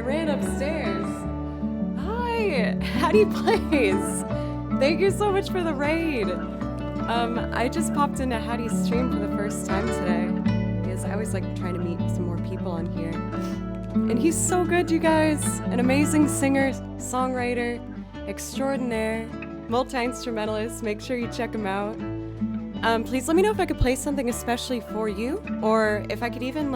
ran upstairs. Hi, Hattie Plays. Thank you so much for the raid. I just popped into Hattie's stream for the first time today because I always like trying to meet some more people on here. And he's so good, you guys. An amazing singer, songwriter, extraordinaire, multi-instrumentalist. Make sure you check him out. Please let me know if I could play something especially for you, or if I could even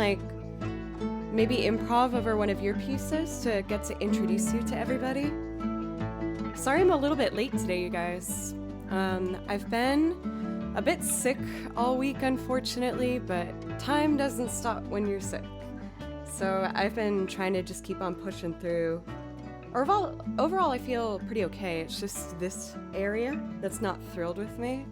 maybe improv over one of your pieces to get to introduce you to everybody. Sorry I'm a little bit late today, you guys. I've been a bit sick all week, unfortunately, but time doesn't stop when you're sick. So I've been trying to just keep on pushing through. Overall, I feel pretty okay. It's just this area that's not thrilled with me.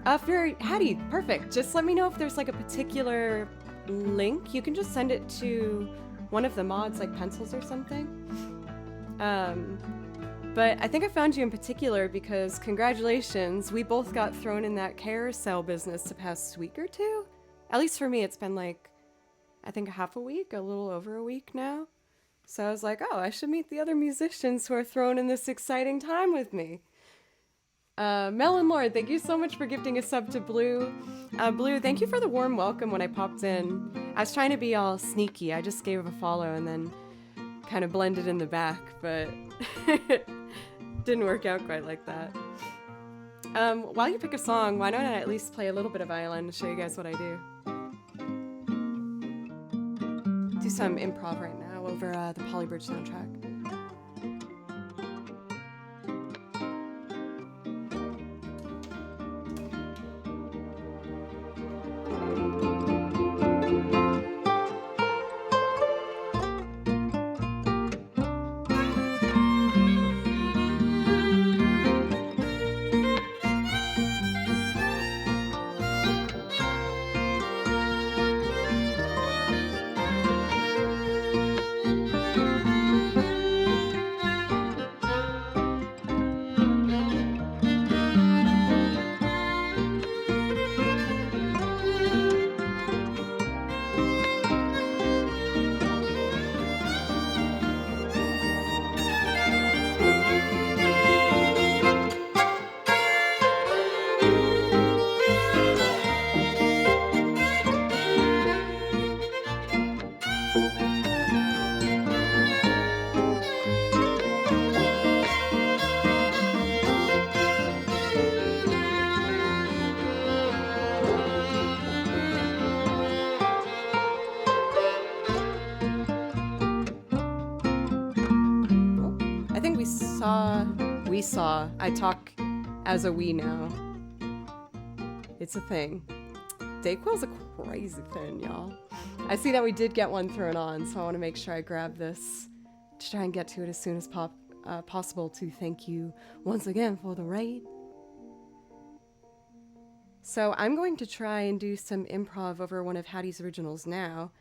Hattie, perfect. Just let me know if there's a particular link. You can just send it to one of the mods, like Pencils or something. But I think I found you in particular because congratulations, we both got thrown in that carousel business the past week or two. At least for me, it's been I think half a week, a little over a week now. So I was like, oh, I should meet the other musicians who are thrown in this exciting time with me. Melon Lord, thank you so much for gifting a sub to Blue. Blue, thank you for the warm welcome when I popped in. I was trying to be all sneaky. I just gave a follow and then kind of blended in the back, but didn't work out quite like that. While you pick a song, why don't I at least play a little bit of violin to show you guys what I do? Do some improv right now over the Polybridge soundtrack. I talk as a we now. It's a thing. Dayquil's a crazy thing, y'all. I see that we did get one thrown on, so I want to make sure I grab this to try and get to it as soon as possible to thank you once again for the raid. So I'm going to try and do some improv over one of Hattie's originals now.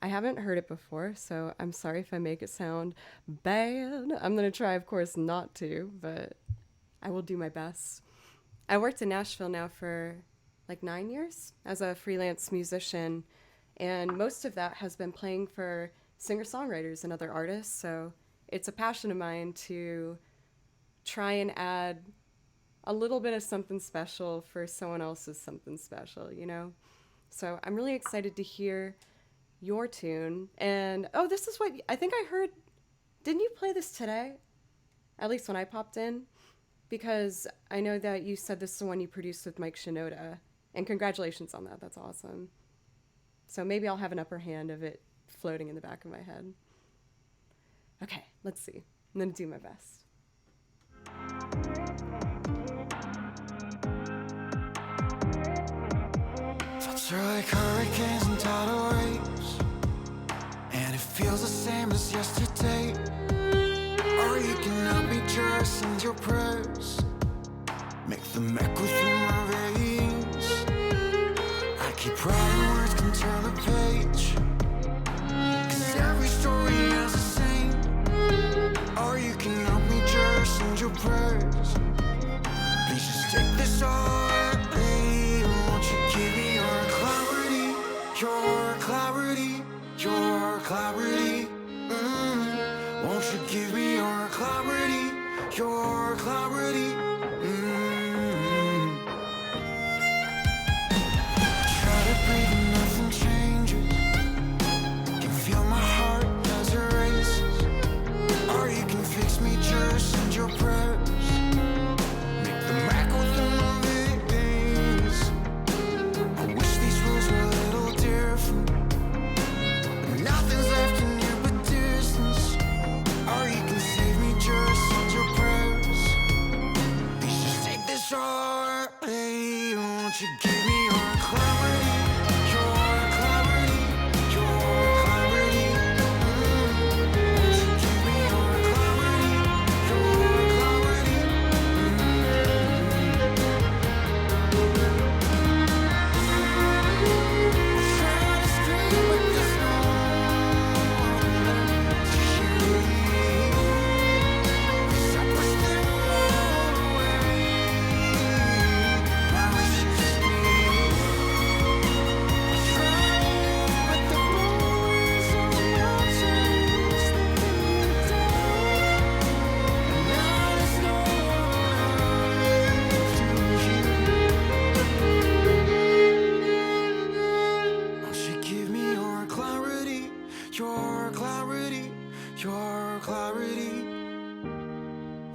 I haven't heard it before, so I'm sorry if I make it sound bad. I'm going to try, of course, not to, but I will do my best. I worked in Nashville now for 9 years as a freelance musician, and most of that has been playing for singer-songwriters and other artists, so it's a passion of mine to try and add a little bit of something special for someone else's something special, you know? So I'm really excited to hear your tune. And, oh, this is what I think I heard. Didn't you play this today? At least when I popped in. Because I know that you said this is the one you produced with Mike Shinoda. And congratulations on that. That's awesome. So maybe I'll have an upper hand of it floating in the back of my head. Okay, let's see. I'm going to do my best. Thoughts are like hurricanes and tidal waves, and it feels the same as yesterday. Or you can help me just send your prayers, make them echo through my veins. I keep writing words, can turn the page, 'cause every story is the same. Or you can help me just send your prayers. Please just take this all away. Won't you give me your clarity, your clarity, your clarity. Try to breathe and nothing changes. Can feel my heart as it races. Or you can fix me, just send your prayers. Make them echo through my veins. I wish these rules were a little different. Nothing's left in you but distance. Or you can save me, just send your prayers. Please just take this heart, hey, won't you give me your clarity, your clarity, your clarity. Won't you give me your clarity, your clarity. Try to scream, but there's no one to hear me. 'Cause I push them away. My wish is me. Trying, but the bones on your chains slipping me down. And now there's no one to hear. Won't you give me your clarity, your clarity, your clarity?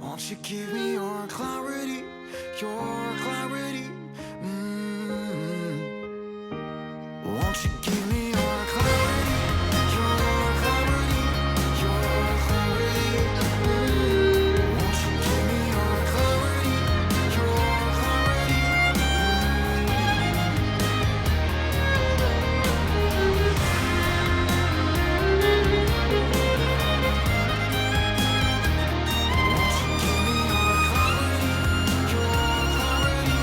Won't you give me your clarity, your clarity? Won't you give me your clarity, your clarity, your clarity? Won't you give me your clarity, your clarity? Won't you give me your clarity, your clarity?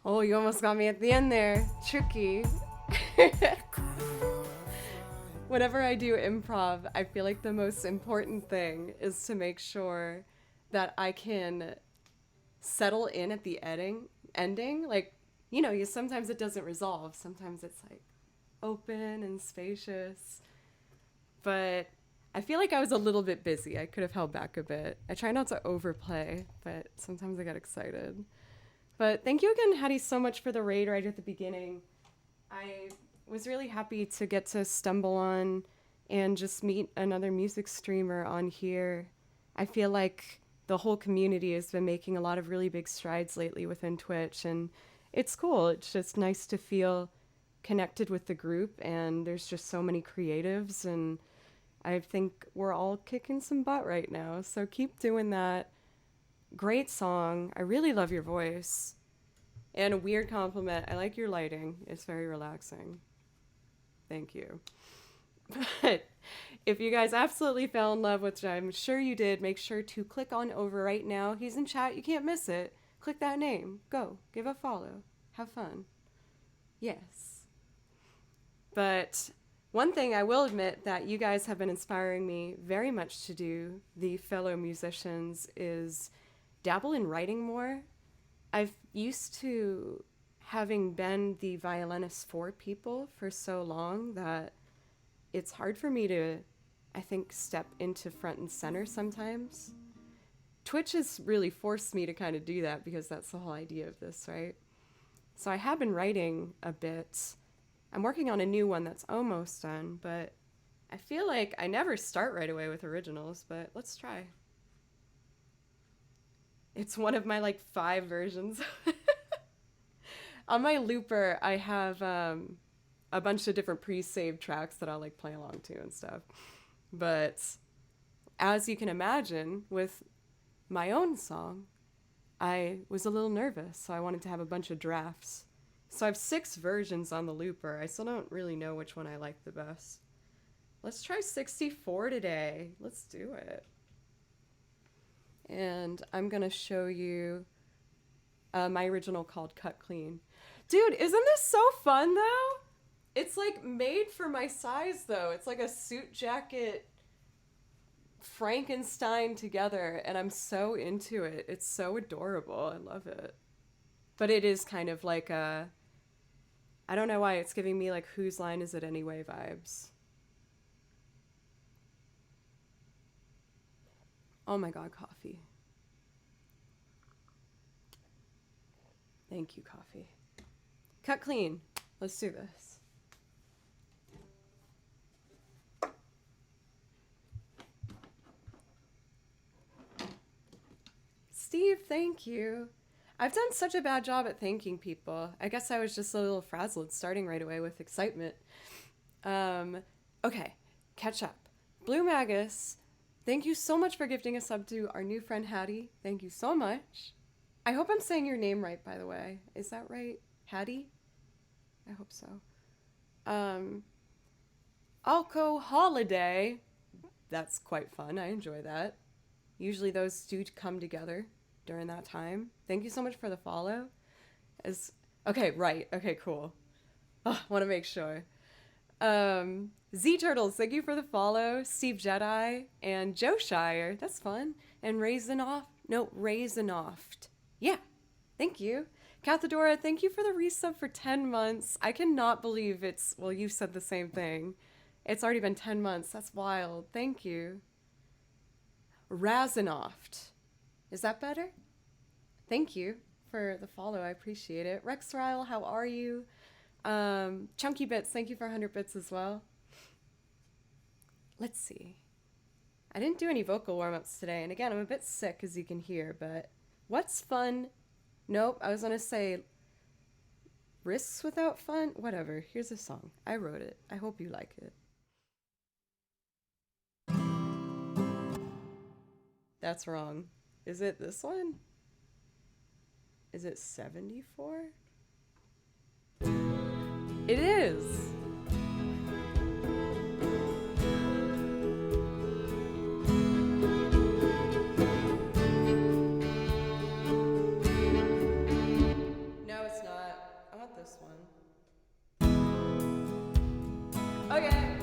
Oh, you almost got me at the end there. Tricky. Whenever I do improv, I feel like the most important thing is to make sure that I can settle in at the ending. Like, you sometimes it doesn't resolve. Sometimes it's like open and spacious. But I feel like I was a little bit busy. I could have held back a bit. I try not to overplay, but sometimes I get excited. But thank you again, Hattie, so much for the raid right at the beginning. I was really happy to get to stumble on and just meet another music streamer on here. I feel like the whole community has been making a lot of really big strides lately within Twitch, and it's cool. It's just nice to feel connected with the group, and there's just so many creatives, and I think we're all kicking some butt right now. So keep doing that. Great song. I really love your voice. And a weird compliment. I like your lighting. It's very relaxing. Thank you. But if you guys absolutely fell in love, which I'm sure you did, make sure to click on over right now. He's in chat. You can't miss it. Click that name. Go. Give a follow. Have fun. Yes. But one thing I will admit that you guys have been inspiring me very much to do, the fellow musicians, is dabble in writing more. I've used to having been the violinist for people for so long that it's hard for me to, I think, step into front and center sometimes. Twitch has really forced me to kind of do that because that's the whole idea of this, right? So I have been writing a bit. I'm working on a new one that's almost done, but I feel like I never start right away with originals, but let's try. It's one of my 5 versions. On my looper, I have a bunch of different pre-saved tracks that I'll play along to and stuff. But as you can imagine, with my own song, I was a little nervous, so I wanted to have a bunch of drafts. So I have 6 versions on the looper. I still don't really know which one I like the best. Let's try 64 today. Let's do it. And I'm going to show you my original called Cut Clean. Dude, isn't this so fun, though? It's made for my size, though. It's like a suit jacket Frankenstein together, and I'm so into it. It's so adorable. I love it. But it is kind of like a... I don't know why it's giving me Whose Line Is It Anyway vibes. Oh my god, coffee. Thank you, coffee. Cut clean. Let's do this. Steve, thank you. I've done such a bad job at thanking people. I guess I was just a little frazzled starting right away with excitement. Okay, catch up. Blue Magus, thank you so much for gifting a sub to our new friend Hattie. Thank you so much. I hope I'm saying your name right, by the way. Is that right? Hattie? I hope so. Alco Holiday. That's quite fun. I enjoy that. Usually those do come together during that time. Thank you so much for the follow. Okay, right. Okay, cool. Oh, want to make sure. Z Turtles, thank you for the follow. Steve Jedi and Joe Shire. That's fun. And Raisinoft. Yeah, thank you. Cathedora, thank you for the resub for 10 months. I cannot believe well, you said the same thing. It's already been 10 months. That's wild. Thank you. Razinoft. Is that better? Thank you for the follow. I appreciate it. Rex Ryle, how are you? Chunky Bits, thank you for 100 bits as well. Let's see. I didn't do any vocal warm-ups today, and again, I'm a bit sick, as you can hear, but what's fun? Nope, I was gonna say risks without fun? Whatever, here's a song. I wrote it. I hope you like it. That's wrong. Is it this one? Is it 74? It is! No, it's not. I want this one. Okay.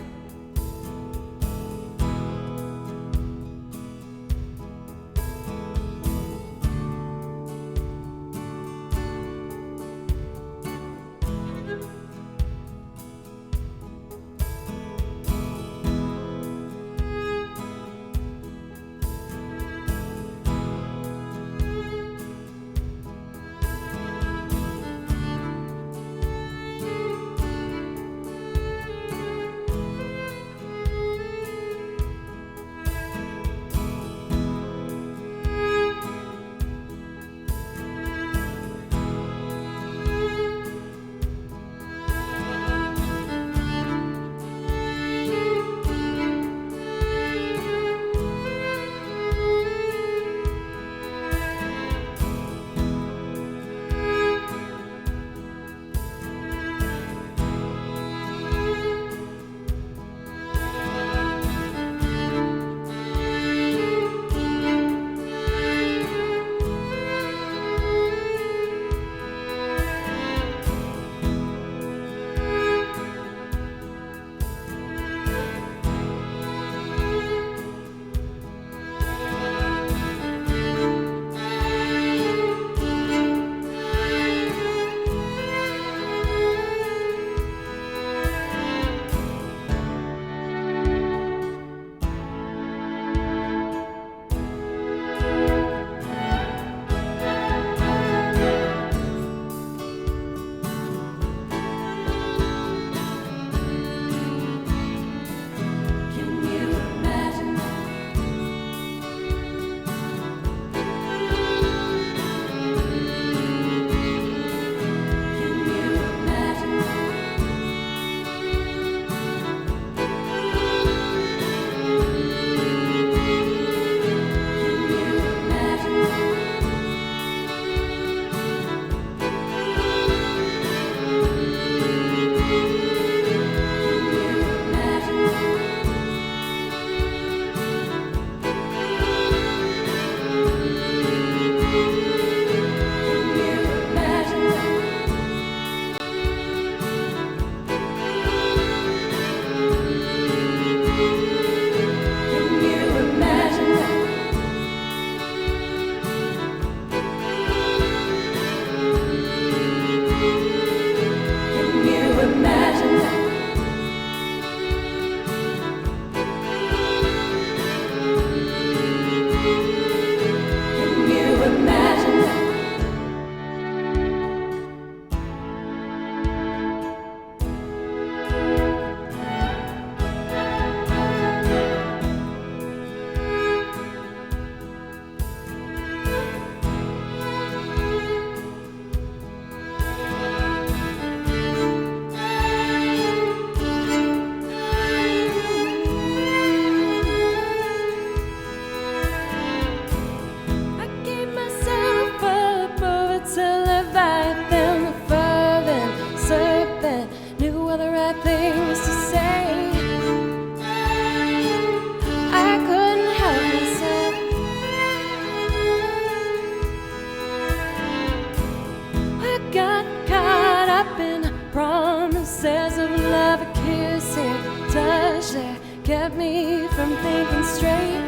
actually kept me from thinking straight.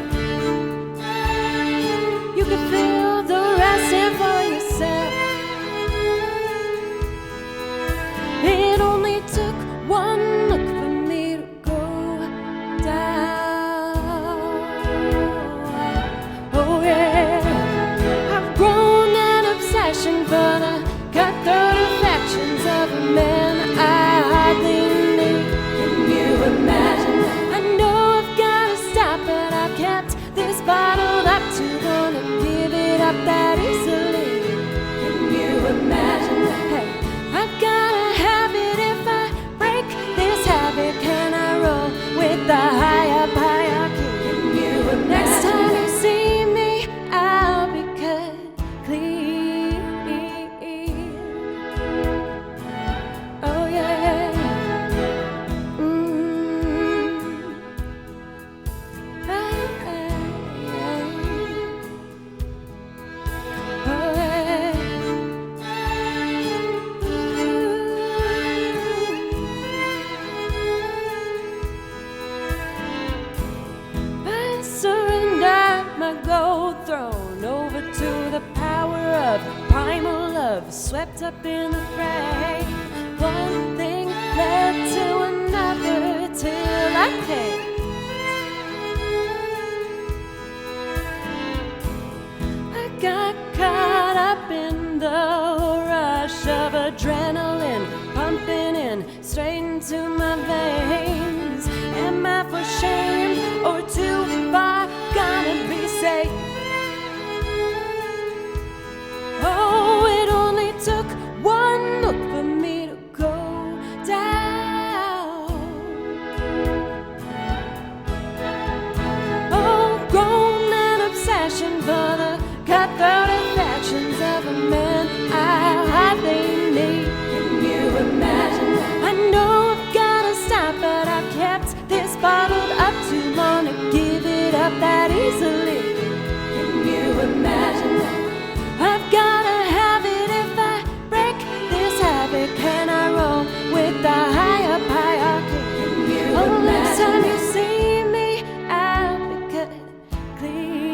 You could feel the rest in for yourself. It only took one look for me to go down. Oh yeah, I've grown an obsession for the cutthroat affections of a man I hardly knew. Can you imagine? I know I've gotta stop, but I've kept this bottled up, too gonna give it up that easily. Can you imagine? Hey, I've gotta have it. If I break this habit, can I roll with the higher hierarchy? Can you imagine? Next time you see me, I'll be cut clean. Oh yeah. I surrendered my gold throne over to the power of primal love, swept up in the fray. One thing led to another till I came. I got caught up in the rush of adrenaline pumping in straight into my veins. Am I for shame or too far gonna be safe? Oh, it only took one look for me to go down. Oh, grown an obsession for the cutthroat affections of a man I hardly need. Can you imagine? I know I've gotta stop, but I've kept this bottled up too long to give it up that easily. Can you imagine? I've gotta have it. If I break this habit, can I roll with the higher hierarchy? Can you imagine? Next time you see me, I'll be cut clean.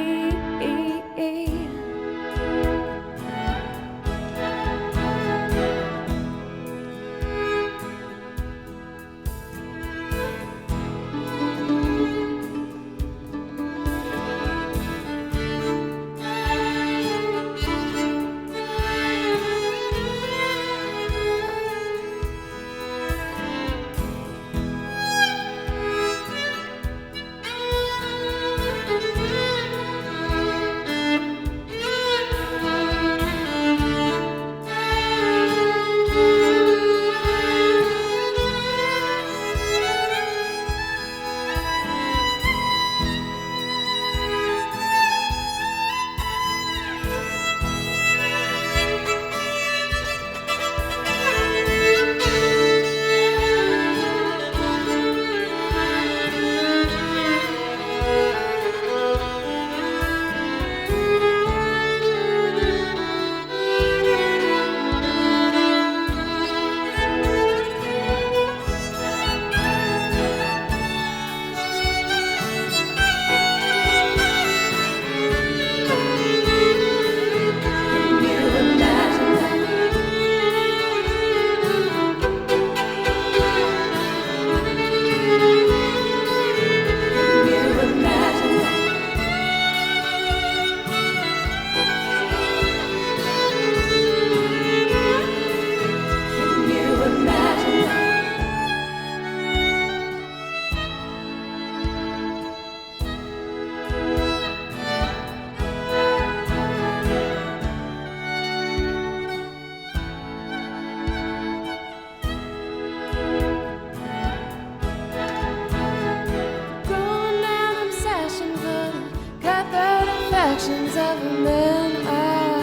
Actions of a man I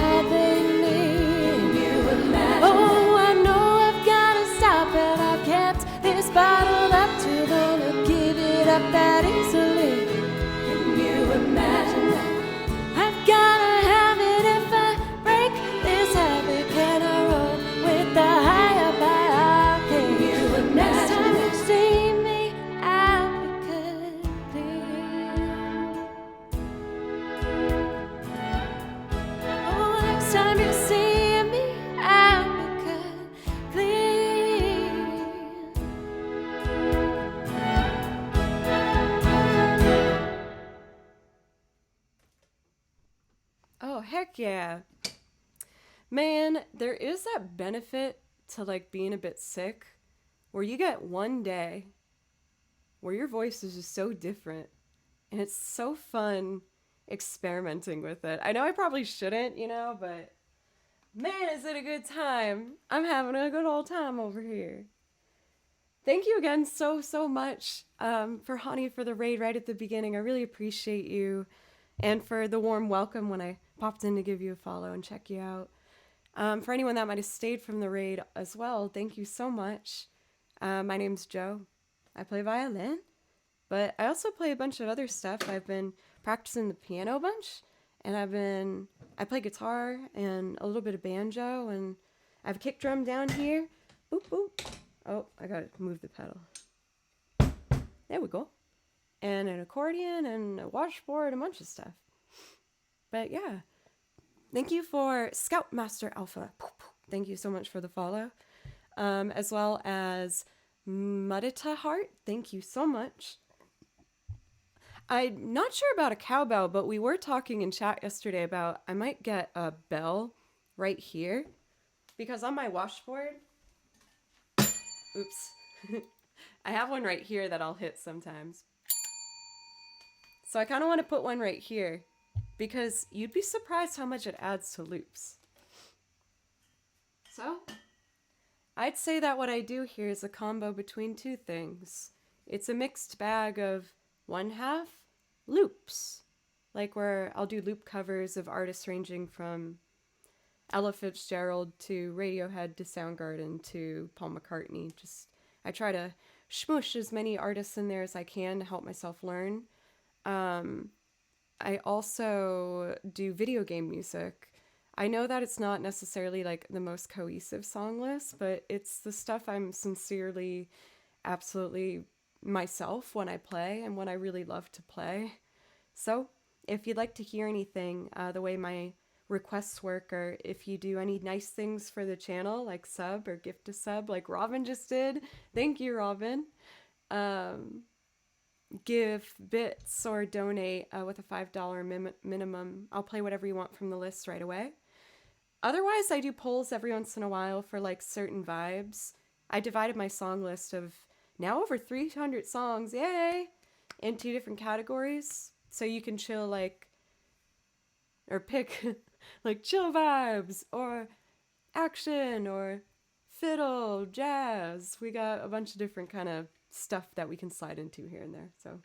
hardly need. Oh, I know I've gotta stop it. I've kept this bottled up too long to give it up that easily. Can you imagine? I've gotta have it. If I break this habit, can I roll with the higher hierarchy? Next time you see me, I'll be Oh, heck yeah. Man, there is that benefit to like being a bit sick where you get one day where your voice is just so different and it's so fun experimenting with it. I know I probably shouldn't, but man, is it a good time. I'm having a good old time over here. Thank you again so much for Hani for the raid right at the beginning. I really appreciate you and for the warm welcome when I popped in to give you a follow and check you out. For anyone that might have stayed from the raid as well, thank you so much. My name's Joe. I play violin, but I also play a bunch of other stuff. I've been practicing the piano a bunch, and I play guitar and a little bit of banjo, and I have a kick drum down here. Boop, boop. Oh, I gotta move the pedal. There we go. And an accordion and a washboard, a bunch of stuff. But yeah. Thank you for Scoutmaster Alpha. Thank you so much for the follow. As well as Mudita Heart. Thank you so much. I'm not sure about a cowbell, but we were talking in chat yesterday about I might get a bell right here. Because on my washboard, oops, I have one right here that I'll hit sometimes. So I kind of want to put one right here because you'd be surprised how much it adds to loops. So I'd say that what I do here is a combo between two things. It's a mixed bag of one half loops, like where I'll do loop covers of artists ranging from Ella Fitzgerald to Radiohead to Soundgarden to Paul McCartney. I try to smoosh as many artists in there as I can to help myself learn. I also do video game music. I know that it's not necessarily like the most cohesive song list, but it's the stuff I'm sincerely, absolutely myself when I play and when I really love to play. So if you'd like to hear anything, the way my requests work, or if you do any nice things for the channel, like sub or gift a sub, like Robin just did. Thank you, Robin. Give bits or donate with a $5 minimum. I'll play whatever you want from the list right away. Otherwise, I do polls every once in a while for like certain vibes. I divided my song list of now over 300 songs, yay, in 2 different categories. So you can chill or pick like chill vibes or action or fiddle, jazz. We got a bunch of different kind of stuff that we can slide into here and there. So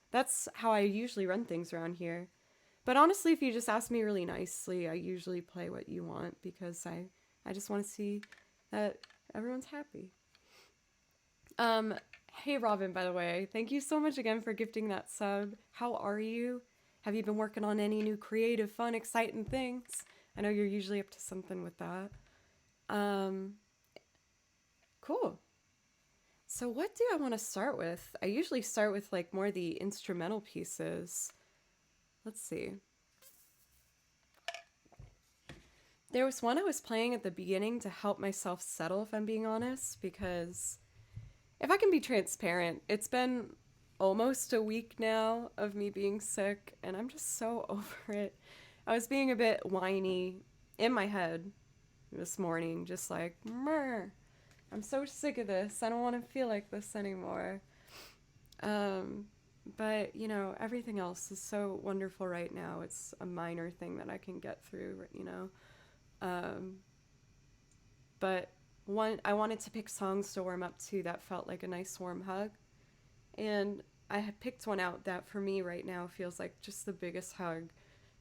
that's how I usually run things around here. But honestly, if you just ask me really nicely, I usually play what you want because I just want to see that everyone's happy. Hey Robin, by the way, thank you so much again for gifting that sub. How are you? Have you been working on any new creative, fun, exciting things? I know you're usually up to something with that. Cool. So what do I want to start with? I usually start with like more the instrumental pieces. Let's see. There was one I was playing at the beginning to help myself settle, if I'm being honest, because if I can be transparent, it's been almost a week now of me being sick, and I'm just so over it. I was being a bit whiny in my head this morning, just like, Murr, I'm so sick of this. I don't want to feel like this anymore. But, you know, everything else is so wonderful right now. It's a minor thing that I can get through, you know. But I wanted to pick songs to warm up to that felt like a nice warm hug. And I had picked one out that for me right now feels like just the biggest hug.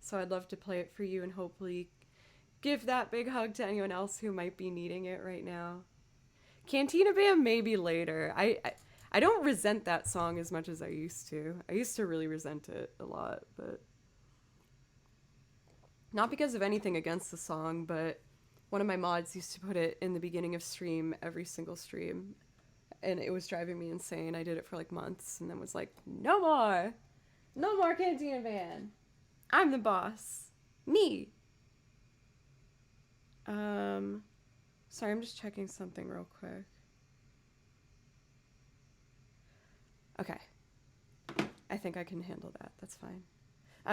So I'd love to play it for you and hopefully give that big hug to anyone else who might be needing it right now. Cantina Band maybe later. I don't resent that song as much as I used to. I used to really resent it a lot, but not because of anything against the song, but one of my mods used to put it in the beginning of stream, every single stream, and it was driving me insane. I did it for like months and then was like, no more Cantina Band. I'm the boss. Me. Sorry, I'm just checking something real quick. Okay. I think I can handle that. That's fine.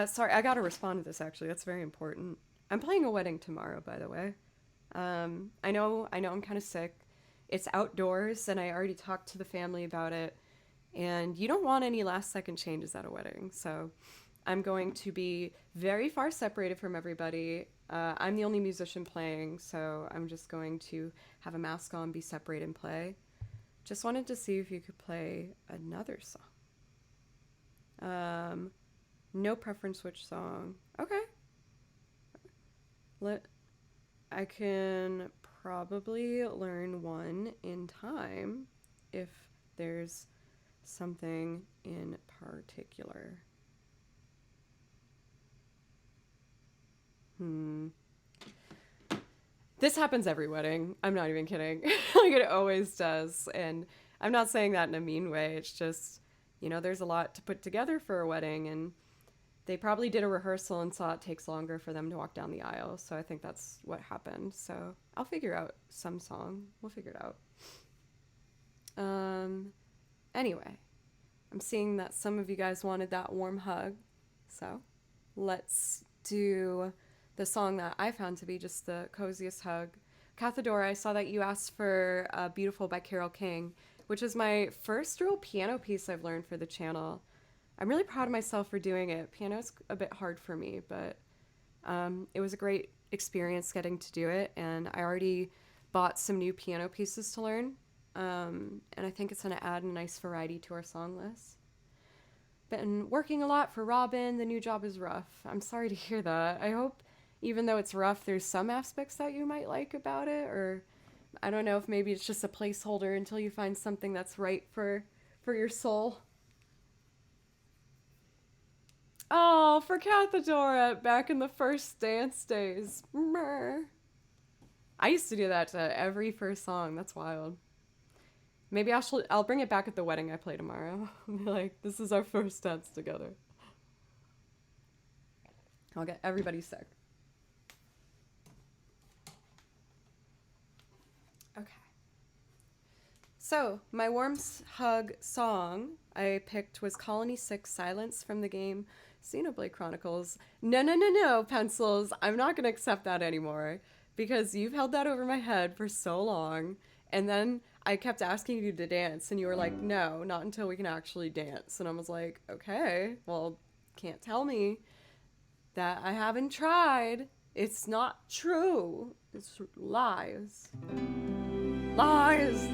Sorry, I gotta respond to this actually. That's very important. I'm playing a wedding tomorrow, by the way. I know I'm kind of sick. It's outdoors, and I already talked to the family about it. And you don't want any last second changes at a wedding. So I'm going to be very far separated from everybody. I'm the only musician playing, so I'm just going to have a mask on, be separate, and play. Just wanted to see if you could play another song. No preference which song. Okay. Let I can probably learn one in time if there's something in particular. This happens every wedding. I'm not even kidding. Like it always does. And I'm not saying that in a mean way. It's just, there's a lot to put together for a wedding, and they probably did a rehearsal and saw it takes longer for them to walk down the aisle. So I think that's what happened. So I'll figure out some song. We'll figure it out. Anyway, I'm seeing that some of you guys wanted that warm hug. So let's do the song that I found to be just the coziest hug. Cathadora, I saw that you asked for Beautiful by Carole King, which is my first real piano piece I've learned for the channel. I'm really proud of myself for doing it. Piano's a bit hard for me, but it was a great experience getting to do it, and I already bought some new piano pieces to learn, and I think it's going to add a nice variety to our song list. Been working a lot for Robin. The new job is rough. I'm sorry to hear that. I hope, even though it's rough, there's some aspects that you might like about it, or I don't know if maybe it's just a placeholder until you find something that's right for your soul. Oh, for Cathadora, back in the first dance days. I used to do that to every first song. That's wild. Maybe I'll bring it back at the wedding I play tomorrow. Be like, this is our first dance together. I'll get everybody sick. Okay. So, my warm hug song I picked was Colony 6 Silence from the game Xenoblade Chronicles. No, Pencils. I'm not going to accept that anymore because you've held that over my head for so long. And then I kept asking you to dance, and you were like, no, not until we can actually dance. And I was like, okay, well, can't tell me that I haven't tried. It's not true. It's lies. Lies.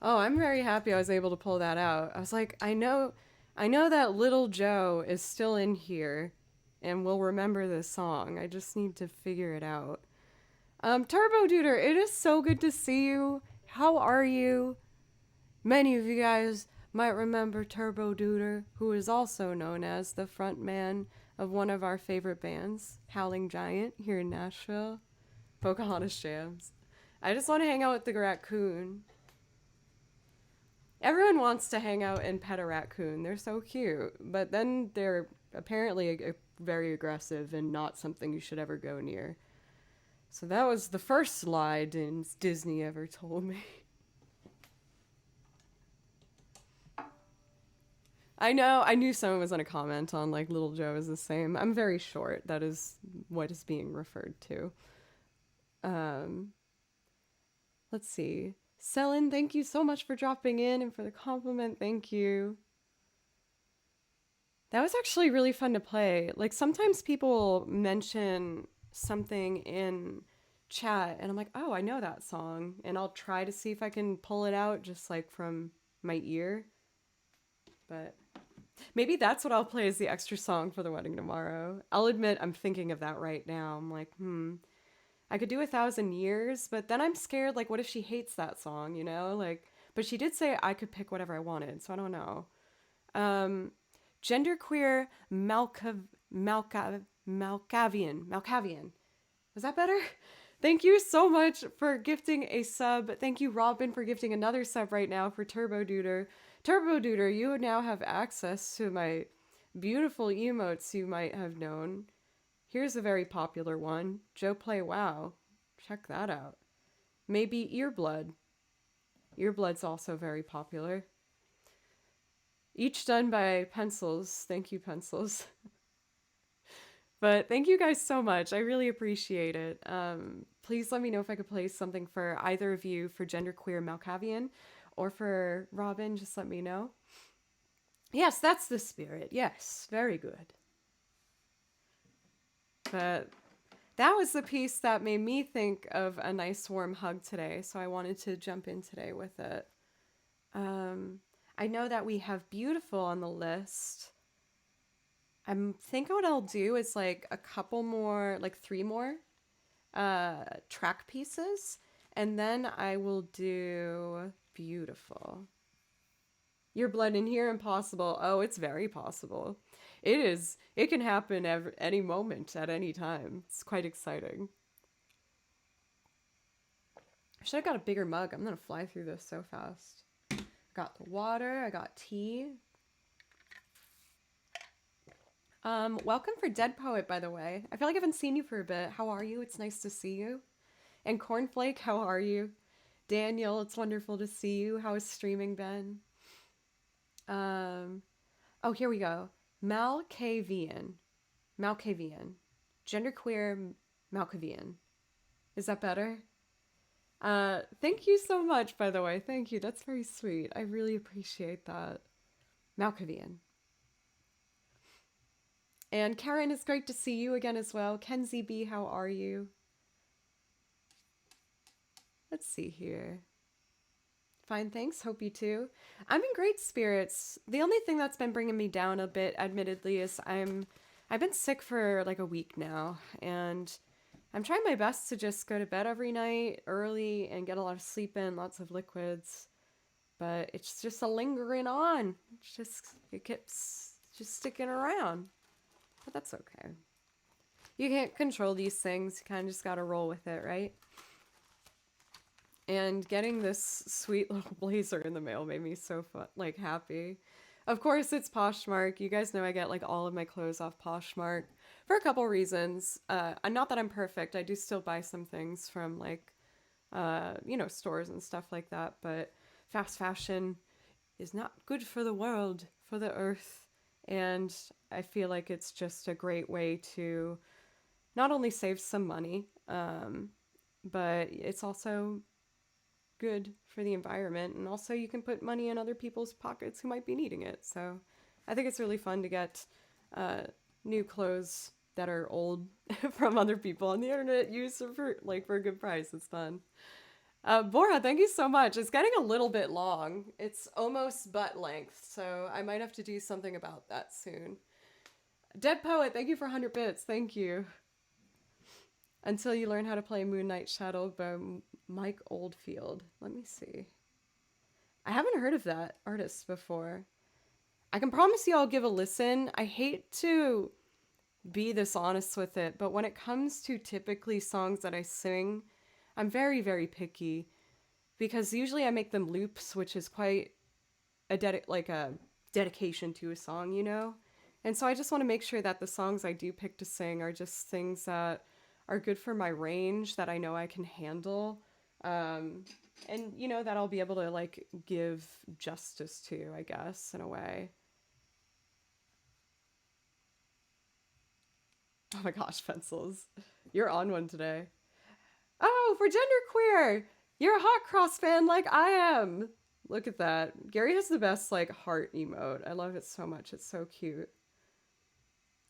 Oh, I'm very happy I was able to pull that out. I was like, I know that little Joe is still in here and will remember this song. I just need to figure it out. Turbo Duder, it is so good to see you. How are you? Many of you guys might remember Turbo Duder, who is also known as the front man of one of our favorite bands, Howling Giant, here in Nashville. Pocahontas Jams. I just want to hang out with the raccoon. Everyone wants to hang out and pet a raccoon. They're so cute. But then they're apparently very aggressive and not something you should ever go near. So that was the first lie Disney ever told me. I knew someone was going to comment on like Little Joe is the same. I'm very short. That is what is being referred to. Let's see. Selin, thank you so much for dropping in and for the compliment. Thank you. That was actually really fun to play. Like sometimes people mention something in chat and I'm like, "Oh, I know that song." And I'll try to see if I can pull it out just like from my ear. But maybe that's what I'll play as the extra song for the wedding tomorrow. I'll admit I'm thinking of that right now. I'm like, I could do 1,000 years, but then I'm scared, like, what if she hates that song, you know? Like, but she did say I could pick whatever I wanted, so I don't know. Genderqueer Malkavian. Was that better? Thank you so much for gifting a sub. Thank you, Robin, for gifting another sub right now for Turbo Duder. Turbo Duder, you now have access to my beautiful emotes you might have known. Here's a very popular one. Joe Play Wow. Check that out. Maybe Earblood. Earblood's also very popular. Each done by Pencils. Thank you, Pencils. But thank you guys so much. I really appreciate it. Please let me know if I could play something for either of you for Genderqueer Malkavian or for Robin. Just let me know. Yes, that's the spirit. Yes, very good. But that was the piece that made me think of a nice warm hug today, so I wanted to jump in today with it. I know that we have Beautiful on the list. I think what I'll do is like a couple more, like 3 more track pieces, and then I will do Beautiful. Your blood in here, impossible. Oh, it's very possible. It is. It can happen any moment, at any time. It's quite exciting. I should have got a bigger mug. I'm going to fly through this so fast. I got the water. I got tea. Welcome for Dead Poet, by the way. I feel like I haven't seen you for a bit. How are you? It's nice to see you. And Cornflake, how are you? Daniel, it's wonderful to see you. How has streaming been? Oh, here we go. Malkavian. Genderqueer Malkavian. Is that better? Thank you so much, by the way. Thank you. That's very sweet. I really appreciate that. Malkavian. And Karen, it's great to see you again as well. Kenzie B, how are you? Let's see here. Fine, thanks. Hope you too. I'm in great spirits. The only thing that's been bringing me down a bit, admittedly, is I've been sick for like a week now, and I'm trying my best to just go to bed every night early and get a lot of sleep in, lots of liquids. But it's just a lingering on. It keeps just sticking around. But that's okay. You can't control these things. You kind of just gotta roll with it, right? And getting this sweet little blazer in the mail made me so fun, like happy. Of course, it's Poshmark. You guys know I get like all of my clothes off Poshmark for a couple reasons. Not that I'm perfect. I do still buy some things from like, stores and stuff like that. But fast fashion is not good for the world, for the earth. And I feel like it's just a great way to not only save some money, but it's also good for the environment, and also you can put money in other people's pockets who might be needing it. So I think it's really fun to get new clothes that are old from other people on the internet used for a good price. It's fun. Bora, thank you so much. It's getting a little bit long. It's almost butt length, so I might have to do something about that soon. Dead Poet, thank you for 100 bits. Thank you. Until You Learn How to Play Moon Knight Shadow by Mike Oldfield. Let me see. I haven't heard of that artist before. I can promise you I'll give a listen. I hate to be this honest with it, but when it comes to typically songs that I sing, I'm very, very picky because usually I make them loops, which is quite a dedication to a song, you know? And so I just want to make sure that the songs I do pick to sing are just things that are good for my range, that I know I can handle, and you know that I'll be able to like give justice to, I guess, in a way. Oh my gosh, Pencils, you're on one today. Oh, for genderqueer, you're a hot cross fan like I am. Look at that. Gary has the best like heart emote. I love it so much. It's so cute.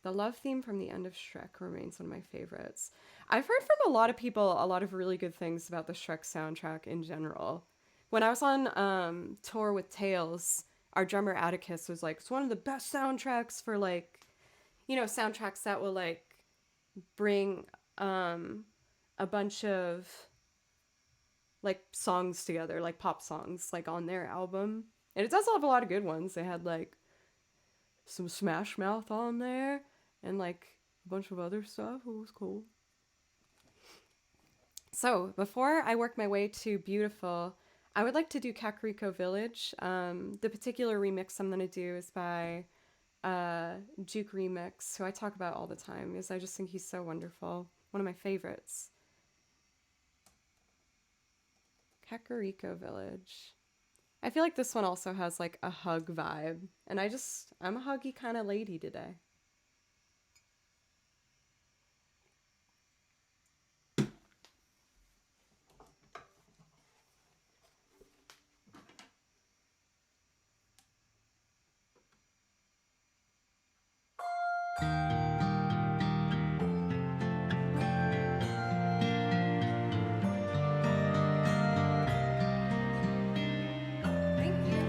The love theme from the end of Shrek remains one of my favorites. I've heard from a lot of people a lot of really good things about the Shrek soundtrack in general. When I was on tour with Tails, our drummer Atticus was like, it's one of the best soundtracks for like, you know, soundtracks that will like bring a bunch of like songs together, like pop songs, like on their album. And it does have a lot of good ones. They had like some Smash Mouth on there and like a bunch of other stuff. It was cool. So before I work my way to Beautiful, I would like to do Kakariko Village. The particular remix I'm going to do is by Juke Remix, who I talk about all the time because I just think he's so wonderful. One of my favorites. Kakariko Village. I feel like this one also has like a hug vibe, and I'm a huggy kind of lady today. Thank you.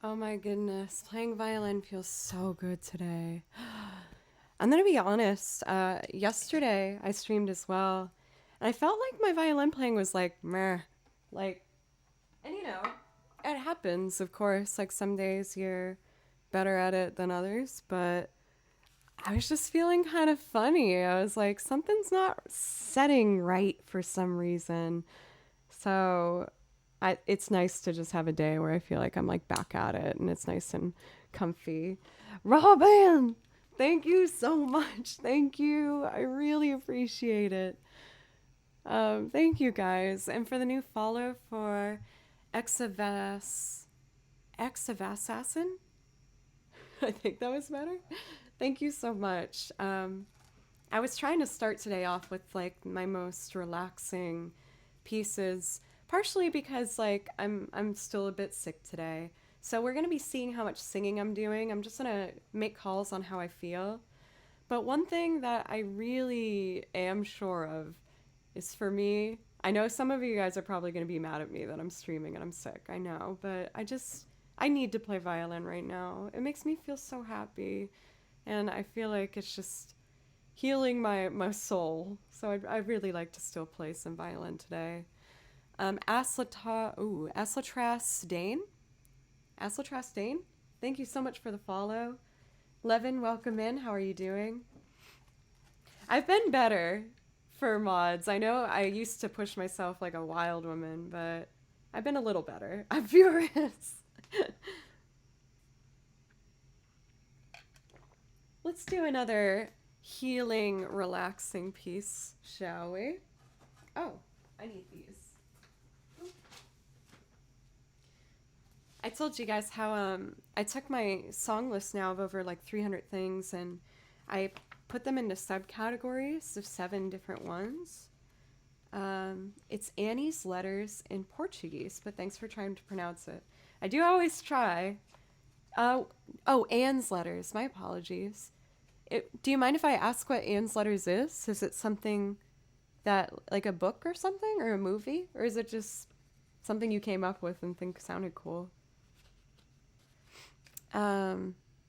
Oh my goodness, playing violin feels so good today. I'm gonna be honest. Yesterday I streamed as well, and I felt like my violin playing was like meh, like, and it happens, of course. Like some days you're better at it than others, but I was just feeling kind of funny. I was like, something's not setting right for some reason. So it's nice to just have a day where I feel like I'm like back at it and it's nice and comfy. Robin, thank you so much. Thank you. I really appreciate it. Thank you guys. And for the new follow for Exavas Exavassassin, I think that was better. Thank you so much. I was trying to start today off with like my most relaxing pieces, partially because like I'm still a bit sick today. So we're gonna be seeing how much singing I'm doing. I'm just gonna make calls on how I feel. But one thing that I really am sure of is for me. I know some of you guys are probably gonna be mad at me that I'm streaming and I'm sick. I know, but I need to play violin right now. It makes me feel so happy, and I feel like it's just healing my soul. So I'd really like to still play some violin today. Aslatras Dane. Aslatras Dane. Thank you so much for the follow. Levin, welcome in. How are you doing? I've been better for mods. I know I used to push myself like a wild woman, but I've been a little better. I'm furious. Let's do another healing, relaxing piece, shall we? Oh, I need these. I told you guys how I took my song list now of over like 300 things and I put them into subcategories of 7 different ones. It's Annie's letters in Portuguese, but thanks for trying to pronounce it. I do always try. Oh, Anne's letters. My apologies. Do you mind if I ask what Anne's letters is? Is it something that like a book or something or a movie, or is it just something you came up with and think sounded cool?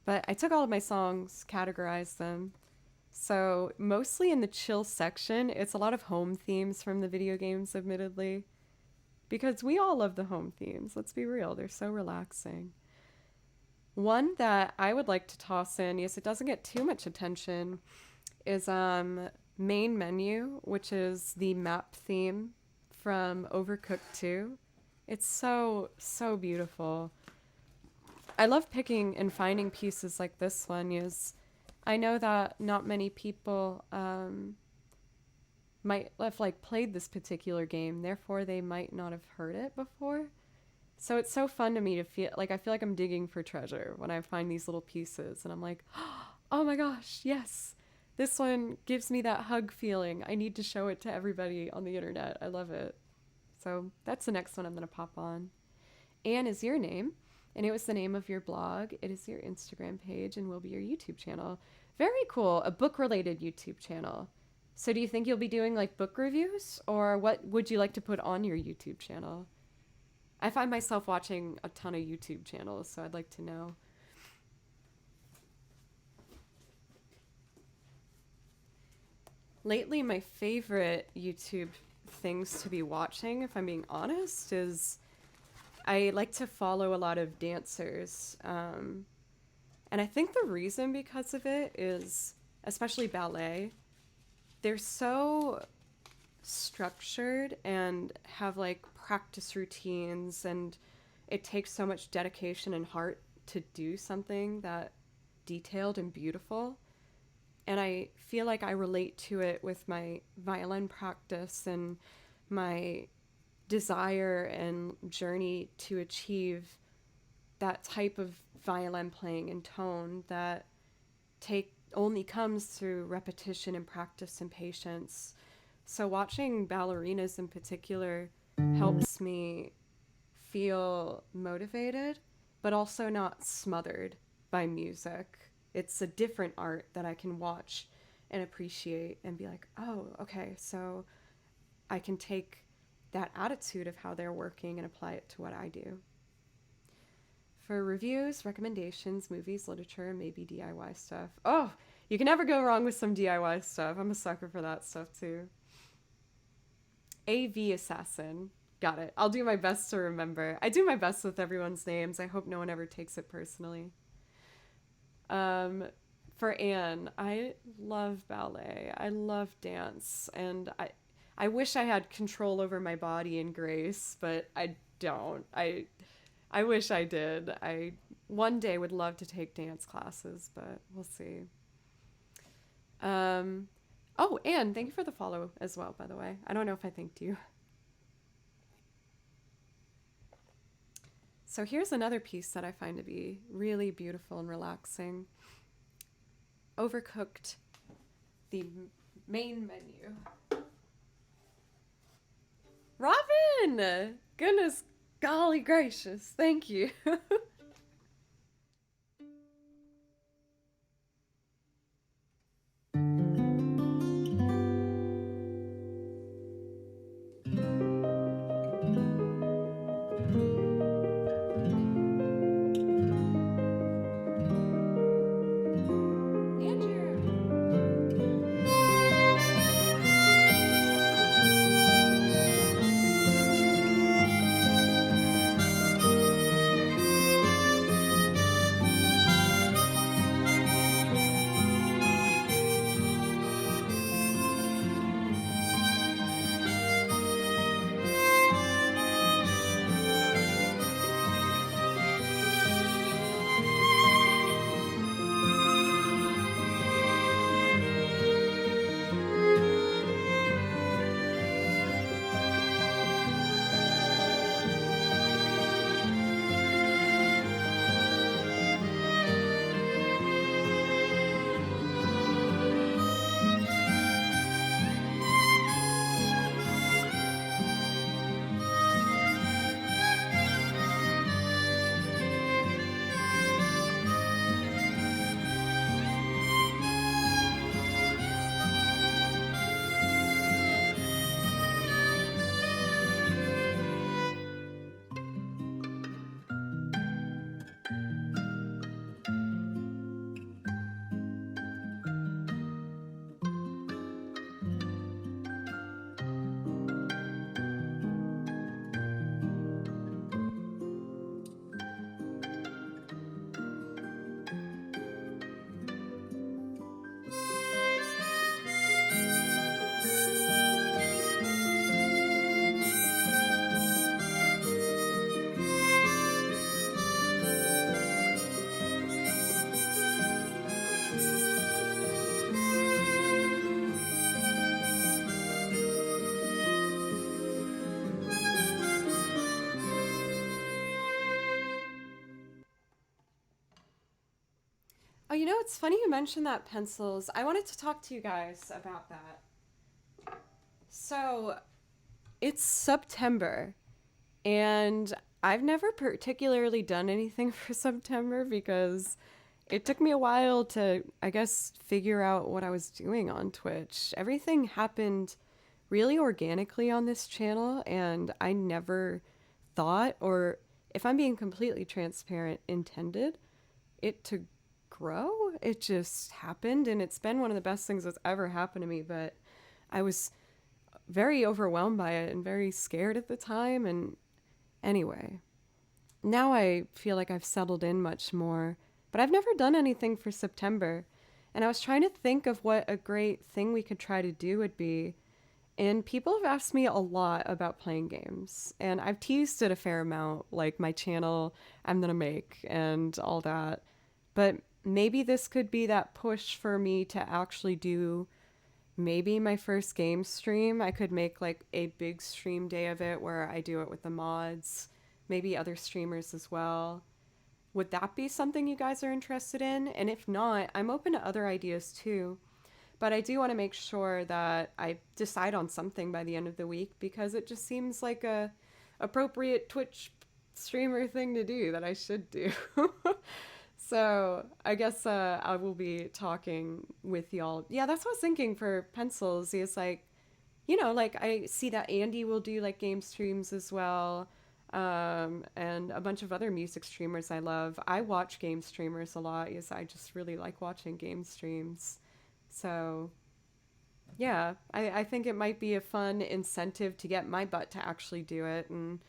But I took all of my songs, categorized them. So mostly in the chill section, it's a lot of home themes from the video games, admittedly, because we all love the home themes. Let's be real, they're so relaxing. One that I would like to toss in, yes, it doesn't get too much attention, is main menu, which is the map theme from Overcooked 2. It's so beautiful. I love picking and finding pieces like this one. Is I know that not many people might have like played this particular game, therefore they might not have heard it before. So it's so fun to me to feel like I feel like I'm digging for treasure when I find these little pieces and I'm like, "Oh my gosh, yes. This one gives me that hug feeling. I need to show it to everybody on the internet. I love it." So that's the next one I'm going to pop on. Anne is your name, and it was the name of your blog. It is your Instagram page and will be your YouTube channel. Very cool. A book-related YouTube channel. So do you think you'll be doing like book reviews, or what would you like to put on your YouTube channel? I find myself watching a ton of YouTube channels, so I'd like to know. Lately, my favorite YouTube things to be watching, if I'm being honest, is I like to follow a lot of dancers. And I think the reason because of it is, especially ballet, they're so structured and have like practice routines, and it takes so much dedication and heart to do something that detailed and beautiful. And I feel like I relate to it with my violin practice and my desire and journey to achieve that type of violin playing and tone that take only comes through repetition and practice and patience. So watching ballerinas in particular helps me feel motivated, but also not smothered by music. It's a different art that I can watch and appreciate and be like, oh, okay, so I can take that attitude of how they're working and apply it to what I do. for reviews, recommendations, movies, literature, maybe DIY stuff. Oh, you can never go wrong with some DIY stuff. I'm a sucker for that stuff too. AV Assassin. Got it. I'll do my best to remember. I do my best with everyone's names. I hope no one ever takes it personally. Um, for Anne, I love ballet. I love dance, and I wish I had control over my body and grace, but I don't. I wish I did. I one day would love to take dance classes, but we'll see. Um, oh, Anne, thank you for the follow as well, by the way. I don't know if I thanked you. So here's another piece that I find to be really beautiful and relaxing. Overcooked, the main menu. Robin! Goodness, golly gracious, thank you. Andrew! Oh, you know, it's funny you mentioned that pencils. I wanted to talk to you guys about that. So, it's September, and I've never particularly done anything for September because it took me a while to, I guess, figure out what I was doing on Twitch. Everything happened really organically on this channel, and I never thought, or if I'm being completely transparent, intended it to grow. It just happened, and it's been one of the best things that's ever happened to me, but I was very overwhelmed by it and very scared at the time. And anyway, now I feel like I've settled in much more, but I've never done anything for September. And I was trying to think of what a great thing we could try to do would be. And people have asked me a lot about playing games. And I've teased it a fair amount, like my channel I'm going to make and all that. But maybe this could be that push for me to actually do maybe my first game stream. I could make like a big stream day of it where I do it with the mods, maybe other streamers as well. Would that be something you guys are interested in? And if not, I'm open to other ideas too. But I do want to make sure that I decide on something by the end of the week because it just seems like a appropriate Twitch streamer thing to do that I should do. So I guess I will be talking with y'all. Yeah, that's what I was thinking for pencils. Is like, you know, like I see that Andy will do like game streams as well. and a bunch of other music streamers I love. I watch game streamers a lot because I just really like watching game streams. So, yeah, I think it might be a fun incentive to get my butt to actually do it and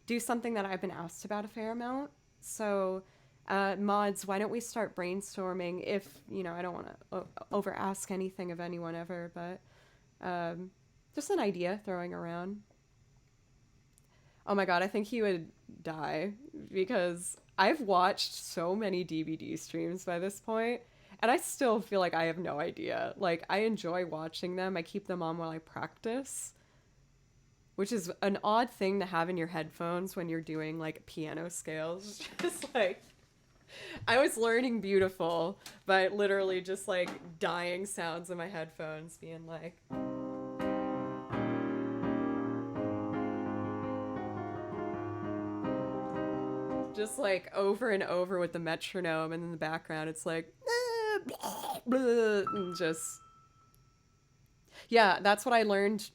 do something that I've been asked about a fair amount. So, mods, why don't we start brainstorming? If, I don't want to over ask anything of anyone ever, but just an idea throwing around. Oh my god, I think he would die because I've watched so many DVD streams by this point, and I still feel like I have no idea. Like, I enjoy watching them, I keep them on while I practice, which is an odd thing to have in your headphones when you're doing like piano scales. Just like, I was learning beautiful, but literally just like dying sounds in my headphones, being like, just like over and over with the metronome, and in the background it's like, and just, yeah, that's what I learned.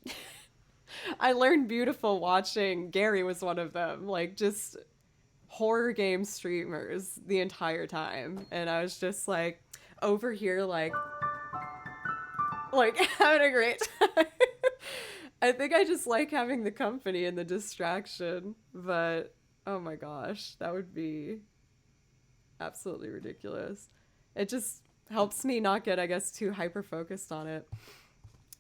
I learned beautiful watching. Gary was one of them, like just horror game streamers the entire time, and I was just like over here like having a great time. I think I just like having the company and the distraction, but oh my gosh, that would be absolutely ridiculous. It just helps me not get, I guess, too hyper focused on it.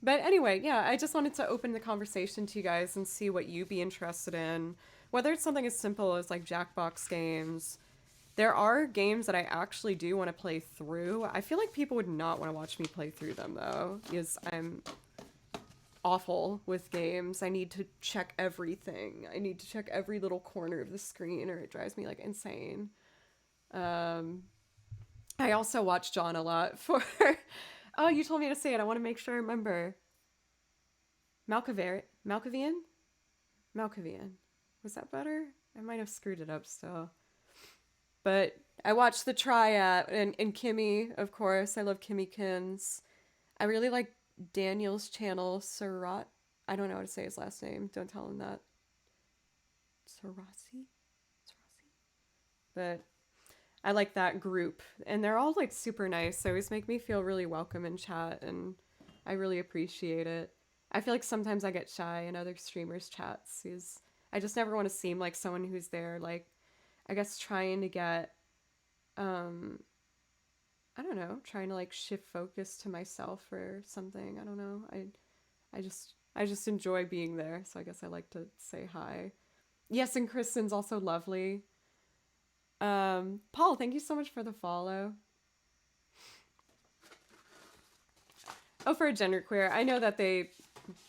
But anyway, yeah, I just wanted to open the conversation to you guys and see what you'd be interested in. Whether it's something as simple as like Jackbox games. There are games that I actually do want to play through. I feel like people would not want to watch me play through them though, because I'm awful with games. I need to check everything. I need to check every little corner of the screen or it drives me like insane. Um, I also watch John a lot for oh, you told me to say it. I want to make sure I remember. Malkavian? Malkavian. Was that better? I might have screwed it up still. But I watched the Triad and Kimmy, of course. I love Kimmykins. I really like Daniel's channel, Surat. I don't know how to say his last name. Don't tell him that. Sarasi? But I like that group. And they're all like super nice. They always make me feel really welcome in chat, and I really appreciate it. I feel like sometimes I get shy in other streamers' chats because I just never want to seem like someone who's there, like, I guess trying to get, I don't know, trying to like shift focus to myself or something. I don't know. I just enjoy being there, so I guess I like to say hi. Yes, and Kristen's also lovely. Paul, thank you so much for the follow. Oh, for a genderqueer, I know that they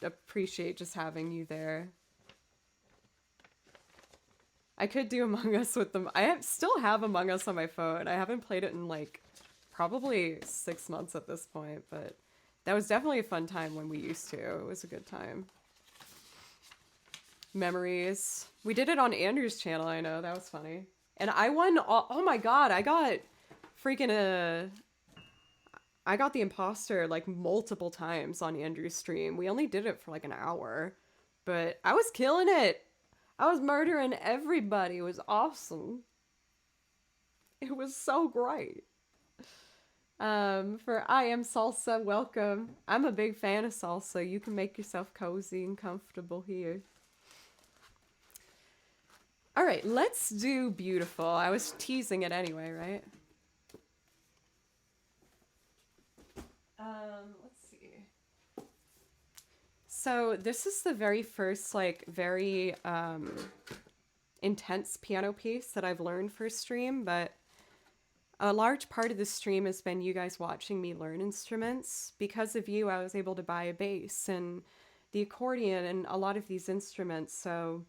appreciate just having you there. I could do Among Us with them. Still have Among Us on my phone. I haven't played it in like probably 6 months at this point, but that was definitely a fun time when we used to. It was a good time. Memories. We did it on Andrew's channel, I know. That was funny. And I won, oh my god, I got freaking I got the imposter like multiple times on Andrew's stream. We only did it for like an hour, but I was killing it. I was murdering everybody. It was awesome. It was so great. For I Am Salsa, welcome. I'm a big fan of salsa. You can make yourself cozy and comfortable here. All right, let's do beautiful. I was teasing it anyway, right? Let's see. So this is the very first, like, very intense piano piece that I've learned for stream, but a large part of the stream has been you guys watching me learn instruments. Because of you, I was able to buy a bass and the accordion and a lot of these instruments, so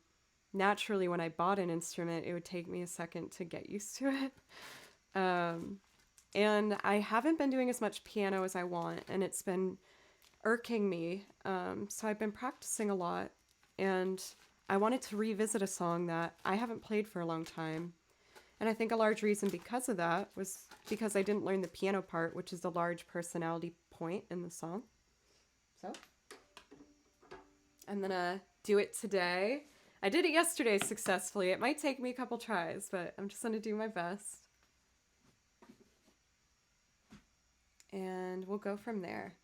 naturally when I bought an instrument, it would take me a second to get used to it. And I haven't been doing as much piano as I want, and it's been irking me. So I've been practicing a lot, and I wanted to revisit a song that I haven't played for a long time. And I think a large reason because of that was because I didn't learn the piano part, which is a large personality point in the song. So I'm gonna do it today. I did it yesterday successfully. It might take me a couple tries, but I'm just gonna do my best. And we'll go from there.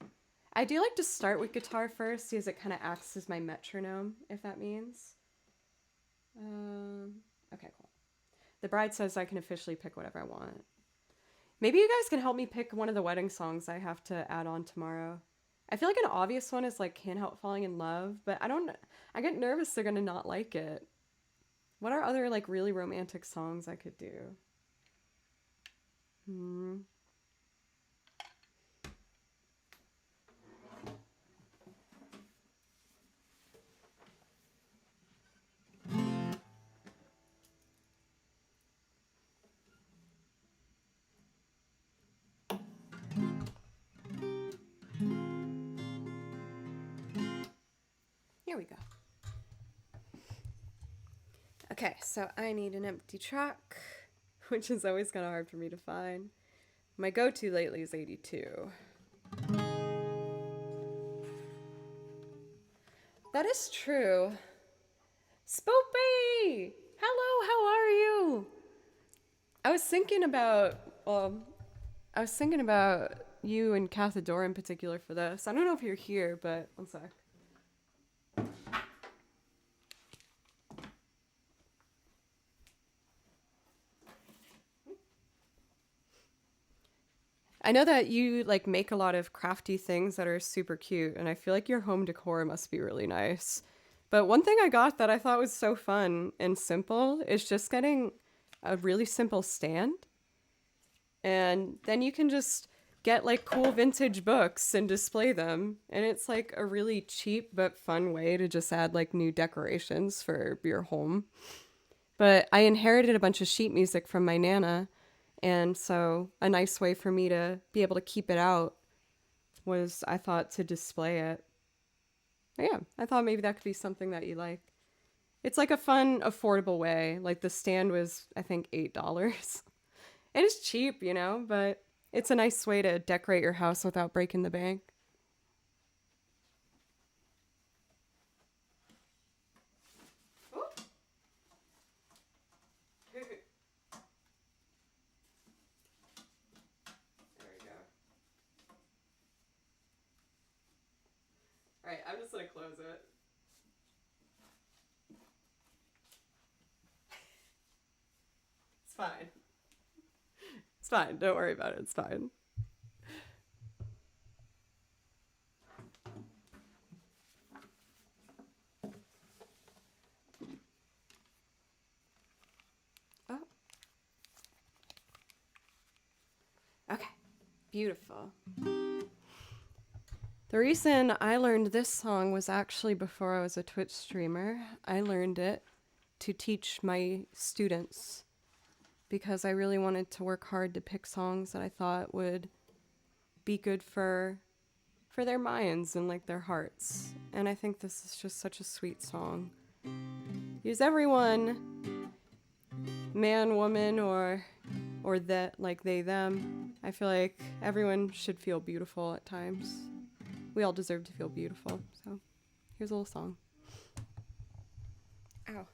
I do like to start with guitar first, because it kind of acts as my metronome, if that means. Okay, cool. The bride says I can officially pick whatever I want. Maybe you guys can help me pick one of the wedding songs I have to add on tomorrow. I feel like an obvious one is like Can't Help Falling in Love, but I get nervous they're gonna not like it. What are other like really romantic songs I could do? Here we go. Okay, so I need an empty track, which is always kind of hard for me to find. My go-to lately is 82. That is true. Spoopy! Hello, how are you? I was thinking about you and Cathador in particular for this. I don't know if you're here, but one sec. I know that you like make a lot of crafty things that are super cute, and I feel like your home decor must be really nice. But one thing I got that I thought was so fun and simple is just getting a really simple stand. And then you can just get like cool vintage books and display them. And it's like a really cheap but fun way to just add like new decorations for your home. But I inherited a bunch of sheet music from my Nana. And so a nice way for me to be able to keep it out was, I thought, to display it. But yeah, I thought maybe that could be something that you like. It's like a fun, affordable way. Like the stand was, I think, $8. And it's cheap, you know, but it's a nice way to decorate your house without breaking the bank. All right, I'm just gonna close it. It's fine. It's fine. Don't worry about it. It's fine. Oh. Okay. Beautiful. The reason I learned this song was actually before I was a Twitch streamer. I learned it to teach my students because I really wanted to work hard to pick songs that I thought would be good for their minds and like their hearts. And I think this is just such a sweet song. Because everyone, man, woman, or that, like they, them, I feel like everyone should feel beautiful at times. We all deserve to feel beautiful. So here's a little song. Ow.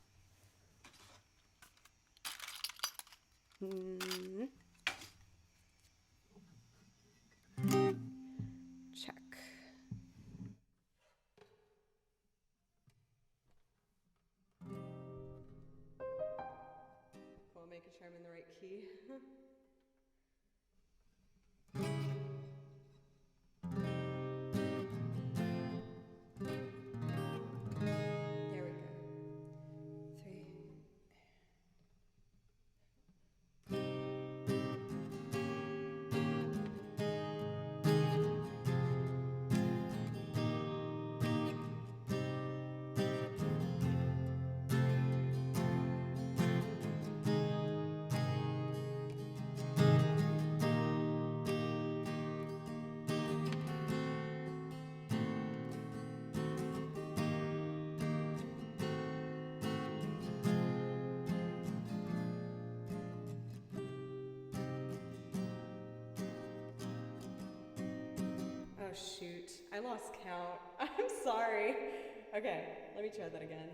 Check. Cool, making sure I'm in the right key. There we go. 3. Oh shoot, I lost count. I'm sorry. Okay, let me try that again.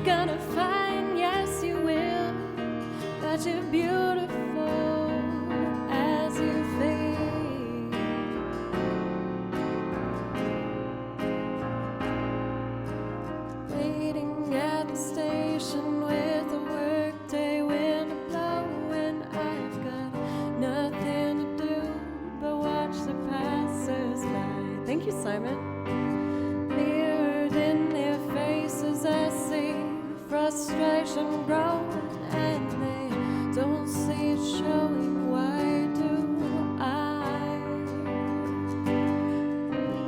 gonna find, yes you will, that you're beautiful as you fade. Waiting at the station with a workday wind blowing, I've got nothing to do but watch the passers by. Thank you, Simon. Mirrored in their faces, I see frustration growing, and they don't see it showing. Why do I?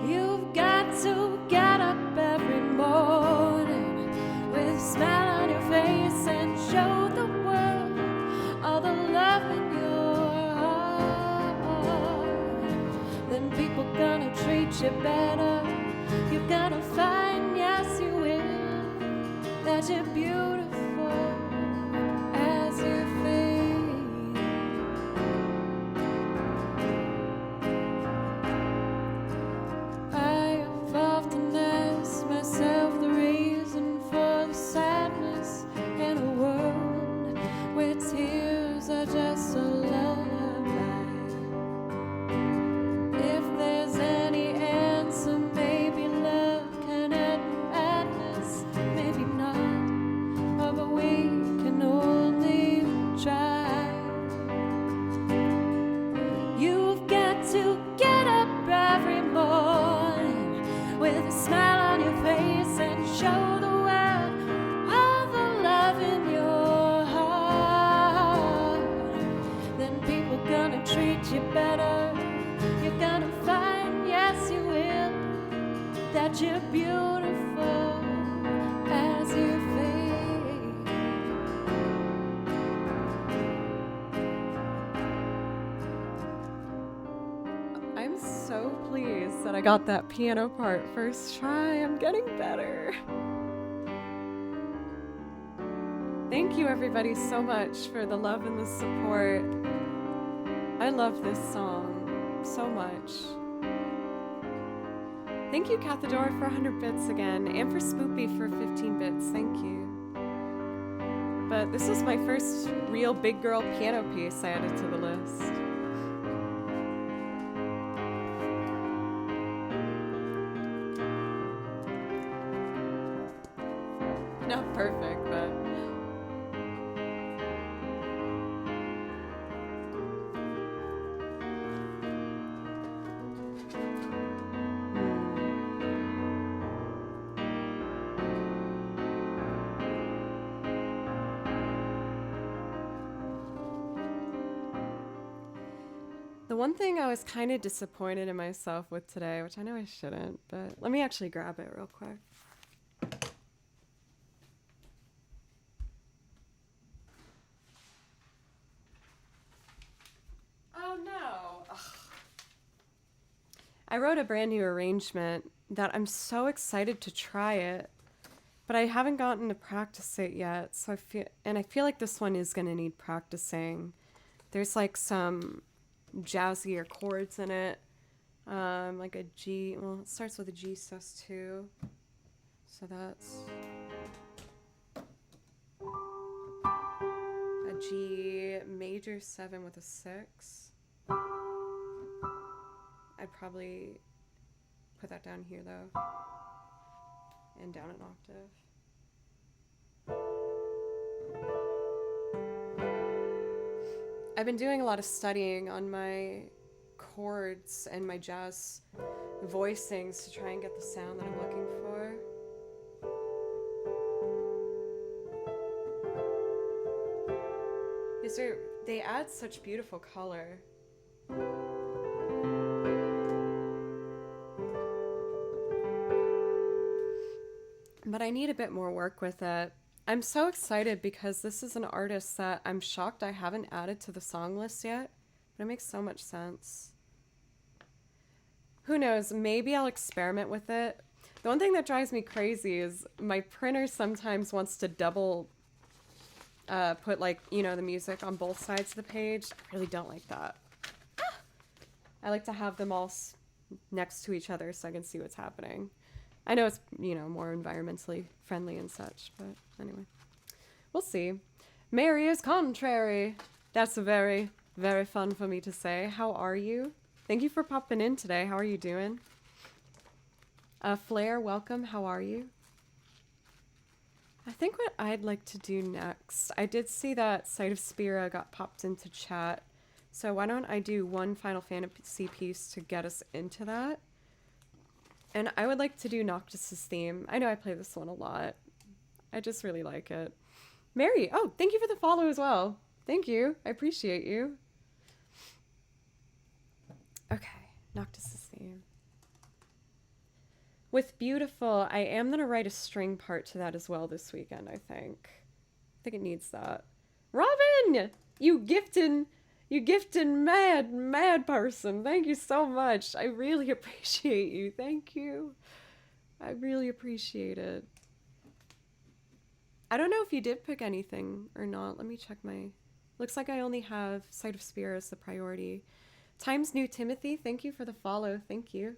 You've got to get up every morning with a smile on your face and show the world all the love in your heart. Then people gonna treat you better. You're gonna find, yes you will, that you're beautiful as you fade. I have often asked myself the reason for the sadness in a world where tears are just a lullaby. If there's any answer, maybe love can end madness, maybe not, but we can only try. You've got to get up every morning with a smile on your face and show the world all the love in your heart. Then people gonna treat you better. You're gonna find, yes you will, that you're beautiful as you fade. I'm so pleased that I got that piano part first try. I'm getting better. Thank you everybody so much for the love and the support. I love this song so much. Thank you, Cathador, for 100 bits again, and for Spoopy for 15 bits. Thank you. But this is my first real big girl piano piece I added to the list. Not perfect, but... The one thing I was kind of disappointed in myself with today, which I know I shouldn't, but let me actually grab it real quick. Oh no! Ugh. I wrote a brand new arrangement that I'm so excited to try it, but I haven't gotten to practice it yet. So I feel like this one is gonna need practicing. There's like some jazzier chords in it, like a G. Well, it starts with a G sus2, so that's a G major 7 with a 6. I'd probably put that down here though, and down an octave. I've been doing a lot of studying on my chords and my jazz voicings to try and get the sound that I'm looking for. They add such beautiful color. But I need a bit more work with it. I'm so excited because this is an artist that I'm shocked I haven't added to the song list yet, but it makes so much sense. Who knows, maybe I'll experiment with it. The one thing that drives me crazy is my printer sometimes wants to double put, like, you know, the music on both sides of the page. I really don't like that. I like to have them all next to each other so I can see what's happening. I know it's, more environmentally friendly and such, but anyway. We'll see. Mary is contrary. That's very, very fun for me to say. How are you? Thank you for popping in today. How are you doing? Flair, welcome. How are you? I think what I'd like to do next, I did see that Sight of Spira got popped into chat. So why don't I do one Final Fantasy piece to get us into that? And I would like to do Noctis's theme. I know I play this one a lot. I just really like it. Mary, oh, thank you for the follow as well. Thank you. I appreciate you. Okay, Noctis's theme. With Beautiful, I am going to write a string part to that as well this weekend, I think. I think it needs that. Robin! You gifting mad person. Thank you so much. I really appreciate you. Thank you. I really appreciate it. I don't know if you did pick anything or not. Let me check my... Looks like I only have Sight of Spira as the priority. Times New Timothy, thank you for the follow. Thank you.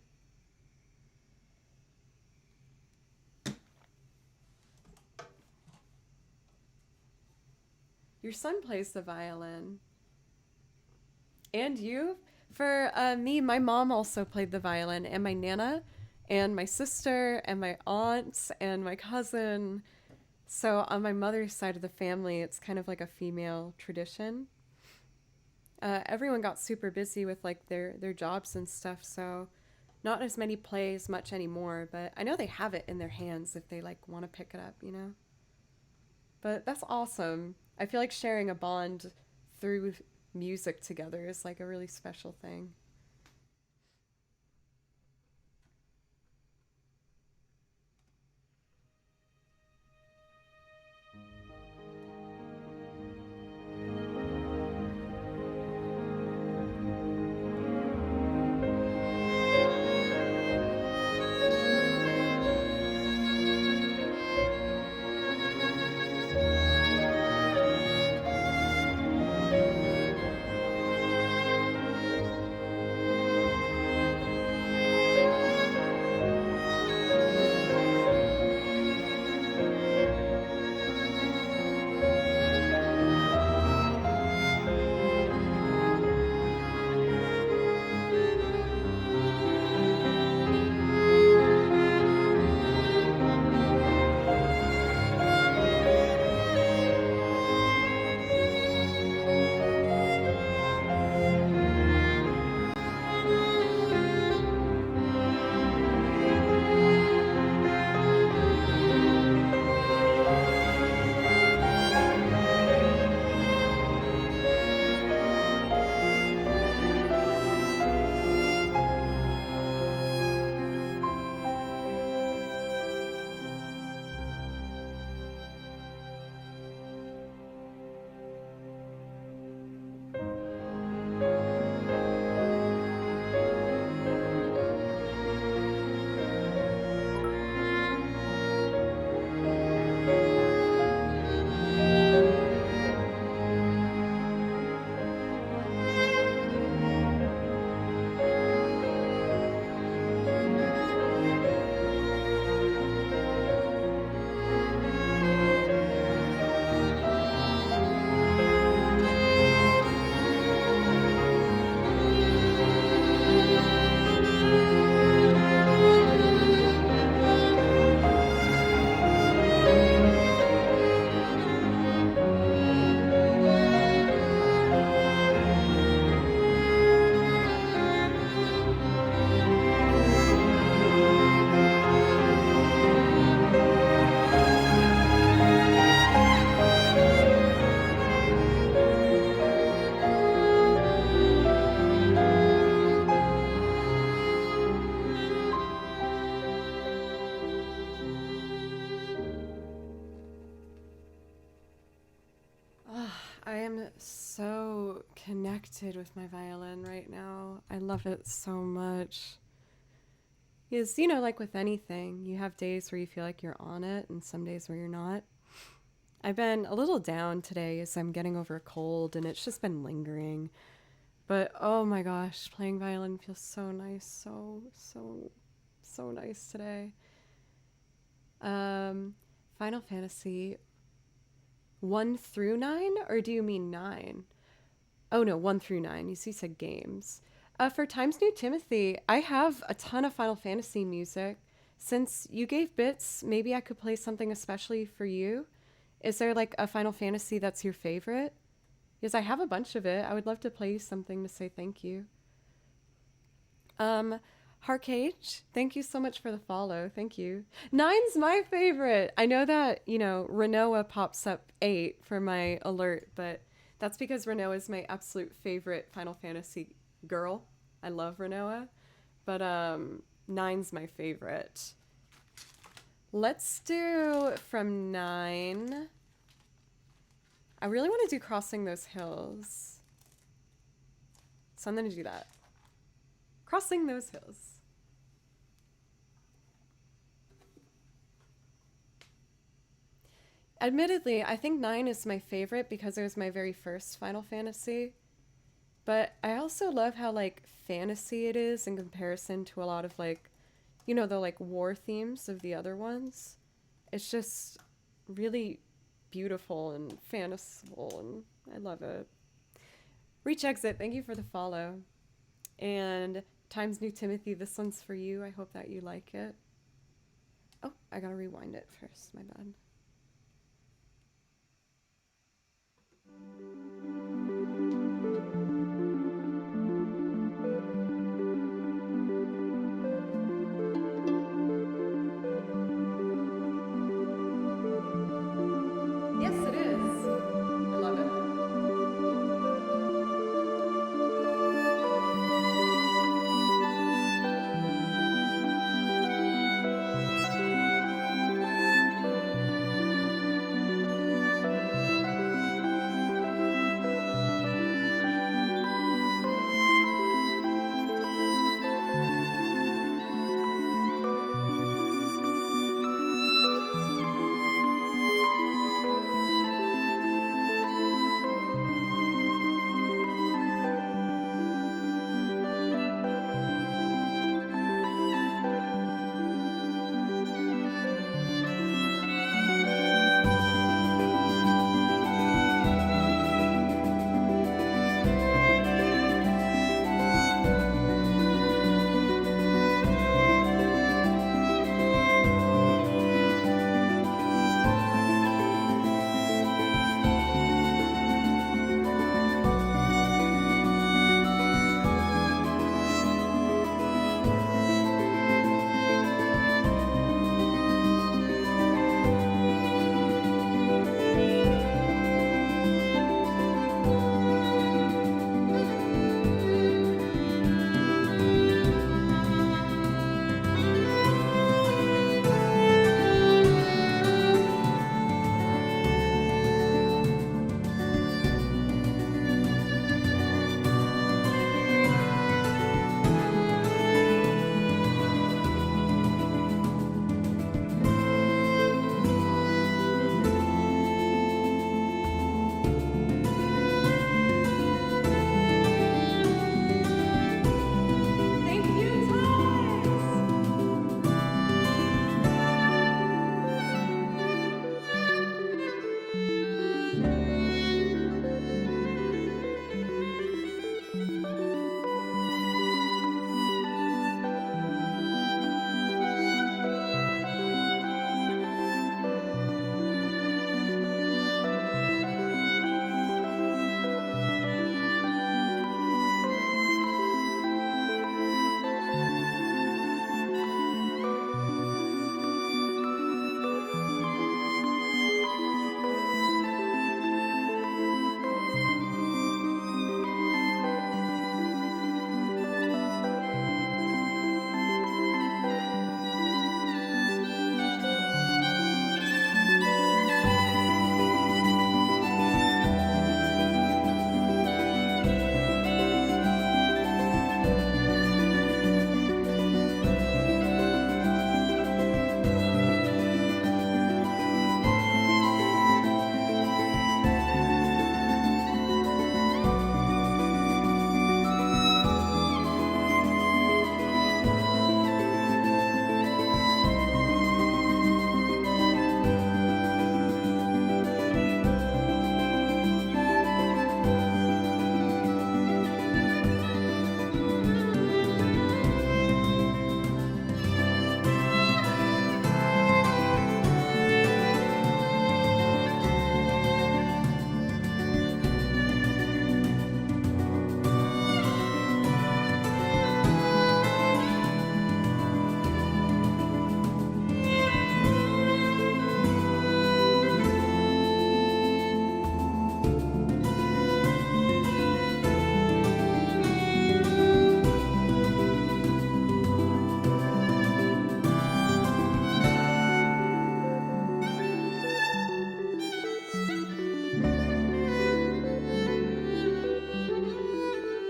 Your son plays the violin. And you? For me, my mom also played the violin, and my nana, and my sister, and my aunt, and my cousin. So on my mother's side of the family, it's kind of like a female tradition. Everyone got super busy with like their jobs and stuff, so not as many play as much anymore, but I know they have it in their hands if they like want to pick it up, But that's awesome. I feel like sharing a bond through music together is like a really special thing. I am so connected with my violin right now. I love it so much. Because, like with anything, you have days where you feel like you're on it and some days where you're not. I've been a little down today as I'm getting over a cold and it's just been lingering. But oh my gosh, playing violin feels so nice. So nice today. Um, Final Fantasy 1 through 9, or do you mean 9? Oh no, 1 through 9. You see, said games. For Times New Timothy, I have a ton of Final Fantasy music. Since you gave bits, maybe I could play something especially for you. Is there like a Final Fantasy that's your favorite? Because I have a bunch of it. I would love to play you something to say thank you. Um, Harcage, thank you so much for the follow. Thank you. Nine's my favorite. I know that, Renoa pops up 8 for my alert, but that's because Renoa is my absolute favorite Final Fantasy girl. I love Renoa, but Nine's my favorite. Let's do from 9. I really want to do Crossing Those Hills. So I'm going to do that. Crossing Those Hills. Admittedly, I think 9 is my favorite because it was my very first Final Fantasy. But I also love how, like, fantasy it is in comparison to a lot of, like, the, like, war themes of the other ones. It's just really beautiful and fanciful, and I love it. Reach Exit, thank you for the follow. And Times New Timothy, this one's for you. I hope that you like it. Oh, I gotta rewind it first. My bad. Yes, it is. I love it.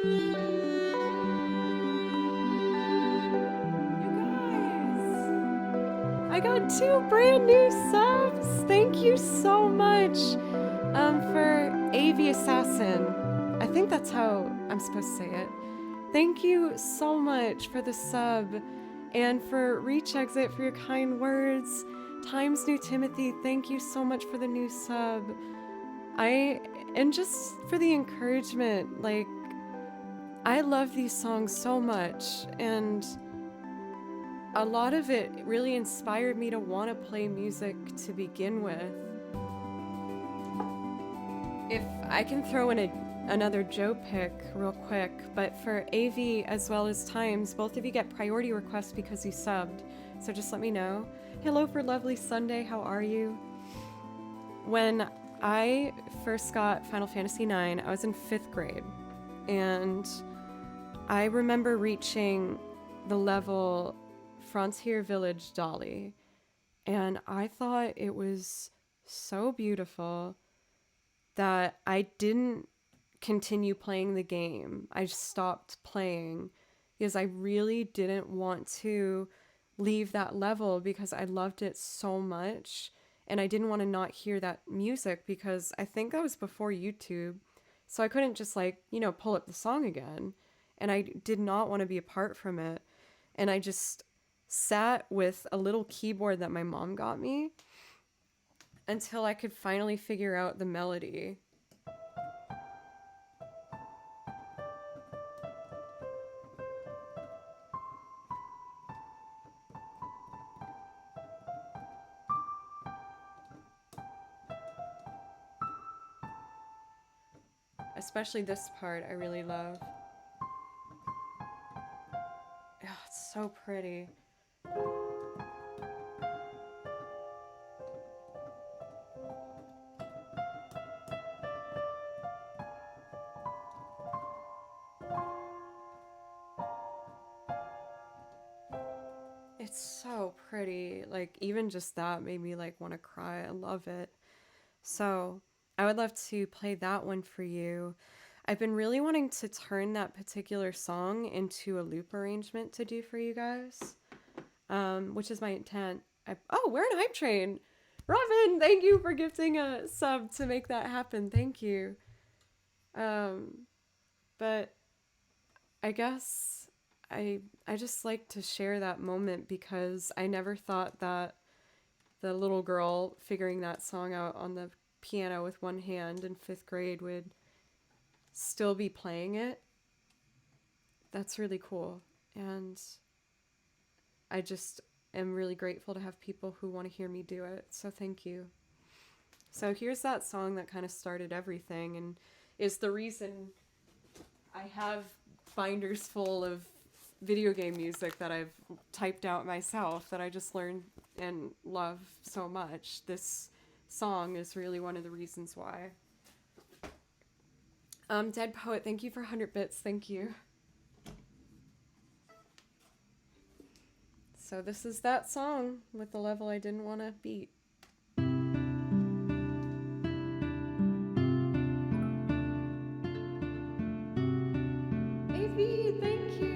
I got 2 brand new subs. Thank you so much for AV Assassin. I think that's how I'm supposed to say it. Thank you so much for the sub and for Reach Exit for your kind words. Times New Timothy, thank you so much for the new sub. And just for the encouragement. Like, I love these songs so much, and a lot of it really inspired me to want to play music to begin with. If I can throw in another Joe pick real quick, but for AV as well as Times, both of you get priority requests because you subbed, so just let me know. Hello for Lovely Sunday, how are you? When I first got Final Fantasy IX, I was in 5th grade, and I remember reaching the level Frontier Village Dolly, and I thought it was so beautiful that I didn't continue playing the game. I just stopped playing because I really didn't want to leave that level because I loved it so much, and I didn't want to not hear that music because I think that was before YouTube, so I couldn't just pull up the song again, and I did not want to be apart from it. And I just sat with a little keyboard that my mom got me until I could finally figure out the melody. Especially this part I really love. Oh, it's so pretty. It's so pretty. Like, even just that made me want to cry. I love it. So I would love to play that one for you. I've been really wanting to turn that particular song into a loop arrangement to do for you guys, which is my intent. We're in Hype Train. Robin, thank you for gifting a sub to make that happen. Thank you. But I guess I just like to share that moment because I never thought that the little girl figuring that song out on the piano with one hand in 5th grade would still be playing it. That's really cool. And I just am really grateful to have people who want to hear me do it. So thank you. So here's that song that kind of started everything and is the reason I have binders full of video game music that I've typed out myself that I just learned and love so much. This song is really one of the reasons why. Dead Poet, thank you for 100 bits. Thank you. So this is that song with the level I didn't want to beat. AV, thank you.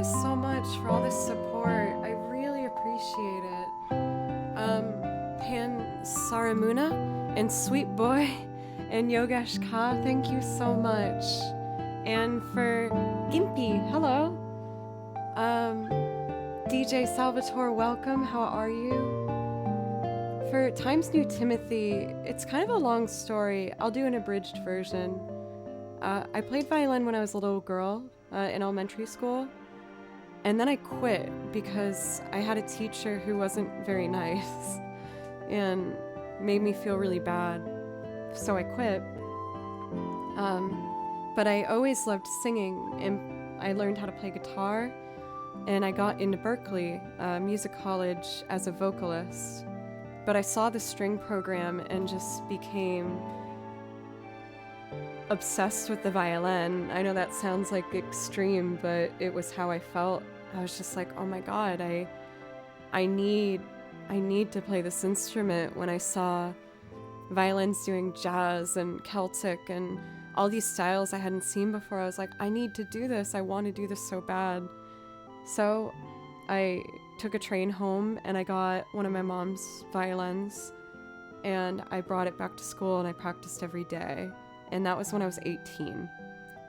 guys so much for all this support. I really appreciate it. Pan Saramuna and Sweet Boy and Yogesh Ka, thank you so much. And for Gimpy, hello. DJ Salvatore, welcome. How are you? For Times New Timothy, it's kind of a long story. I'll do an abridged version. I played violin when I was a little girl in elementary school, and then I quit because I had a teacher who wasn't very nice and made me feel really bad. So I quit. But I always loved singing, and I learned how to play guitar, and I got into Berklee Music College as a vocalist. But I saw the string program and just became obsessed with the violin. I know that sounds like extreme, but it was how I felt. I was just like, oh my God, I need to play this instrument. When I saw violins doing jazz and Celtic and all these styles I hadn't seen before, I was like, I need to do this. I want to do this so bad. So I took a train home and I got one of my mom's violins and I brought it back to school and I practiced every day. And that was when I was 18.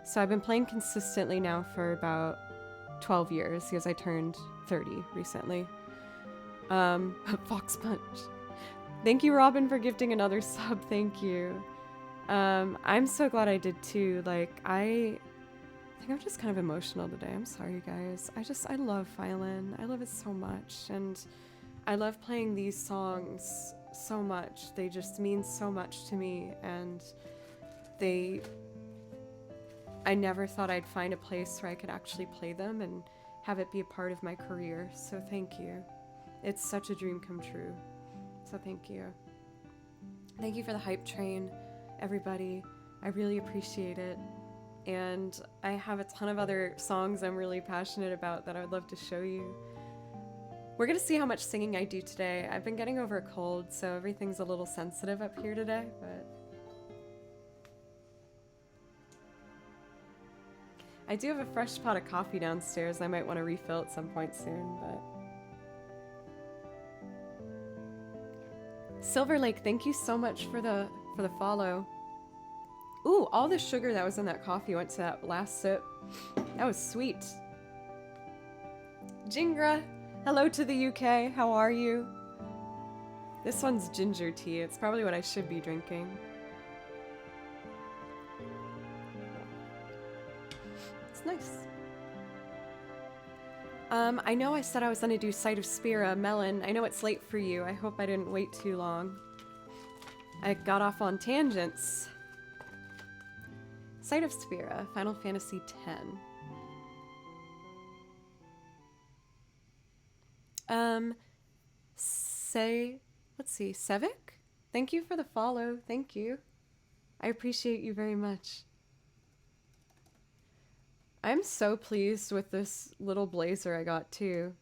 So I've been playing consistently now for about 12 years because I turned 30 recently. Fox Punch. Thank you, Robin, for gifting another sub. Thank you. I'm so glad I did too. Like, I think I'm just kind of emotional today. I'm sorry, guys. I love violin. I love it so much. And I love playing these songs so much. They just mean so much to me. And I never thought I'd find a place where I could actually play them and have it be a part of my career. So thank you. It's such a dream come true. So thank you. Thank you for the hype train, everybody. I really appreciate it. And I have a ton of other songs I'm really passionate about that I would love to show you. We're gonna see how much singing I do today. I've been getting over a cold, so everything's a little sensitive up here today, but I do have a fresh pot of coffee downstairs. I might want to refill at some point soon, but Silver Lake, thank you so much for the follow. Ooh, all the sugar that was in that coffee went to that last sip. That was sweet. Jingra, hello to the UK. How are you? This one's ginger tea. It's probably what I should be drinking. It's nice. I know I said I was gonna do Sight of Spira. Melon, I know it's late for you. I hope I didn't wait too long. I got off on tangents. Sight of Spira, Final Fantasy X. Let's see, Sevik? Thank you for the follow. Thank you. I appreciate you very much. I'm so pleased with this little blazer I got too.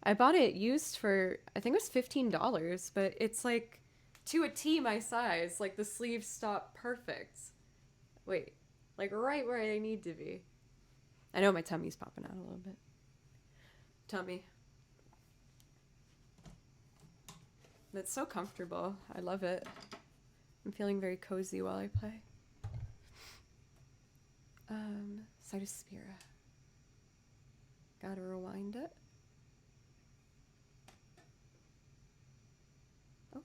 I bought it used for, I think it was $15, but it's like to a T my size. Like the sleeves stop perfect. Wait, like right where they need to be. I know my tummy's popping out a little bit. Tummy. It's so comfortable. I love it. I'm feeling very cozy while I play. Sight of Spira. Gotta rewind it. Oh.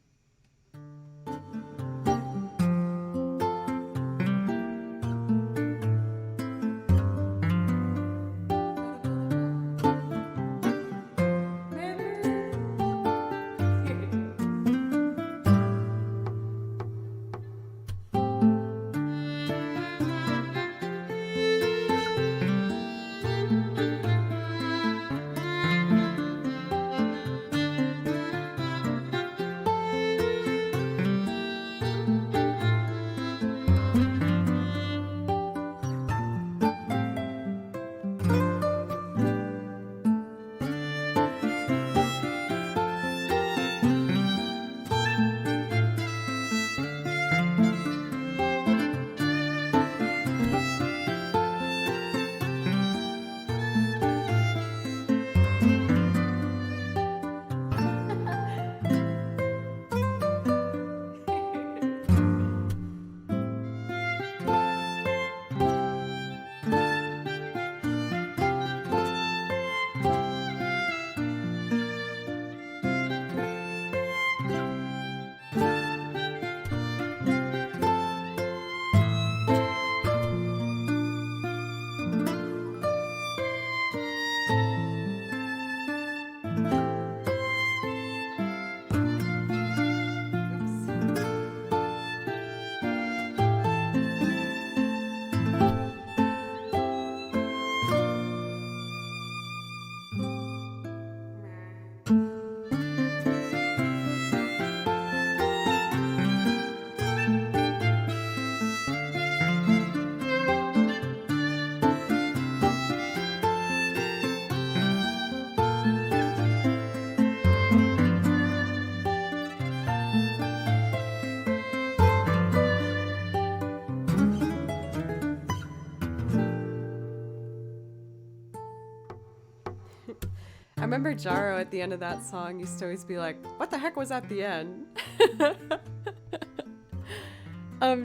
remember Jaro at the end of that song used to always be like, what the heck was at the end?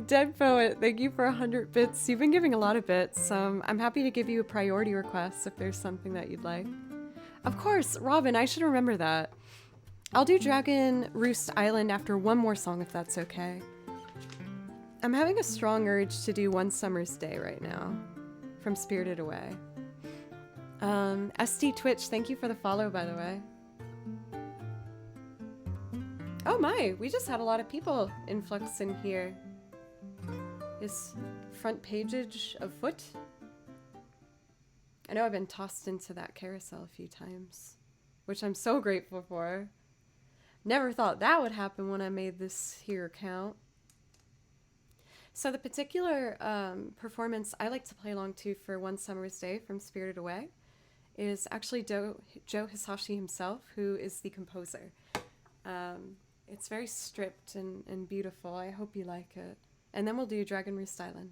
Dead Poet, thank you for 100 bits. You've been giving a lot of bits. I'm happy to give you a priority request if there's something that you'd like. Of course, Robin, I should remember that. I'll do Dragon Roost Island after one more song if that's okay. I'm having a strong urge to do One Summer's Day right now from Spirited Away. ST Twitch, thank you for the follow, by the way. Oh my, we just had a lot of people influx in here. Is front pageage afoot? I know I've been tossed into that carousel a few times, which I'm so grateful for. Never thought that would happen when I made this here account. So the particular performance I like to play along to for One Summer's Day from Spirited Away is actually Joe Hisashi himself, who is the composer. It's very stripped and beautiful. I hope you like it. And then we'll do Dragon Roost Island.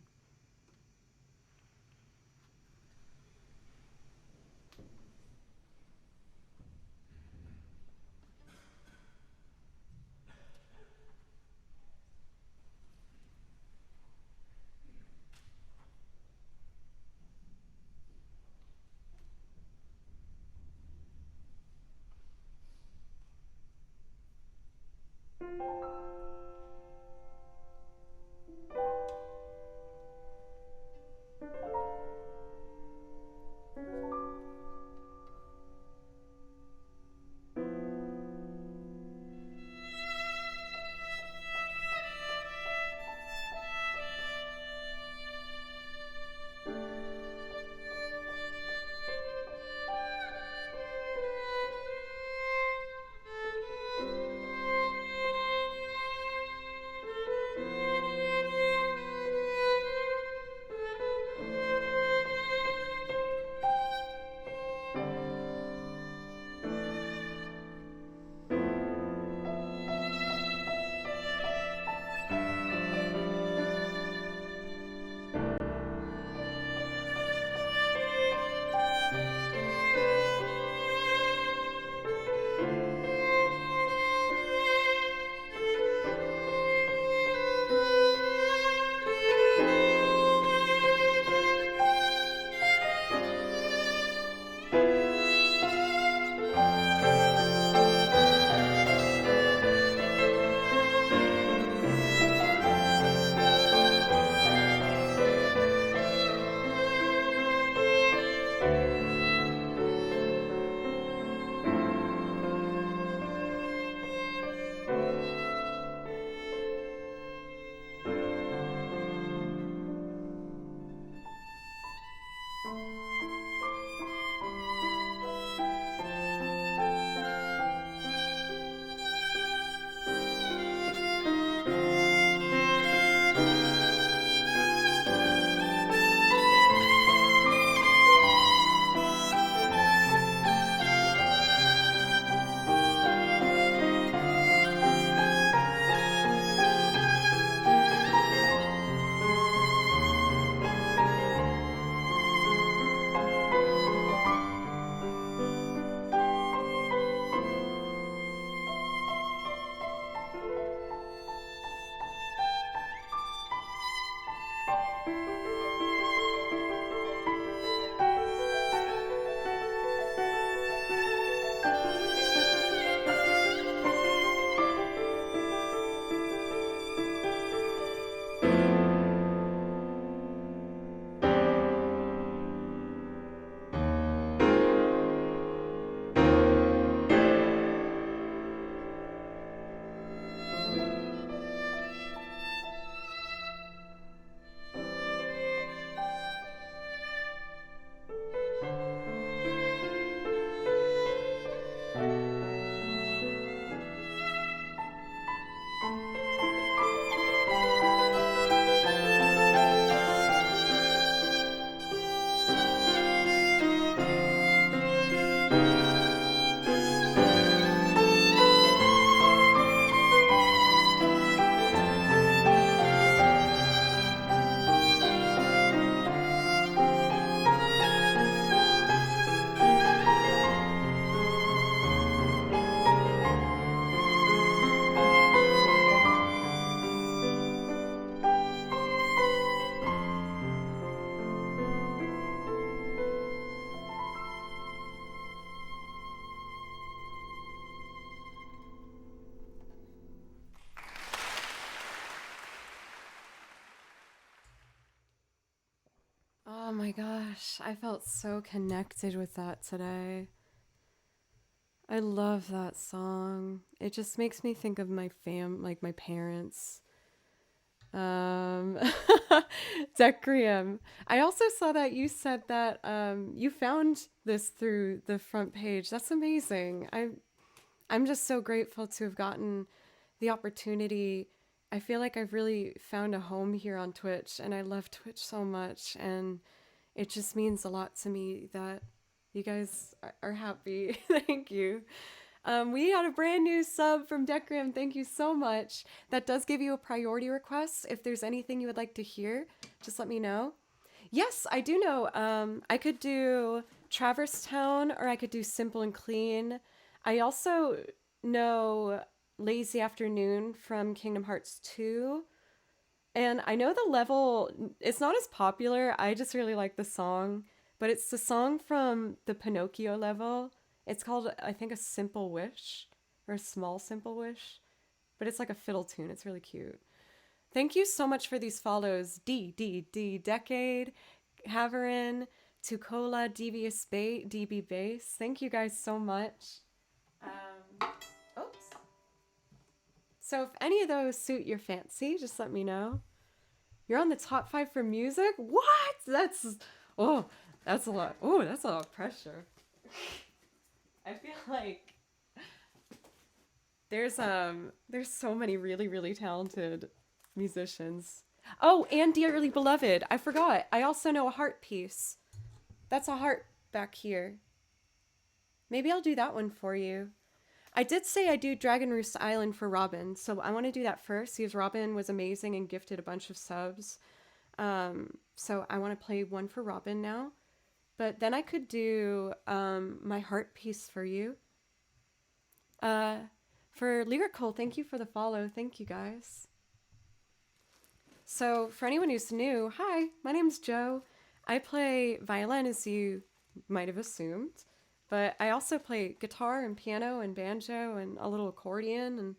my gosh, I felt so connected with that today. I love that song. It just makes me think of my like my parents. Um, Decrium. I also saw that you said that you found this through the front page. That's amazing. I'm just so grateful to have gotten the opportunity. I feel like I've really found a home here on Twitch, and I love Twitch so much, and it just means a lot to me that you guys are happy. Thank you. We had a brand new sub from Decrium. Thank you so much. That does give you a priority request. If there's anything you would like to hear, just let me know. Yes, I do know. I could do Traverse Town, or I could do Simple and Clean. I also know Lazy Afternoon from Kingdom Hearts 2. And I know the level, it's not as popular. I just really like the song. But it's the song from the Pinocchio level. It's called, I think, A Simple Wish. Or A Small Simple Wish. But it's like a fiddle tune. It's really cute. Thank you so much for these follows. D, Decade, Haverin, Tukola, Devious Bait, DB Bass. Thank you guys so much. Oops. So if any of those suit your fancy, just let me know. You're on the top 5 for music? What? That's a lot. That's a lot of pressure. I feel like there's so many really, really talented musicians. Oh, and Dearly Beloved. I forgot. I also know a heart piece. That's a heart back here. Maybe I'll do that one for you. I did say I do Dragon Roost Island for Robin, so I want to do that first because Robin was amazing and gifted a bunch of subs. So I want to play one for Robin now. But then I could do my heart piece for you. For Lyrical, thank you for the follow. Thank you, guys. So for anyone who's new, hi, my name's Joe. I play violin, as you might have assumed. But I also play guitar and piano and banjo and a little accordion. And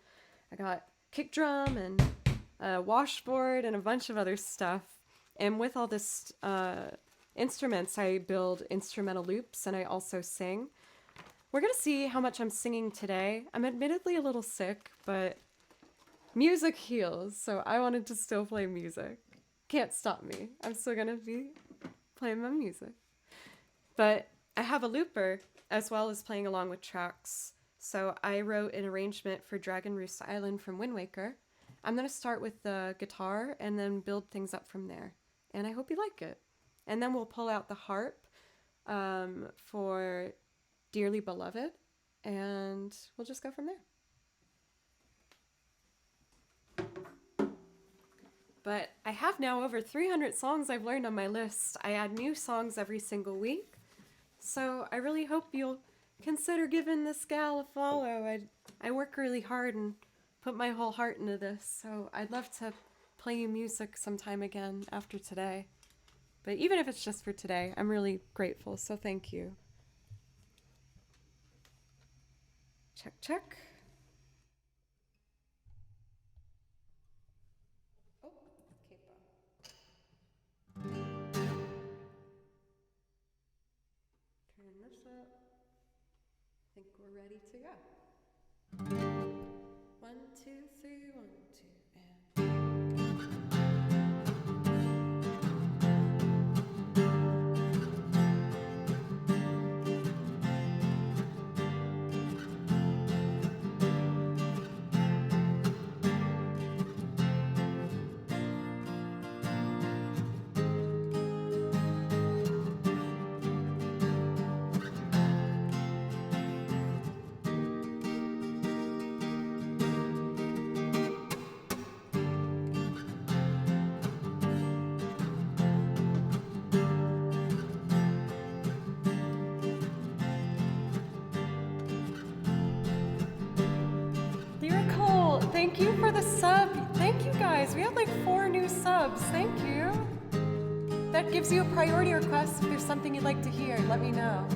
I got kick drum and a washboard and a bunch of other stuff. And with all this instruments, I build instrumental loops and I also sing. We're going to see how much I'm singing today. I'm admittedly a little sick, but music heals. So I wanted to still play music. Can't stop me. I'm still going to be playing my music. But I have a looper as well as playing along with tracks. So I wrote an arrangement for Dragon Roost Island from Wind Waker. I'm going to start with the guitar and then build things up from there. And I hope you like it. And then we'll pull out the harp for Dearly Beloved. And we'll just go from there. But I have now over 300 songs I've learned on my list. I add new songs every single week. So I really hope you'll consider giving this gal a follow. I work really hard and put my whole heart into this. So I'd love to play you music sometime again after today. But even if it's just for today, I'm really grateful. So thank you. Check, check. Oh, capo. Turn this up. I think we're ready to go. 1, 2, 3, 1, 2, and... Thank you for the sub. Thank you guys. We have like 4 new subs. Thank you. That gives you a priority request. If there's something you'd like to hear, let me know.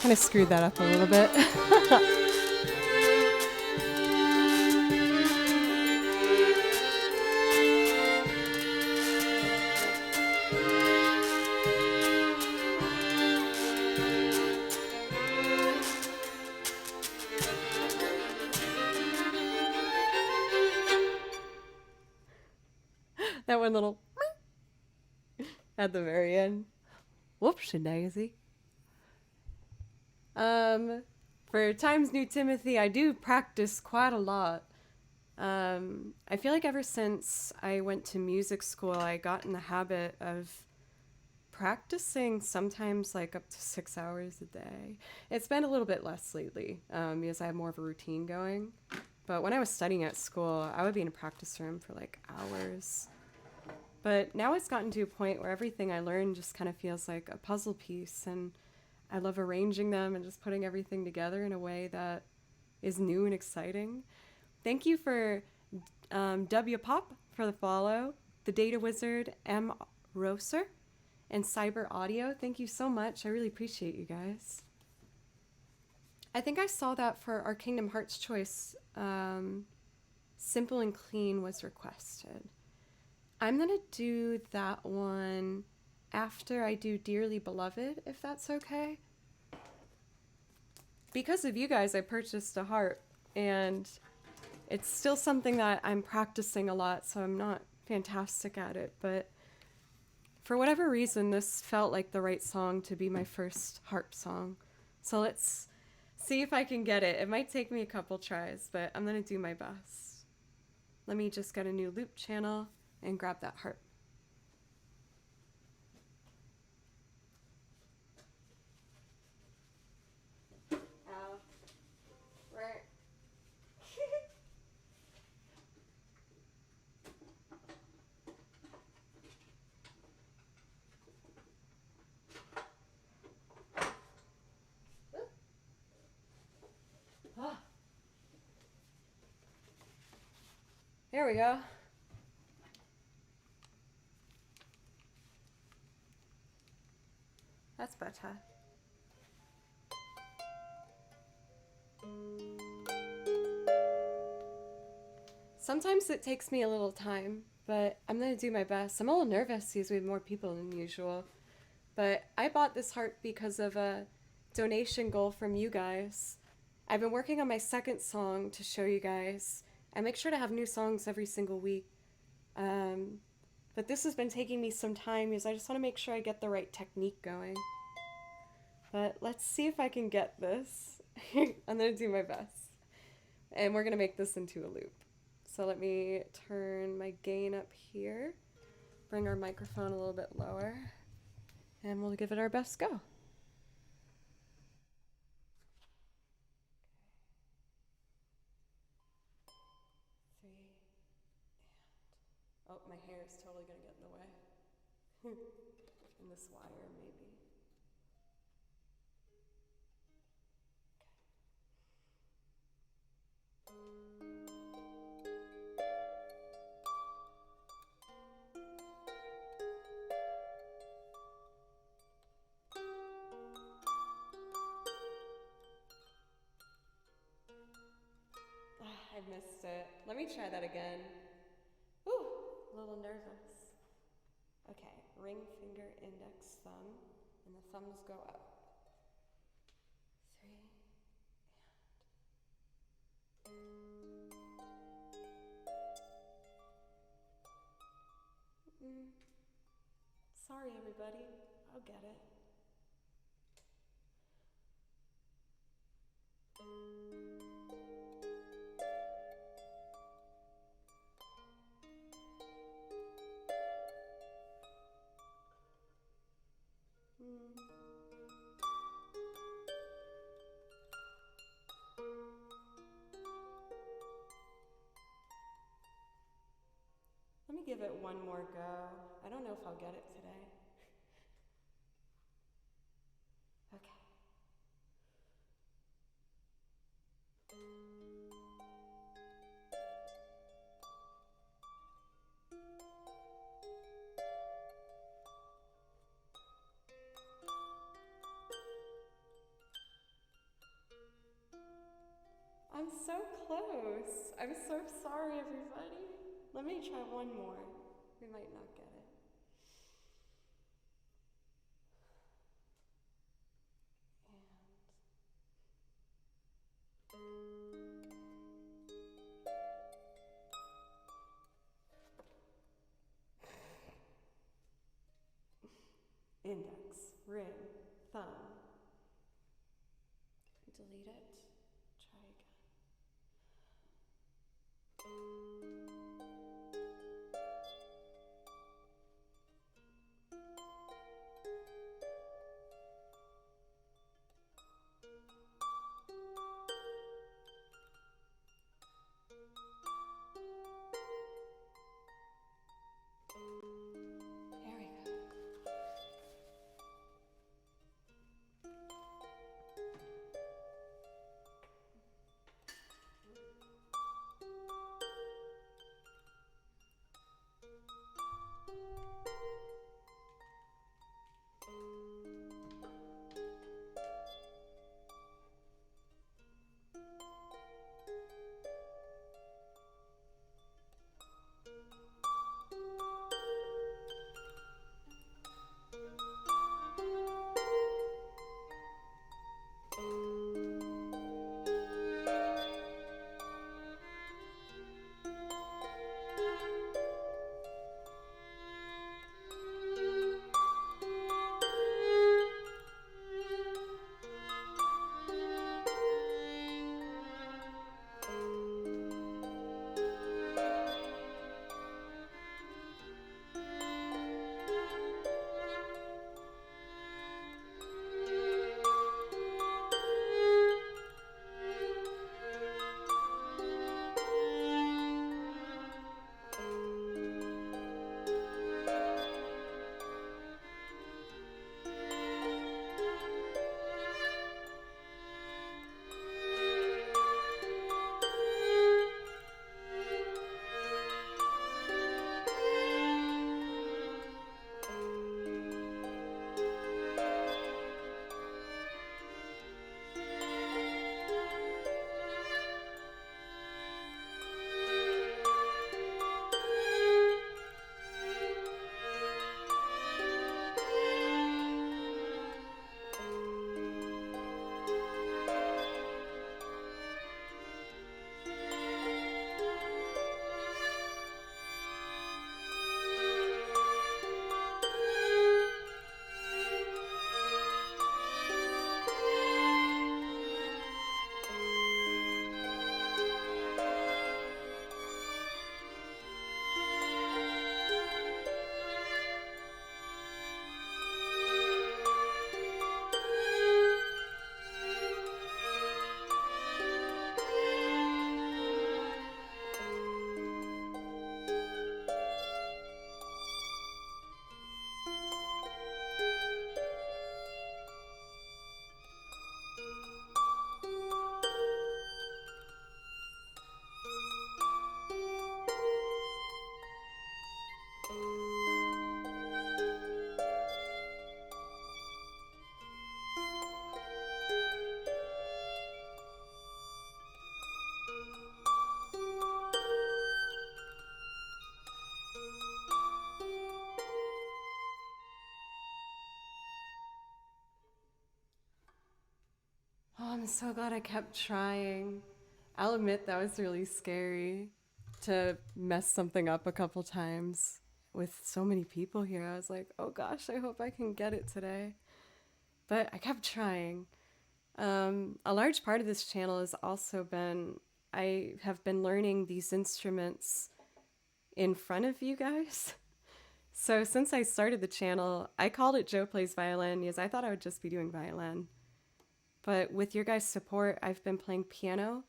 kind of screwed that up a little bit. That one little at the very end. Whoopsie daisy. For Times New Timothy, I do practice quite a lot. I feel like ever since I went to music school, I got in the habit of practicing sometimes like up to 6 hours a day. It's been a little bit less lately because I have more of a routine going. But when I was studying at school, I would be in a practice room for like hours. But now it's gotten to a point where everything I learn just kind of feels like a puzzle piece, and I love arranging them and just putting everything together in a way that is new and exciting. Thank you for W Pop for the follow, the Data Wizard M Roser, and Cyber Audio. Thank you so much. I really appreciate you guys. I think I saw that for our Kingdom Hearts choice. Simple and Clean was requested. I'm going to do that one after I do Dearly Beloved, if that's okay. Because of you guys, I purchased a harp, and it's still something that I'm practicing a lot, so I'm not fantastic at it, but for whatever reason, this felt like the right song to be my first harp song. So let's see if I can get it. It might take me a couple tries, but I'm going to do my best. Let me just get a new loop channel and grab that harp. Ow. Right. There we go. That's better. Sometimes it takes me a little time, but I'm gonna do my best. I'm a little nervous because we have more people than usual. But I bought this harp because of a donation goal from you guys. I've been working on my second song to show you guys. I make sure to have new songs every single week. But this has been taking me some time because I just want to make sure I get the right technique going. But let's see if I can get this. I'm going to do my best. And we're going to make this into a loop. So let me turn my gain up here, bring our microphone a little bit lower, and we'll give it our best go. Oh, my hair is totally going to get in the way. And this wire, maybe. I missed it. Let me try that again. Ooh, a little nervous. Okay, ring finger, index, thumb, and the thumbs go up. 3, and... Sorry, everybody. I'll get it. Let me give it one more go. I don't know if I'll get it today. Okay. I'm so close. I'm so sorry, everybody. Let me try one more. We might not get it. Index, ring, thumb. Delete it. Try again. There we go. Oh, I'm so glad I kept trying. I'll admit that was really scary to mess something up a couple times with so many people here. I was like, oh gosh, I hope I can get it today. But I kept trying. A large part of this channel has also been I have been learning these instruments in front of you guys. So since I started the channel, I called it Joe Plays Violin because I thought I would just be doing violin. But with your guys' support, I've been playing piano.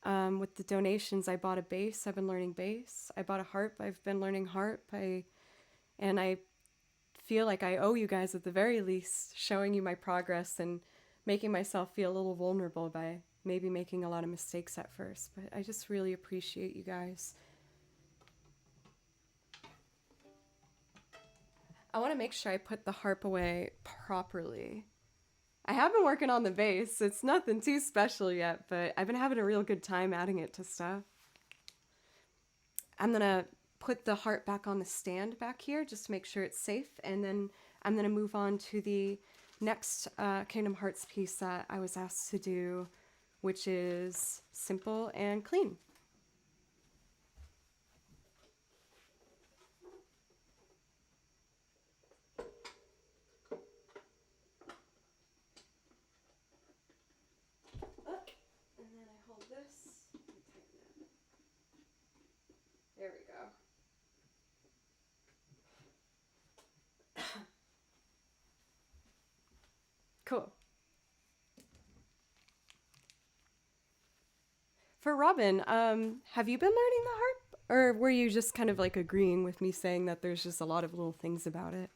With the donations, I bought a bass. I've been learning bass. I bought a harp. I've been learning harp. And I feel like I owe you guys at the very least showing you my progress and making myself feel a little vulnerable by maybe making a lot of mistakes at first. But I just really appreciate you guys. I want to make sure I put the harp away properly. I have been working on the bass. It's nothing too special yet, but I've been having a real good time adding it to stuff. I'm gonna put the heart back on the stand back here just to make sure it's safe, and then I'm gonna move on to the next Kingdom Hearts piece that I was asked to do, which is simple and clean. And then I hold this and tighten it. There we go. Cool. For Robin, have you been learning the harp? Or were you just kind of like agreeing with me saying that there's just a lot of little things about it?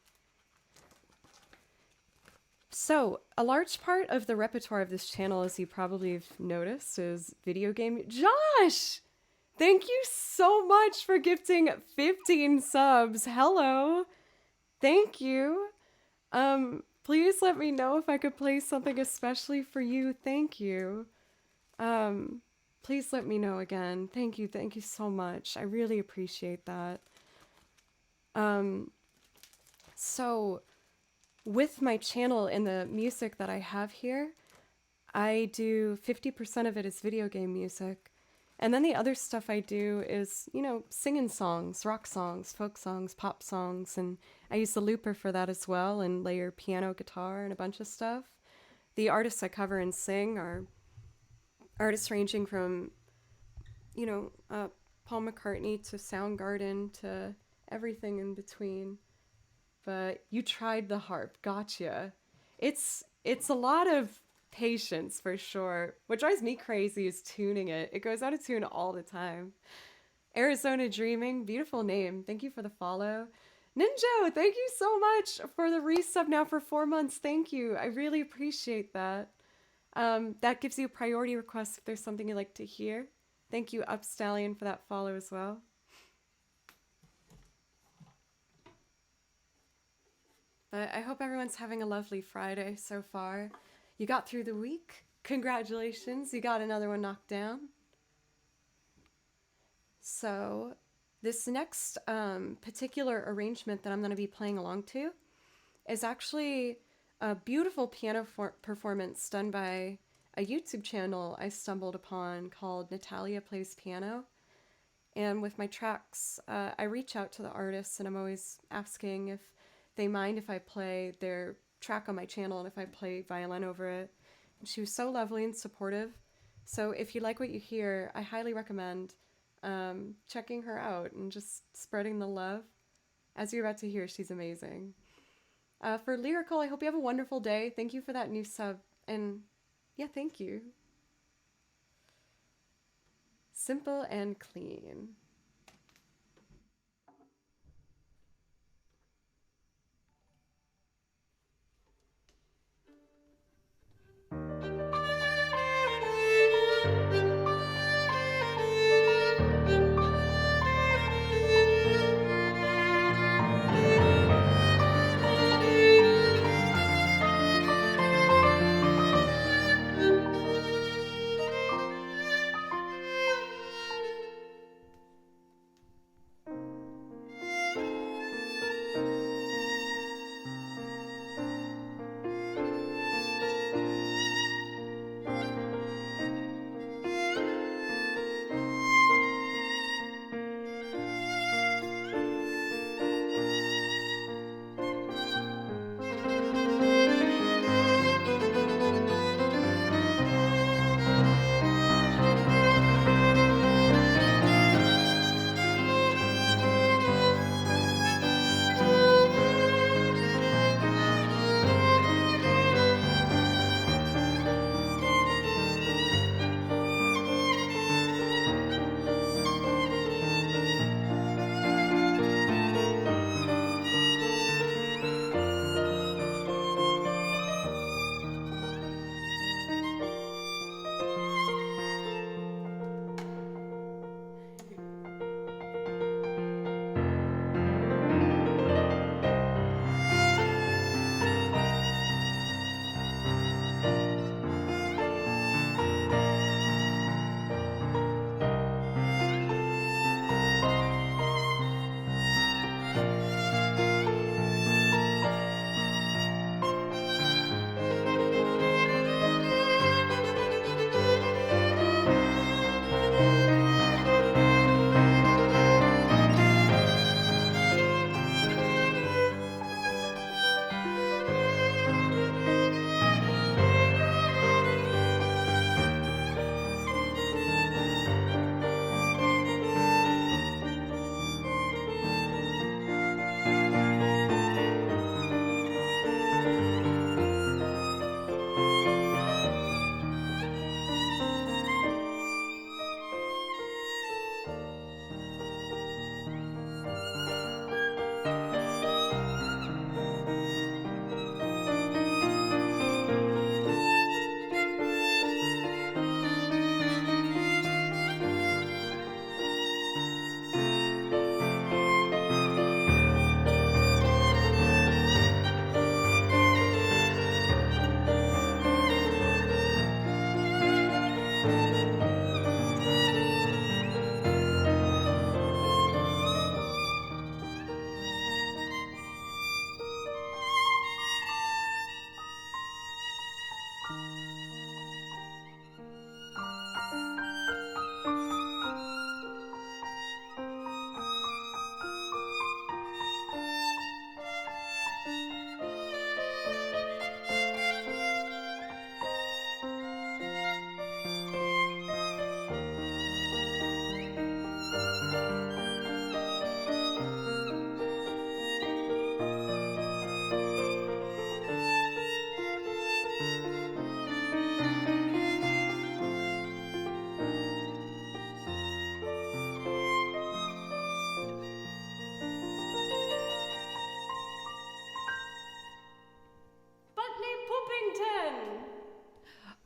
So, a large part of the repertoire of this channel, as you probably have noticed, is video game. Josh! Thank you so much for gifting 15 subs. Hello. Thank you. Please let me know if I could play something especially for you. Thank you. Please let me know again. Thank you so much. I really appreciate that. So with my channel and the music that I have here, I do 50% of it is video game music. And then the other stuff I do is, you know, singing songs, rock songs, folk songs, pop songs, and I use the looper for that as well, and layer piano, guitar, and a bunch of stuff. The artists I cover and sing are artists ranging from, you know, Paul McCartney to Soundgarden to everything in between. But you tried the harp, gotcha. It's a lot of patience for sure. What drives me crazy is tuning it. It goes out of tune all the time. Arizona Dreaming, beautiful name. Thank you for the follow. Ninja, thank you so much for the resub now for 4 months. Thank you. I really appreciate that. That gives you a priority request if there's something you'd like to hear. Thank you, Upstallion, for that follow as well. But I hope everyone's having a lovely Friday so far. You got through the week. Congratulations, you got another one knocked down. So this next particular arrangement that I'm going to be playing along to is actually a beautiful piano performance done by a YouTube channel I stumbled upon called Natalia Plays Piano. And with my tracks, I reach out to the artists and I'm always asking if they mind if I play their track on my channel and if I play violin over it. And she was so lovely and supportive. So if you like what you hear, I highly recommend checking her out and just spreading the love. As you're about to hear, she's amazing. For Lyrical, I hope you have a wonderful day. Thank you for that new sub. And yeah, thank you. Simple and clean.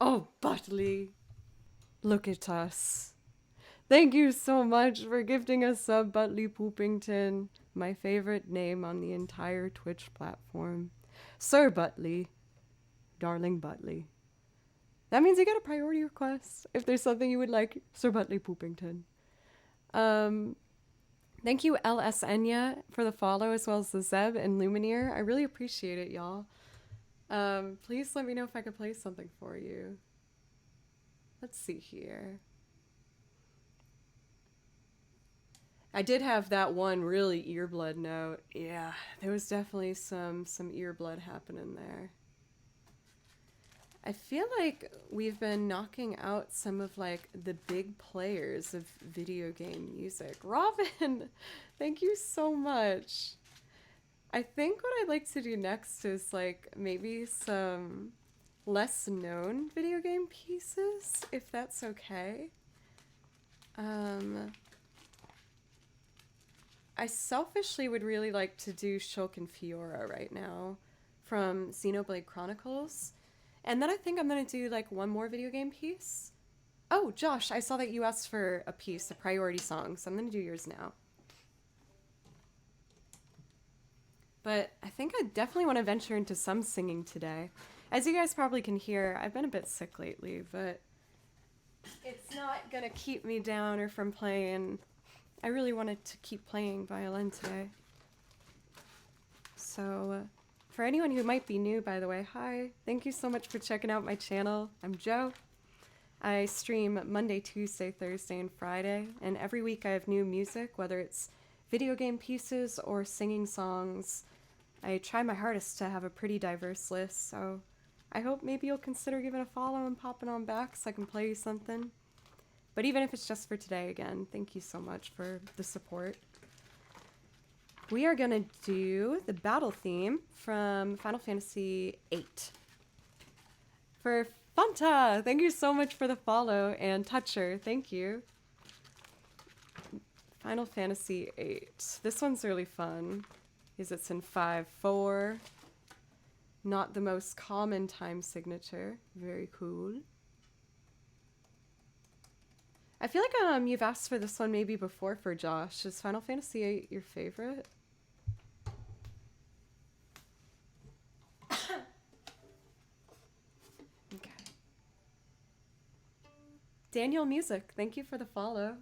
Oh, Butley, look at us. Thank you so much for gifting us sub, Butley Poopington, my favorite name on the entire Twitch platform. Sir Butley, darling Butley. That means you get a priority request if there's something you would like, Sir Butley Poopington. Thank you, LS Enya, for the follow, as well as the Zeb and Lumineer. I really appreciate it, y'all. Please let me know if I could play something for you. Let's see here. I did have that one really earblood note. Yeah, there was definitely some earblood happening there. I feel like we've been knocking out some of like the big players of video game music. Robin, thank you so much. I think what I'd like to do next is like maybe some less known video game pieces, if that's okay. I selfishly would really like to do Shulk and Fiora right now from Xenoblade Chronicles. And then I think I'm going to do like one more video game piece. Oh, Josh, I saw that you asked for a piece, a priority song, so I'm going to do yours now. But I think I definitely want to venture into some singing today. As you guys probably can hear, I've been a bit sick lately, but it's not going to keep me down or from playing. I really wanted to keep playing violin today. So, for anyone who might be new, by the way, hi. Thank you so much for checking out my channel. I'm Joe. I stream Monday, Tuesday, Thursday, and Friday, and every week I have new music, whether it's video game pieces or singing songs. I try my hardest to have a pretty diverse list, so I hope maybe you'll consider giving a follow and popping on back so I can play you something. But even if it's just for today, again, thank you so much for the support. We are gonna do the battle theme from Final Fantasy VIII. For Fanta, thank you so much for the follow, and Toucher, thank you. Final Fantasy VIII. This one's really fun, because it's in 5/4. Not the most common time signature. Very cool. I feel like you've asked for this one maybe before for Josh. Is Final Fantasy VIII your favorite? Okay. Daniel Music, thank you for the follow.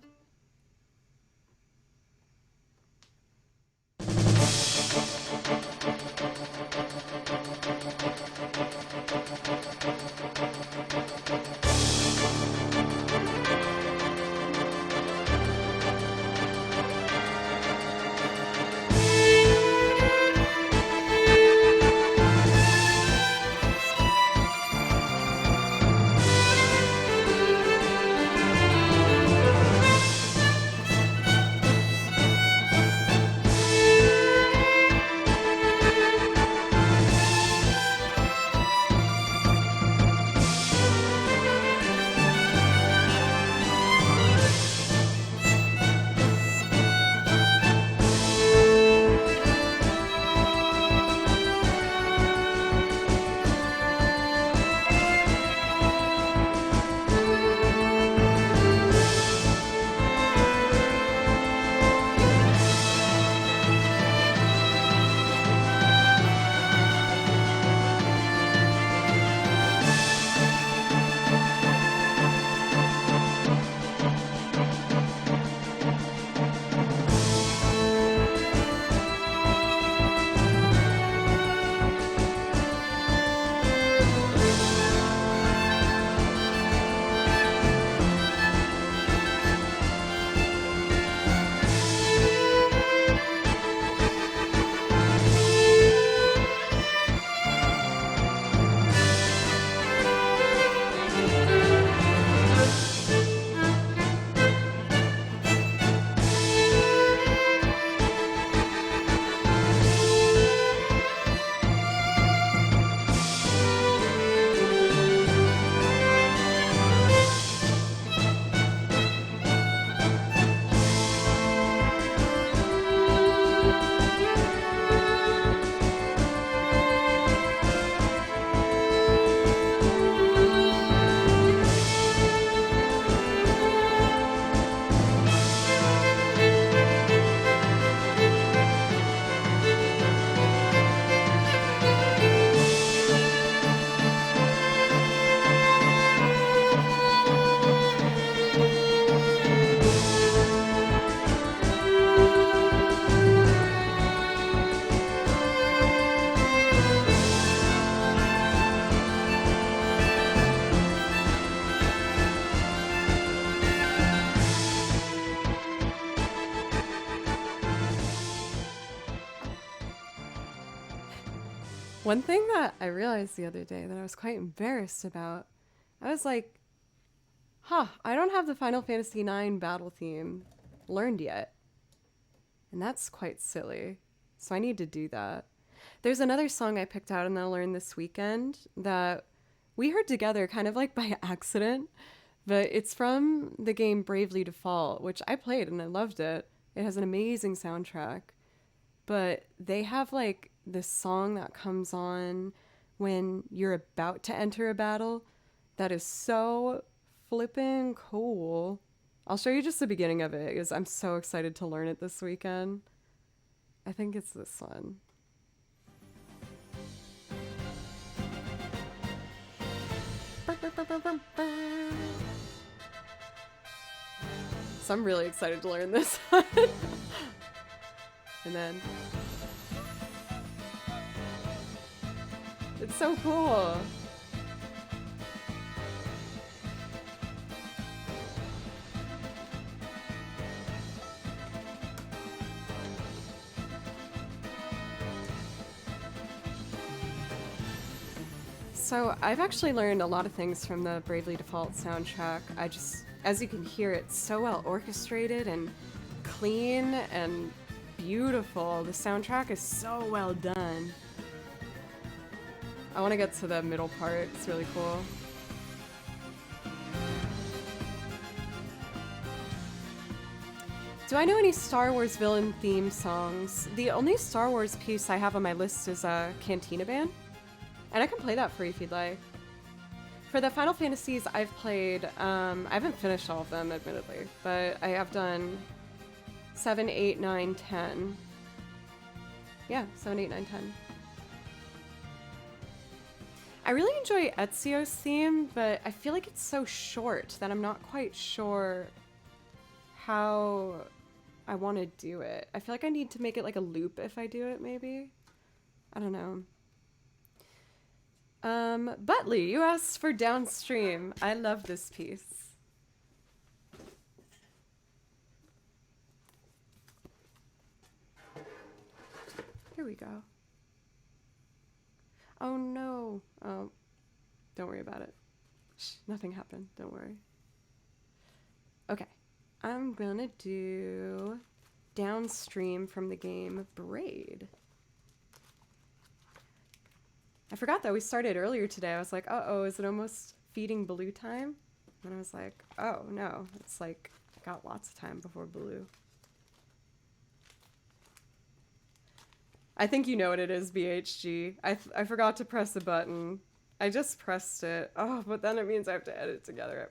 One thing that I realized the other day that I was quite embarrassed about, I was like, I don't have the Final Fantasy IX battle theme learned yet. And that's quite silly. So I need to do that. There's another song I picked out and I'll learn this weekend that we heard together kind of like by accident, but it's from the game Bravely Default, which I played and I loved it. It has an amazing soundtrack. But they have like this song that comes on when you're about to enter a battle that is so flippin' cool. I'll show you just the beginning of it because I'm so excited to learn it this weekend. I think it's this one. So I'm really excited to learn this one. And then it's so cool. So I've actually learned a lot of things from the Bravely Default soundtrack. As you can hear, it's so well orchestrated and clean and beautiful. The soundtrack is so well done. I want to get to the middle part. It's really cool. Do I know any Star Wars villain theme songs? The only Star Wars piece I have on my list is Cantina Band. And I can play that for you if you'd like. For the Final Fantasies I've played, I haven't finished all of them, admittedly, but I have done 7, 8, 9, 10. Yeah, 7, 8, 9, 10. I really enjoy Ezio's theme, but I feel like it's so short that I'm not quite sure how I want to do it. I feel like I need to make it like a loop if I do it, maybe. I don't know. Butley, you asked for Downstream. I love this piece. Here we go. Oh no. Oh, don't worry about it. Shh, nothing happened. Don't worry. Okay. I'm gonna do Downstream from the game Braid. I forgot that we started earlier today. I was like, uh-oh, is it almost feeding Baloo time? And I was like, oh, no. It's like, I got lots of time before Baloo. I think you know what it is, BHG. I forgot to press the button. I just pressed it. Oh, but then it means I have to edit it together.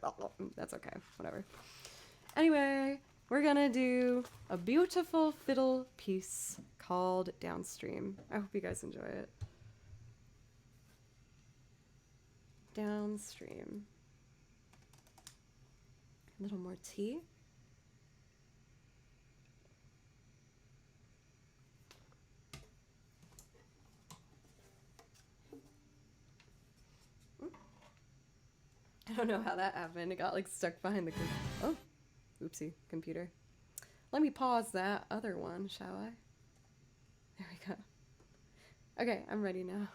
That's okay. Whatever. Anyway, we're gonna do a beautiful fiddle piece called Downstream. I hope you guys enjoy it. Downstream. A little more tea. I don't know how that happened. It got like stuck behind the oh, oopsie, computer. Let me pause that other one, shall I? There we go. Okay, I'm ready now.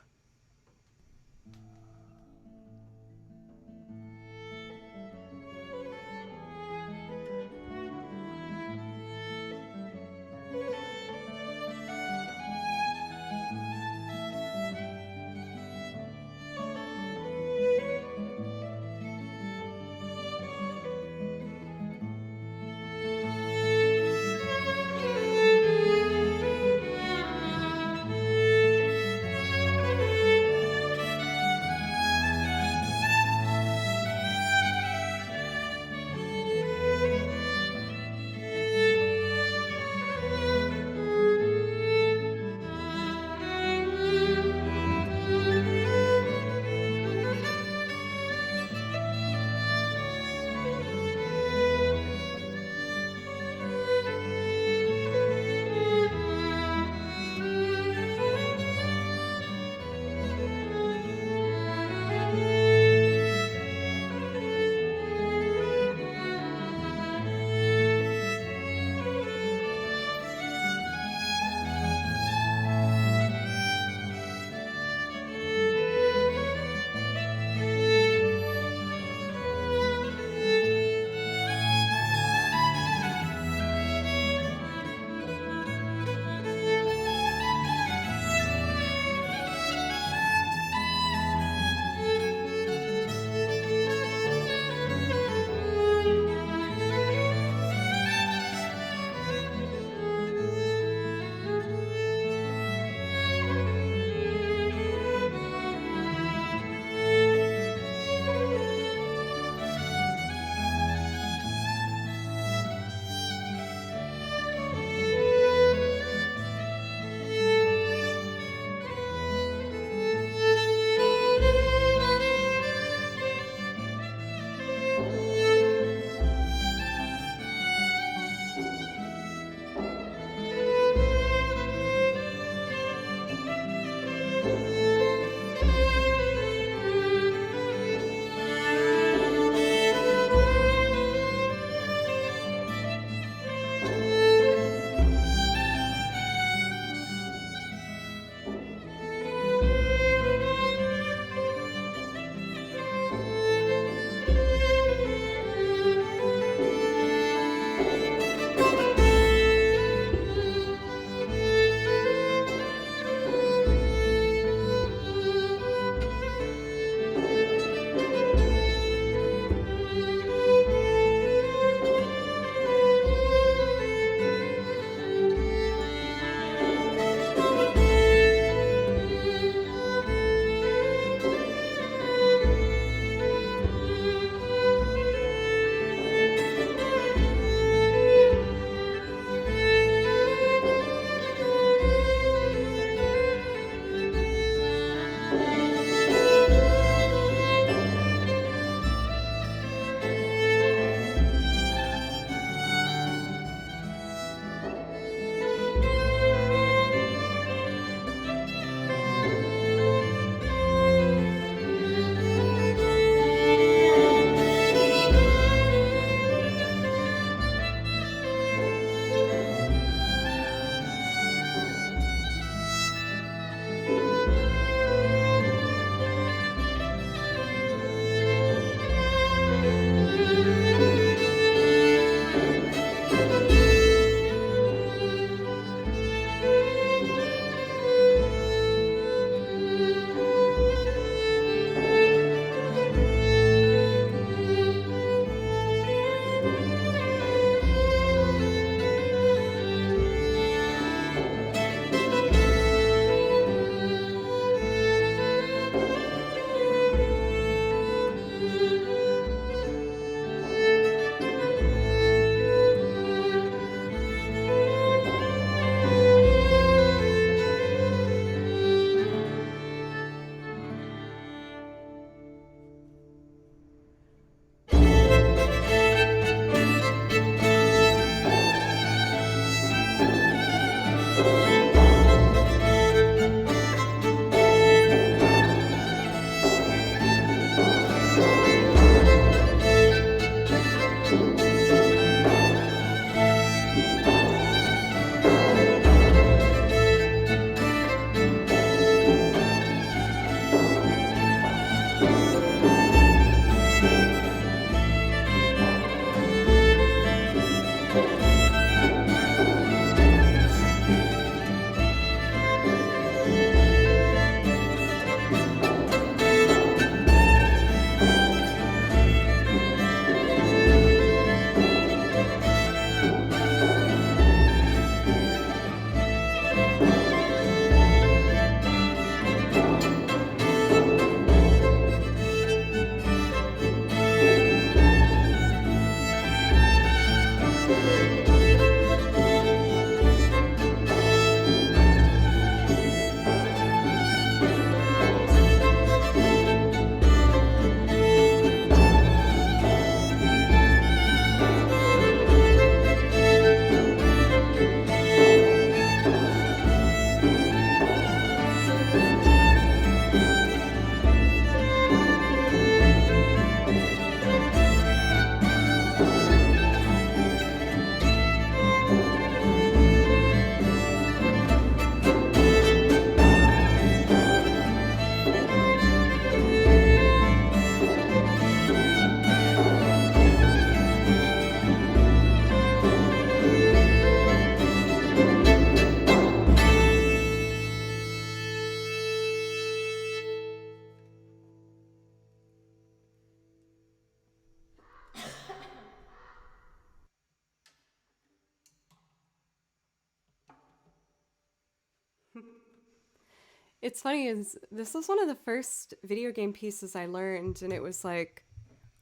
It's funny is this was one of the first video game pieces I learned, and it was like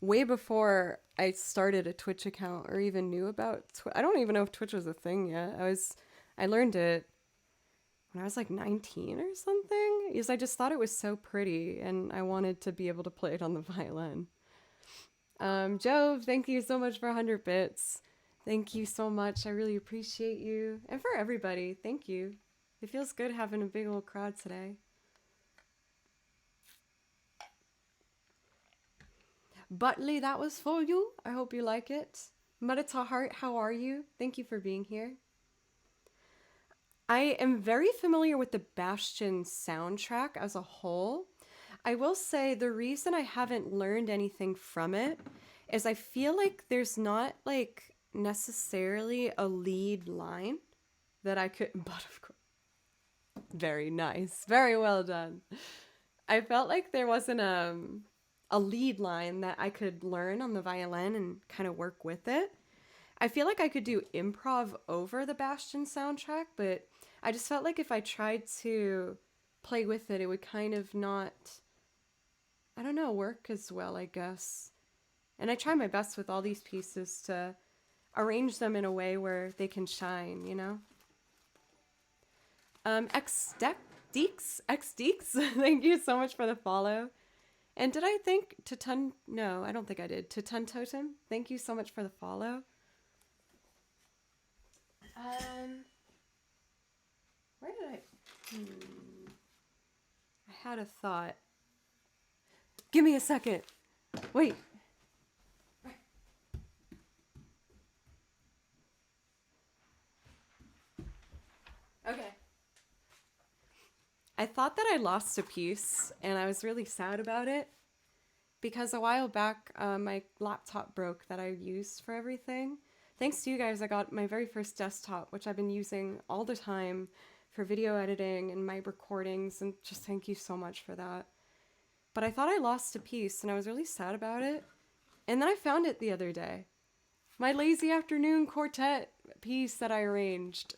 way before I started a Twitch account or even knew about I don't even know if Twitch was a thing yet. I learned it when I was like 19 or something because I just thought it was so pretty and I wanted to be able to play it on the violin. Joe, thank you so much for 100 bits. Thank you so much. I really appreciate you. And for everybody, thank you. It feels good having a big old crowd today. Butley, that was for you. I hope you like it. Marita Heart, how are you? Thank you for being here. I am very familiar with the Bastion soundtrack as a whole. I will say the reason I haven't learned anything from it is I feel like there's not like necessarily a lead line that I could, but of course, very nice, very well done. I felt like there wasn't a lead line that I could learn on the violin and kind of work with it. I feel like I could do improv over the Bastion soundtrack, but I just felt like if I tried to play with it, it would kind of not, I don't know, work as well, I guess. And I try my best with all these pieces to arrange them in a way where they can shine, you know? X Deeks, thank you so much for the follow. And did I think no, I don't think I did. Tutun Totem, thank you so much for the follow. Where did I had a thought. Give me a second. Wait. Okay. I thought that I lost a piece, and I was really sad about it. Because a while back, my laptop broke that I used for everything. Thanks to you guys, I got my very first desktop, which I've been using all the time for video editing and my recordings, and just thank you so much for that. But I thought I lost a piece, and I was really sad about it. And then I found it the other day. My Lazy Afternoon Quartet piece that I arranged.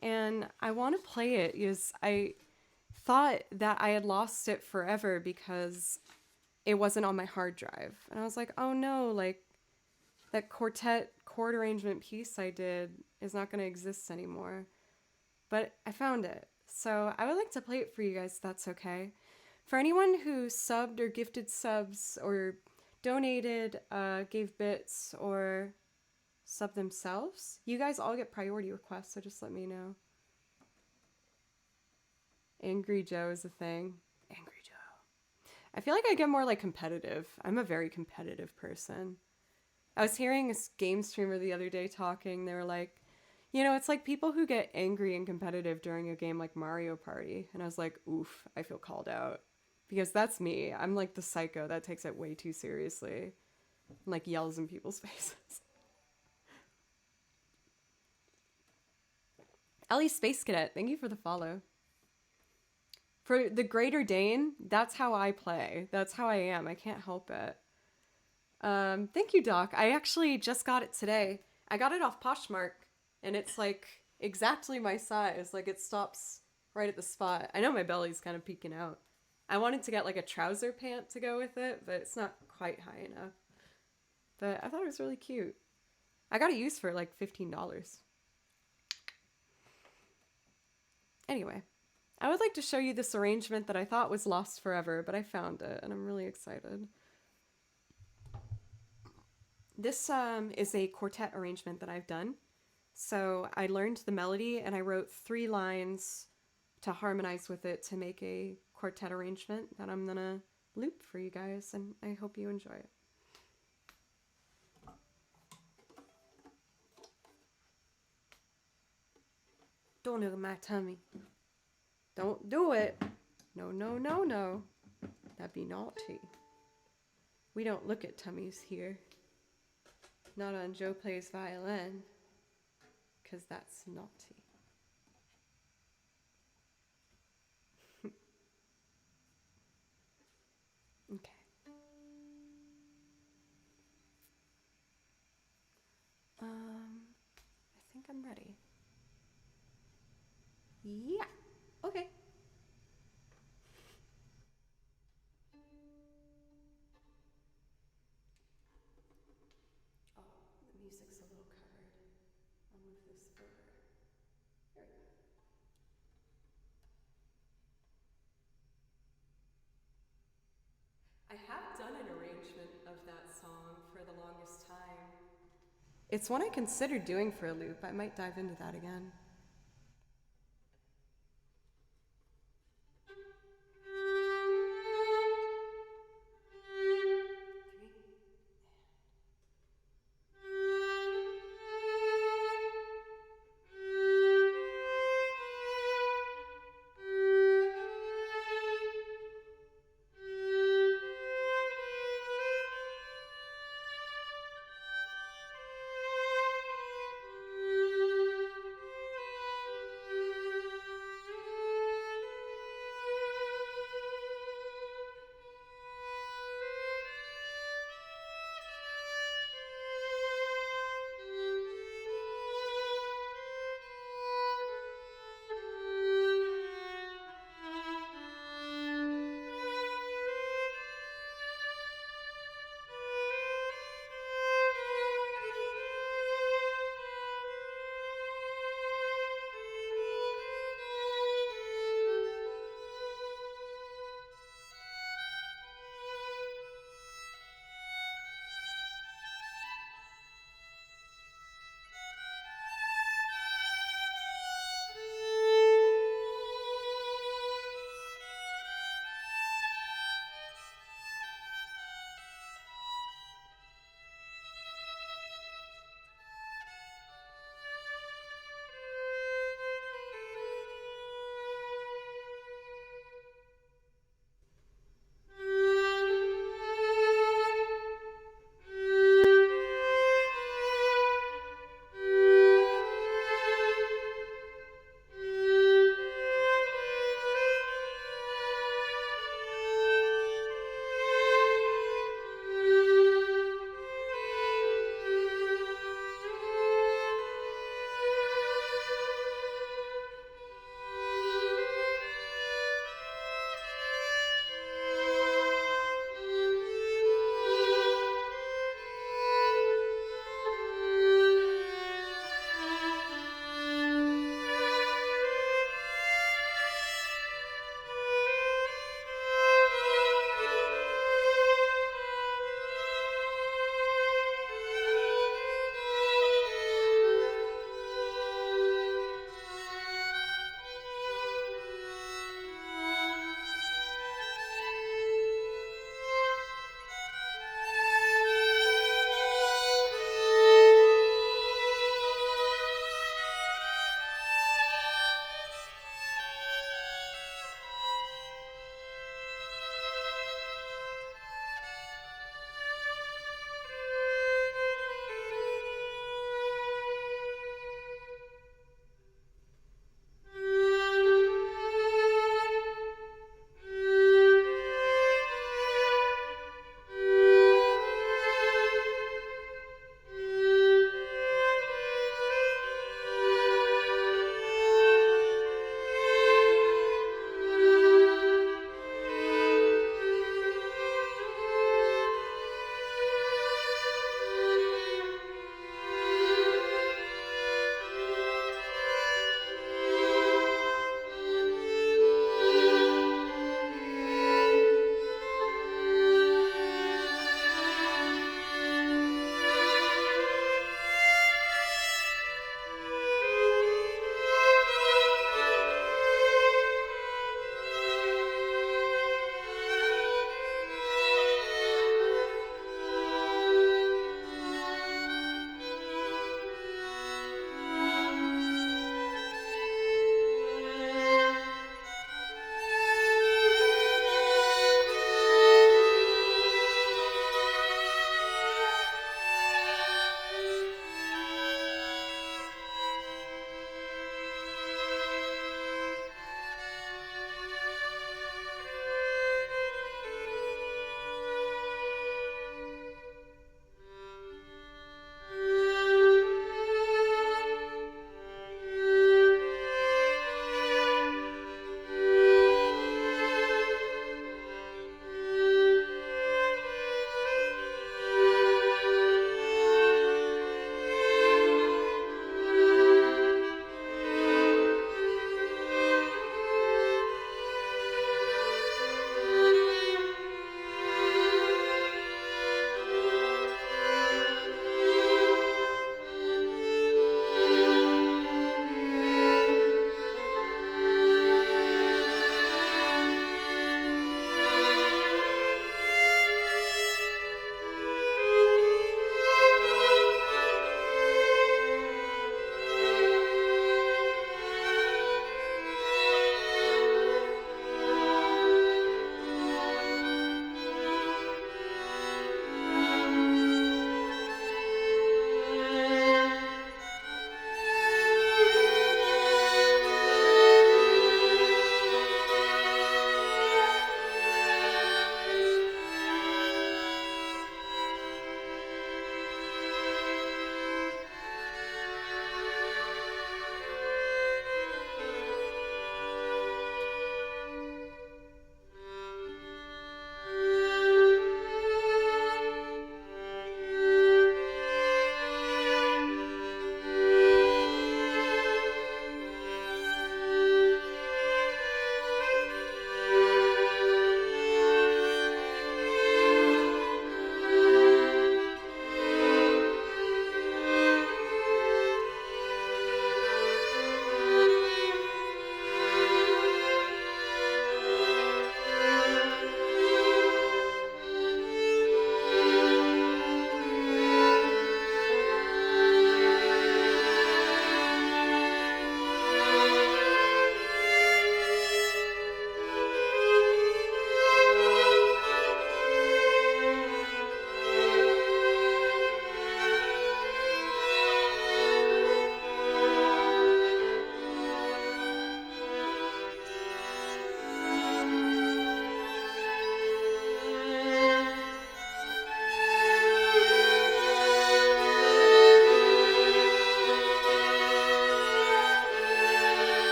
And I want to play it because I thought that I had lost it forever because it wasn't on my hard drive. And I was like, oh no, like that quartet chord arrangement piece I did is not going to exist anymore. But I found it. So I would like to play it for you guys if that's okay. For anyone who subbed or gifted subs or donated, gave bits, or sub themselves, you guys all get priority requests, so just let me know. Angry Joe is a thing. Angry Joe. I feel like I get more like competitive. I'm a very competitive person. I was hearing a game streamer the other day talking. They were like, you know, it's like people who get angry and competitive during a game like Mario Party. And I was like, oof, I feel called out. Because that's me. I'm like the psycho that takes it way too seriously. And like yells in people's faces. Ellie Space Cadet, thank you for the follow. For the Greater Dane, that's how I play. That's how I am. I can't help it. Thank you, Doc. I actually just got it today. I got it off Poshmark, and it's like exactly my size. Like it stops right at the spot. I know my belly's kind of peeking out. I wanted to get like a trouser pant to go with it, but it's not quite high enough. But I thought it was really cute. I got it used for like $15. Anyway, I would like to show you this arrangement that I thought was lost forever, but I found it, and I'm really excited. This is a quartet arrangement that I've done. So I learned the melody, and I wrote 3 lines to harmonize with it to make a quartet arrangement that I'm gonna loop for you guys, and I hope you enjoy it. Don't look at my tummy. Don't do it. No, no, no, no. That'd be naughty. We don't look at tummies here. Not on Joe Plays Violin. Because that's naughty. Okay. I think I'm ready. Yeah. Okay. music's a little covered. I'll move this over. There we go. I have done an arrangement of that song for the longest time. It's one I considered doing for a loop. I might dive into that again.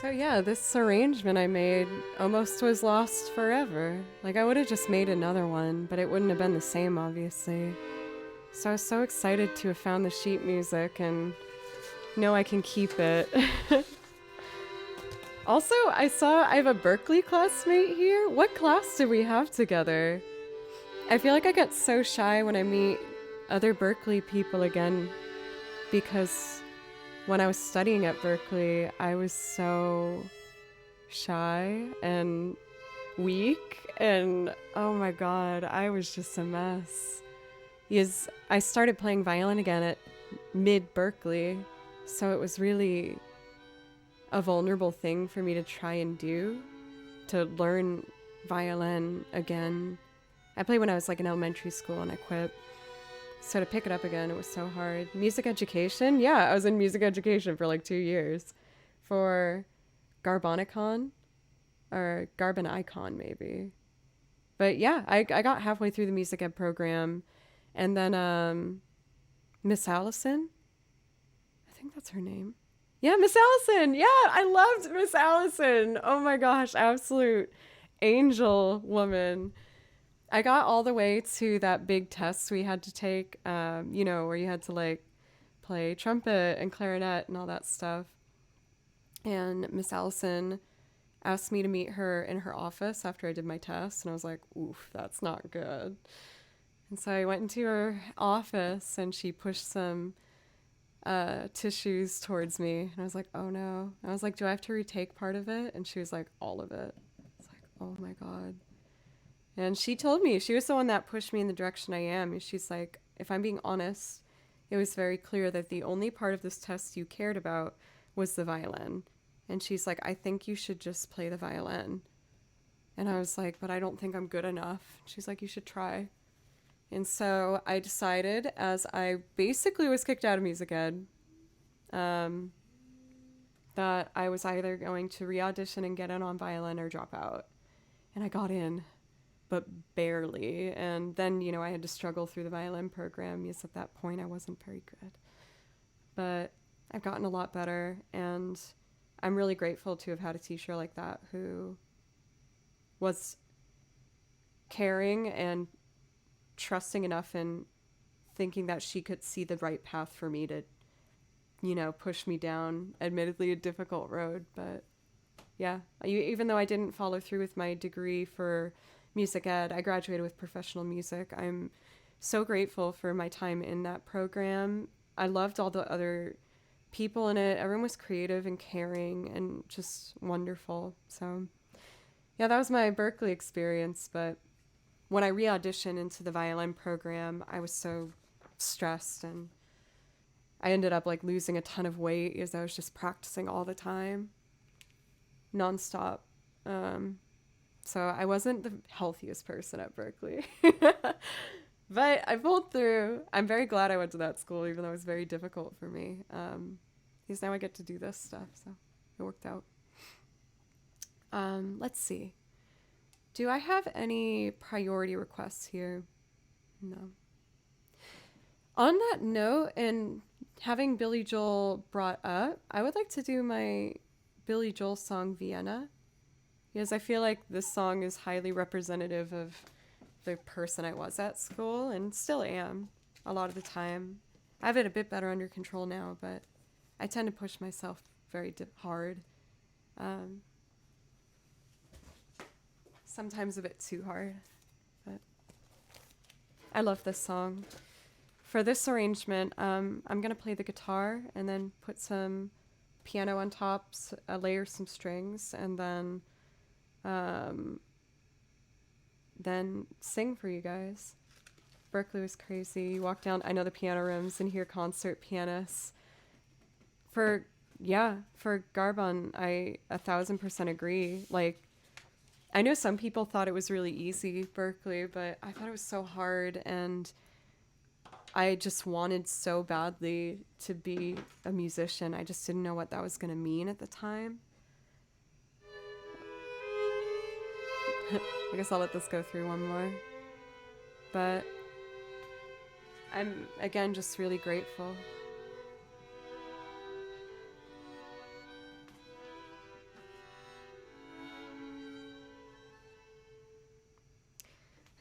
So yeah, this arrangement I made almost was lost forever. Like I would have just made another one, but it wouldn't have been the same, obviously. So I was so excited to have found the sheet music and know I can keep it. Also, I saw I have a Berkeley classmate here. What class did we have together? I feel like I get so shy when I meet other Berkeley people again because when I was studying at Berkeley, I was so shy and weak and oh my god, I was just a mess. Because I started playing violin again at mid Berkeley, so it was really a vulnerable thing for me to try and do, to learn violin again. I played when I was like in elementary school and I quit. So to pick it up again, it was so hard. Music education? Yeah, I was in music education for like 2 years. For Garbonicon, or Garbonicon maybe. But yeah, I got halfway through the music ed program. And then Miss Allison, I think that's her name. Yeah, Miss Allison. Yeah, I loved Miss Allison. Oh my gosh, absolute angel woman. I got all the way to that big test we had to take, where you had to like play trumpet and clarinet and all that stuff. And Miss Allison asked me to meet her in her office after I did my test, and I was like, oof, that's not good. And so I went into her office and she pushed some tissues towards me. And I was like, oh no. I was like, do I have to retake part of it? And she was like, all of it. It's like, oh my God. And she told me, she was the one that pushed me in the direction I am. And she's like, if I'm being honest, it was very clear that the only part of this test you cared about was the violin. And she's like, I think you should just play the violin. And I was like, but I don't think I'm good enough. She's like, you should try. And so I decided, as I basically was kicked out of music ed, that I was either going to re-audition and get in on violin or drop out. And I got in, but barely. And then, I had to struggle through the violin program because at that point I wasn't very good. But I've gotten a lot better, and I'm really grateful to have had a teacher like that who was caring and trusting enough in thinking that she could see the right path for me to, push me down, admittedly a difficult road. But yeah, even though I didn't follow through with my degree for music ed, I graduated with professional music. I'm so grateful for my time in that program. I loved all the other people in it. Everyone was creative and caring and just wonderful. So yeah, that was my Berkeley experience. But when I re-auditioned into the violin program, I was so stressed, and I ended up like losing a ton of weight because I was just practicing all the time, nonstop. So I wasn't the healthiest person at Berkeley, but I pulled through. I'm very glad I went to that school, even though it was very difficult for me. Because now I get to do this stuff, so it worked out. Let's see. Do I have any priority requests here? No. On that note, and having Billy Joel brought up, I would like to do my Billy Joel song Vienna, because I feel like this song is highly representative of the person I was at school and still am a lot of the time. I have it a bit better under control now, but I tend to push myself very hard. Sometimes a bit too hard, but I love this song. For this arrangement, I'm going to play the guitar and then put some piano on top, layer some strings, and then sing for you guys. Berkeley was crazy. You walk down, I know the piano rooms, and hear concert pianists. For Garbon, I 1,000% agree. Like, I know some people thought it was really easy, Berkeley, but I thought it was so hard, and I just wanted so badly to be a musician. I just didn't know what that was going to mean at the time. I guess I'll let this go through one more. But I'm, again, just really grateful.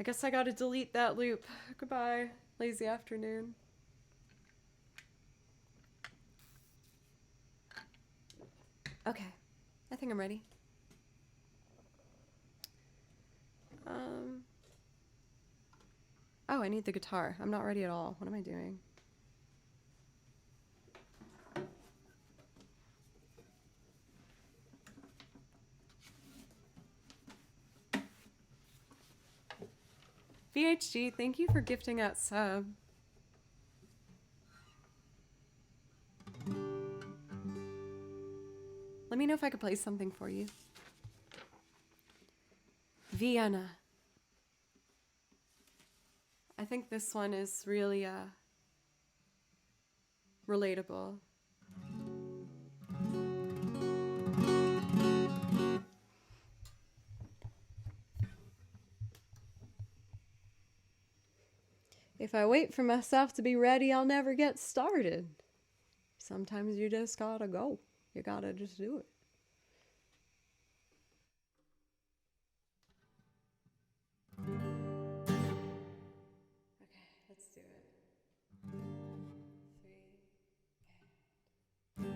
I guess I gotta delete that loop. Goodbye, lazy afternoon. Okay, I think I'm ready. Oh, I need the guitar. I'm not ready at all. What am I doing? VHG, thank you for gifting out sub. Let me know if I could play something for you. Vienna. I think this one is really relatable. If I wait for myself to be ready, I'll never get started. Sometimes you just gotta go. You gotta just do it. Okay, let's do it. 3.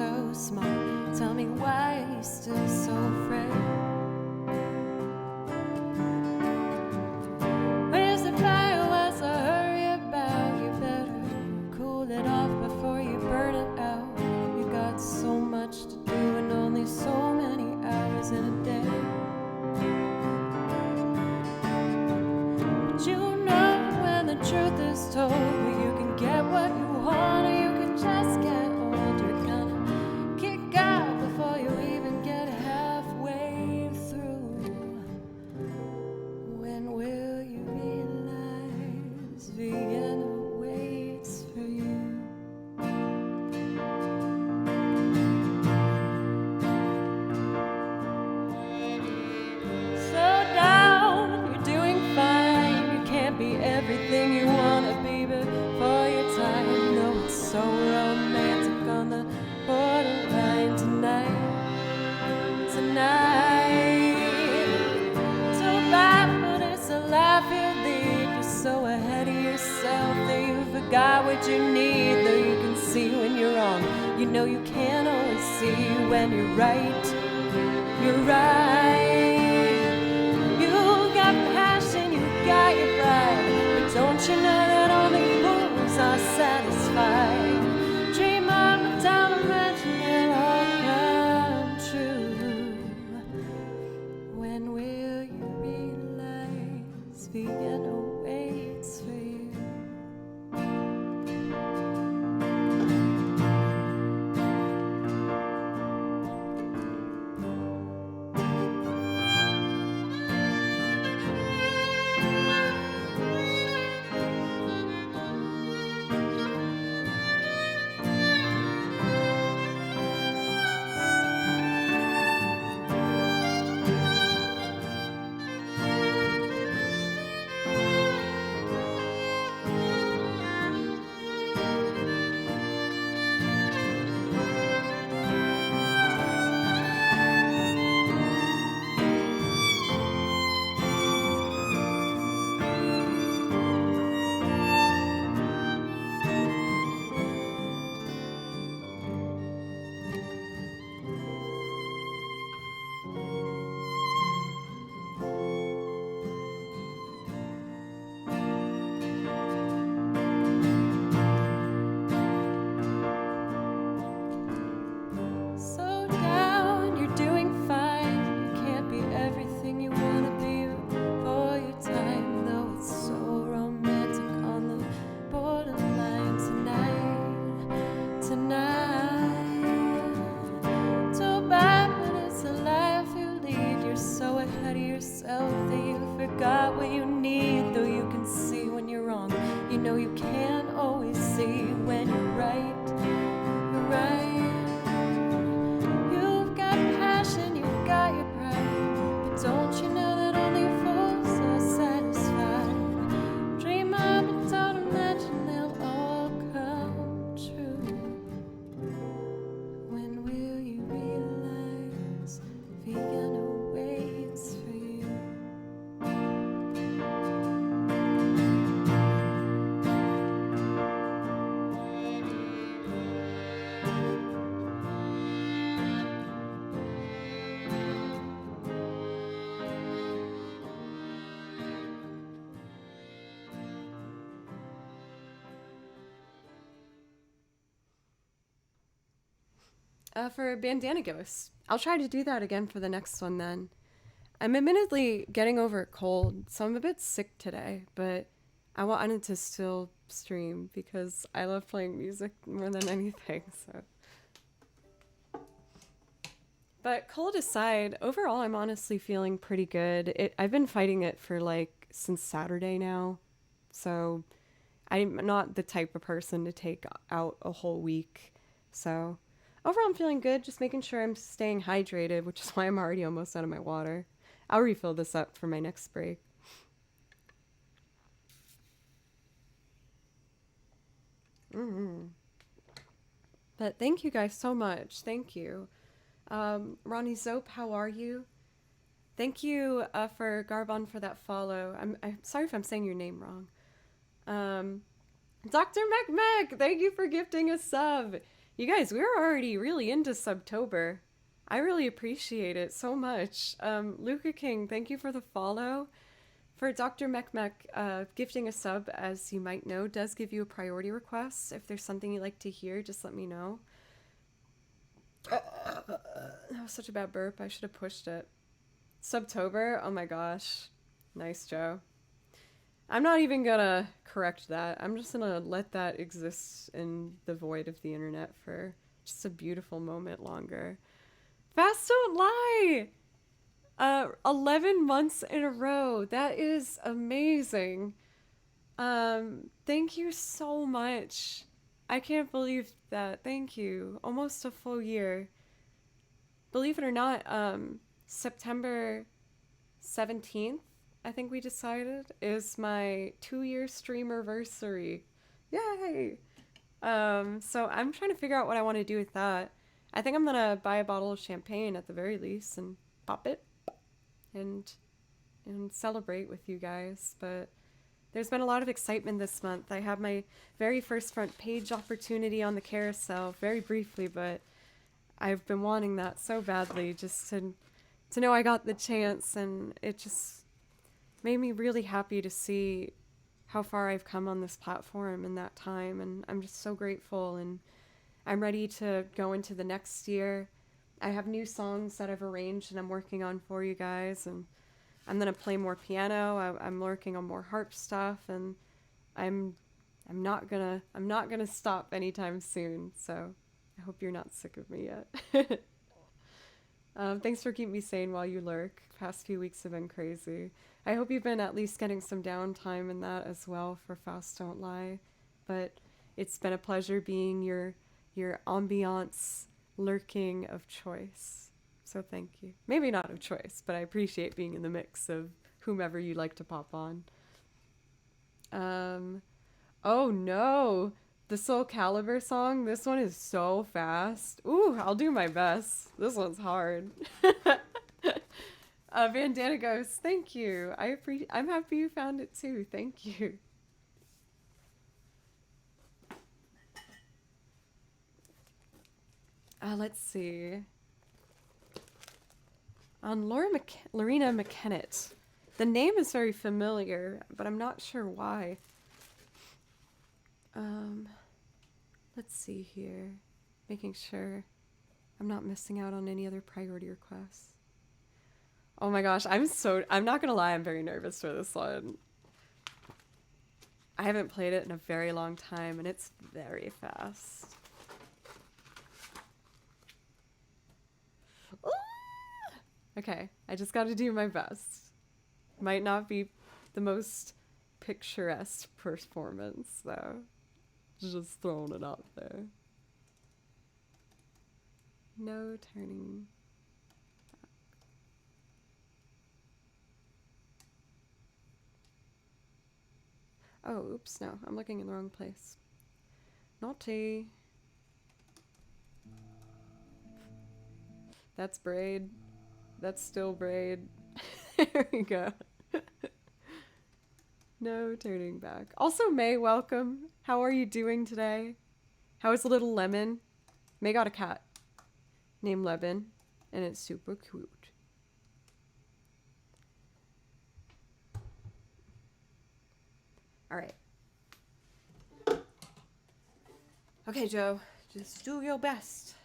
so smart. Tell me why are you still so afraid? Where's the fire? What's the hurry about? You better cool it off before you burn it out. You got so much to do and only so many hours in a day. But you know when the truth is told, you can get what you want or you can just get old. You're gonna kick out before you even get halfway through. When will you realize Vienna waits for you? Slow down, you're doing fine. You can't be everything you wanna be before your time. No, it's so romantic on the borderline tonight. So bad, but it's a life you lead. You're so ahead of yourself that you forgot what you need. Though you can see when you're wrong, you know you can't always see when you're right. You're right. You got passion, you got your pride, but don't you know that only fools are satisfied? Dream on, but don't imagine it'll all come true. When will you realize Vienna waits for you? Slow down, you're doing fine. You can't be everything you wanna be before your time. Though it's so romantic on the borderline tonight. So bad, but it's a life you lead. You're so ahead of yourself that you forgot what you need. Though you can see when you're wrong, you know you can't always see when you're right. You're right. You've got passion, you've got your pride, but don't you know that only fools are satisfied? Dream on, but don't imagine they'll all come true. When will you realize Vienna waits for you? For Bandana Ghosts. I'll try to do that again for the next one then. I'm admittedly getting over a cold, so I'm a bit sick today, but I wanted to still stream because I love playing music more than anything, so. But cold aside, overall I'm honestly feeling pretty good. I've been fighting it for since Saturday now, so I'm not the type of person to take out a whole week, so overall I'm feeling good, just making sure I'm staying hydrated, which is why I'm already almost out of my water. I'll refill this up for my next break. But thank you guys so much. Thank you. Ronnie Zope, how are you? Thank you for Garbon for that follow. I'm sorry if I'm saying your name wrong. Dr. McMec, thank you for gifting a sub. You guys, we're already really into Subtober. I really appreciate it so much. Luca King, thank you for the follow. For Dr. Mekmek, gifting a sub, as you might know, does give you a priority request. If there's something you'd like to hear, just let me know. That was such a bad burp. I should have pushed it. Subtober, oh my gosh. Nice, Joe. I'm not even gonna correct that. I'm just gonna let that exist in the void of the internet for just a beautiful moment longer. Fast don't lie! 11 months in a row. That is amazing. Thank you so much. I can't believe that. Thank you. Almost a full year. Believe it or not, September 17th, I think we decided, is my 2-year streamerversary. Yay! So I'm trying to figure out what I want to do with that. I think I'm gonna buy a bottle of champagne at the very least and pop it and celebrate with you guys. But there's been a lot of excitement this month. I had my very first front page opportunity on the carousel, very briefly, but I've been wanting that so badly, just to know I got the chance, and it just made me really happy to see how far I've come on this platform in that time, and I'm just so grateful, and I'm ready to go into the next year. I have new songs that I've arranged and I'm working on for you guys, and I'm gonna play more piano. I'm working on more harp stuff, and I'm not gonna stop anytime soon. So I hope you're not sick of me yet. Thanks for keeping me sane while you lurk. Past few weeks have been crazy. I hope you've been at least getting some downtime in that as well for Faust Don't Lie. But it's been a pleasure being your ambiance lurking of choice. So thank you. Maybe not of choice, but I appreciate being in the mix of whomever you like to pop on. Oh no! The Soul Calibur song, this one is so fast. Ooh, I'll do my best. This one's hard. Bandana Ghost, thank you. I'm happy you found it too. Thank you. Let's see. On Lorena McKennett. The name is very familiar, but I'm not sure why. Let's see here. Making sure I'm not missing out on any other priority requests. Oh my gosh, I'm not gonna lie, I'm very nervous for this one. I haven't played it in a very long time, and it's very fast. Okay, I just gotta do my best. Might not be the most picturesque performance, though. Just throwing it out there. No turning back. Oh, oops, no, I'm looking in the wrong place. Naughty. That's Braid. That's still Braid. There we go. No turning back. Also, May, welcome. How are you doing today? How is little Lemon? May got a cat named Lemon, and it's super cute. All right. Okay, Joe, just do your best.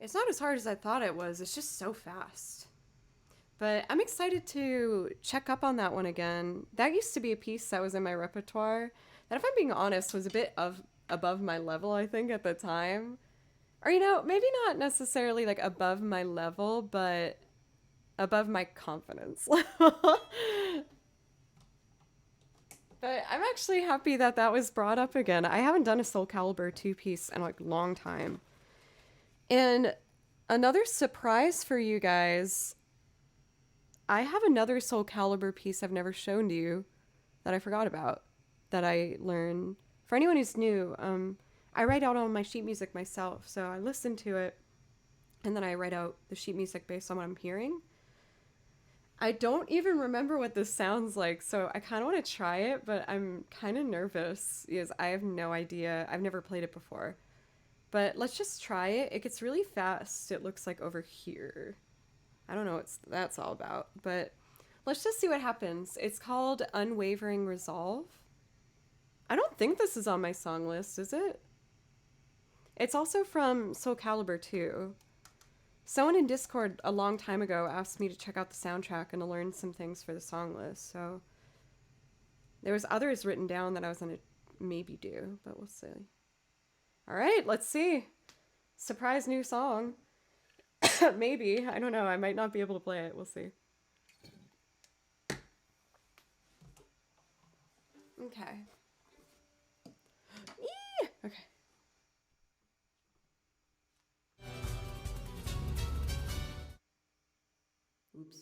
It's not as hard as I thought it was. It's just so fast. But I'm excited to check up on that one again. That used to be a piece that was in my repertoire that, if I'm being honest, was a bit of above my level, I think, at the time. Or, maybe not necessarily like above my level, but above my confidence level. But I'm actually happy that that was brought up again. I haven't done a Soul Calibur 2 piece in like a long time. And another surprise for you guys, I have another Soul Calibur piece I've never shown to you that I forgot about, that I learned. For anyone who's new, I write out all my sheet music myself, so I listen to it, and then I write out the sheet music based on what I'm hearing. I don't even remember what this sounds like, so I kind of want to try it, but I'm kind of nervous because I have no idea. I've never played it before. But let's just try it. It gets really fast. It looks like over here. I don't know what that's all about, but let's just see what happens. It's called Unwavering Resolve. I don't think this is on my song list, is it? It's also from Soul Calibur 2. Someone in Discord a long time ago asked me to check out the soundtrack and to learn some things for the song list, so there was others written down that I was going to maybe do, but we'll see. All right, let's see. Surprise new song. Maybe. I don't know. I might not be able to play it. We'll see. Okay. Eee! Okay. Oops.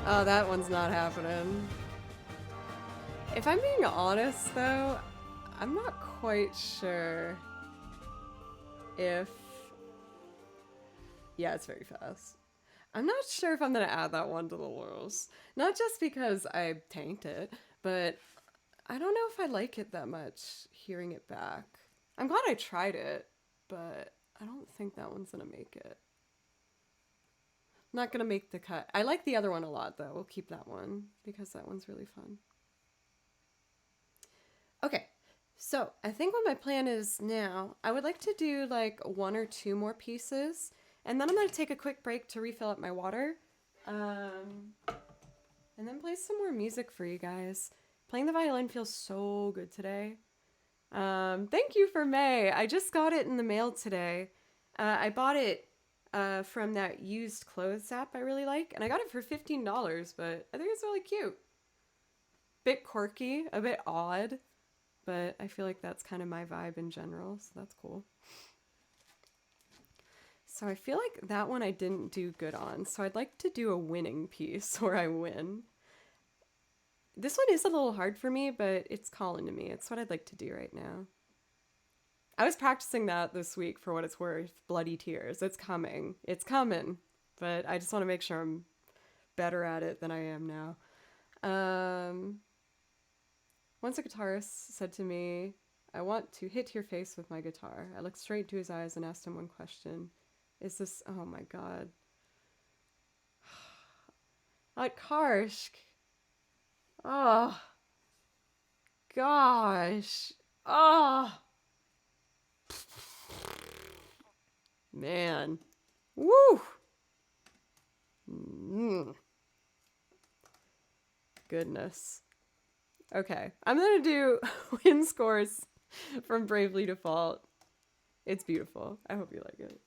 Oh, that one's not happening. If I'm being honest, though, I'm not quite sure if... Yeah, it's very fast. I'm not sure if I'm going to add that one to the list. Not just because I tanked it, but I don't know if I like it that much hearing it back. I'm glad I tried it, but I don't think that one's going to make it. Not gonna make the cut. I like the other one a lot, though. We'll keep that one because that one's really fun. Okay, so I think what my plan is now, I would like to do like 1 or 2 more pieces, and then I'm gonna take a quick break to refill up my water, and then play some more music for you guys. Playing the violin feels so good today. Thank you for May. I just got it in the mail today. I bought it from that used clothes app I really like, and I got it for $15, but I think it's really cute. Bit quirky, a bit odd, but I feel like that's kind of my vibe in general, so that's cool. So I feel like that one I didn't do good on, so I'd like to do a winning piece where I win. This one is a little hard for me, but it's calling to me. It's what I'd like to do right now. I was practicing that this week for what it's worth. Bloody Tears. It's coming. It's coming. But I just want to make sure I'm better at it than I am now. Once a guitarist said to me, I want to hit your face with my guitar. I looked straight into his eyes and asked him one question. Is this... Oh my god. Like Karshk. Oh. Gosh. Oh. Man. Woo. Goodness. Okay. I'm going to do win scores from Bravely Default. It's beautiful. I hope you like it.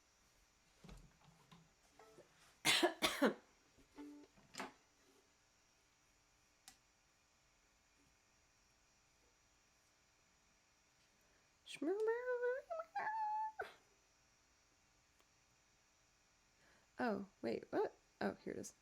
Oh, wait, what? Oh, here it is.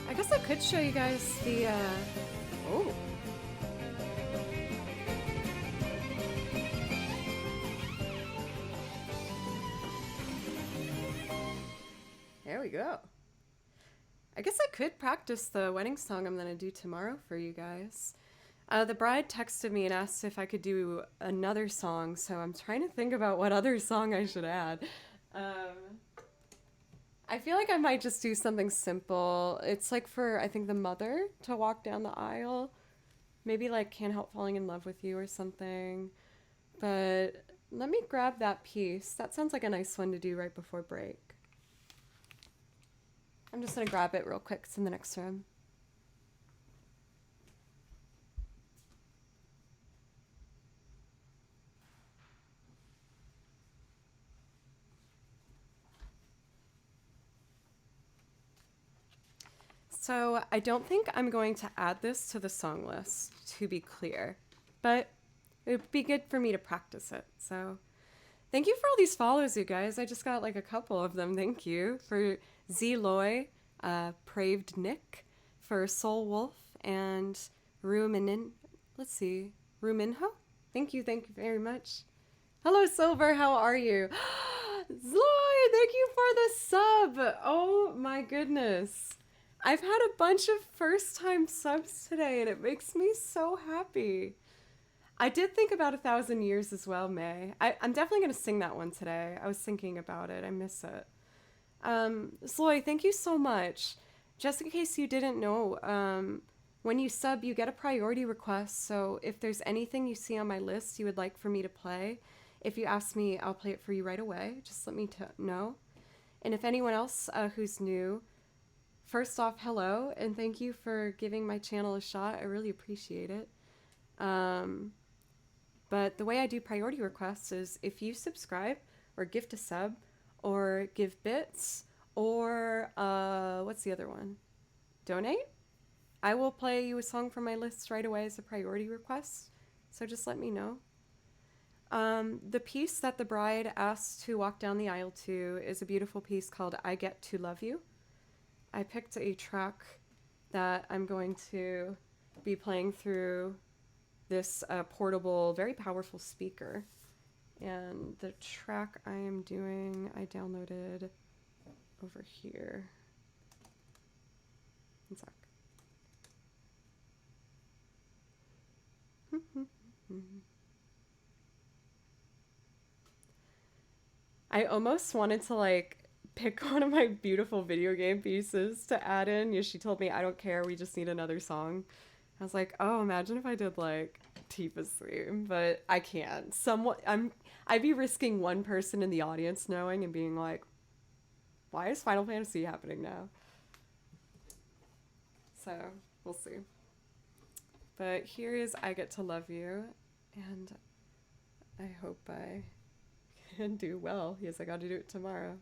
I guess I could show you guys the, oh. There we go. I guess I could practice the wedding song I'm going to do tomorrow for you guys. The bride texted me and asked if I could do another song, so I'm trying to think about what other song I should add. I feel like I might just do something simple. It's like for, I think, the mother to walk down the aisle. Maybe like Can't Help Falling in Love with You or something. But let me grab that piece. That sounds like a nice one to do right before break. I'm just going to grab it real quick. It's in the next room. So I don't think I'm going to add this to the song list, to be clear. But It'd be good for me to practice it. So thank you for all these follows, you guys. I just got like a couple of them. Thank you for Z Loy, Praved Nick, for Soul Wolf, and Rumin. Let's see, Ruminho. Thank you very much. Hello, Silver. How are you? Zloy, thank you for the sub. Oh my goodness. I've had a bunch of first-time subs today, and it makes me so happy. I did think about 1,000 Years as well, May. I'm definitely going to sing that one today. I was thinking about it. I miss it. Sloy, thank you so much. Just in case you didn't know, when you sub, you get a priority request. So if there's anything you see on my list you would like for me to play, if you ask me, I'll play it for you right away. Just let me know. And if anyone else who's new, first off, hello, and thank you for giving my channel a shot. I really appreciate it. But the way I do priority requests is if you subscribe or gift a sub or give bits or what's the other one? Donate? I will play you a song from my list right away as a priority request. So just let me know. The piece that the bride asked to walk down the aisle to is a beautiful piece called I Get to Love You. I picked a track that I'm going to be playing through this portable, very powerful speaker. And the track I am doing, I downloaded over here. One sec. I almost wanted to like pick one of my beautiful video game pieces to add in. Yoshi told me, I don't care, we just need another song. I was like, oh, imagine if I did like Tifa's theme, but I can't. I'd be risking one person in the audience knowing and being like, why is Final Fantasy happening now? So we'll see. But here is I Get to Love You, and I hope I can do well. Yes, I got to do it tomorrow.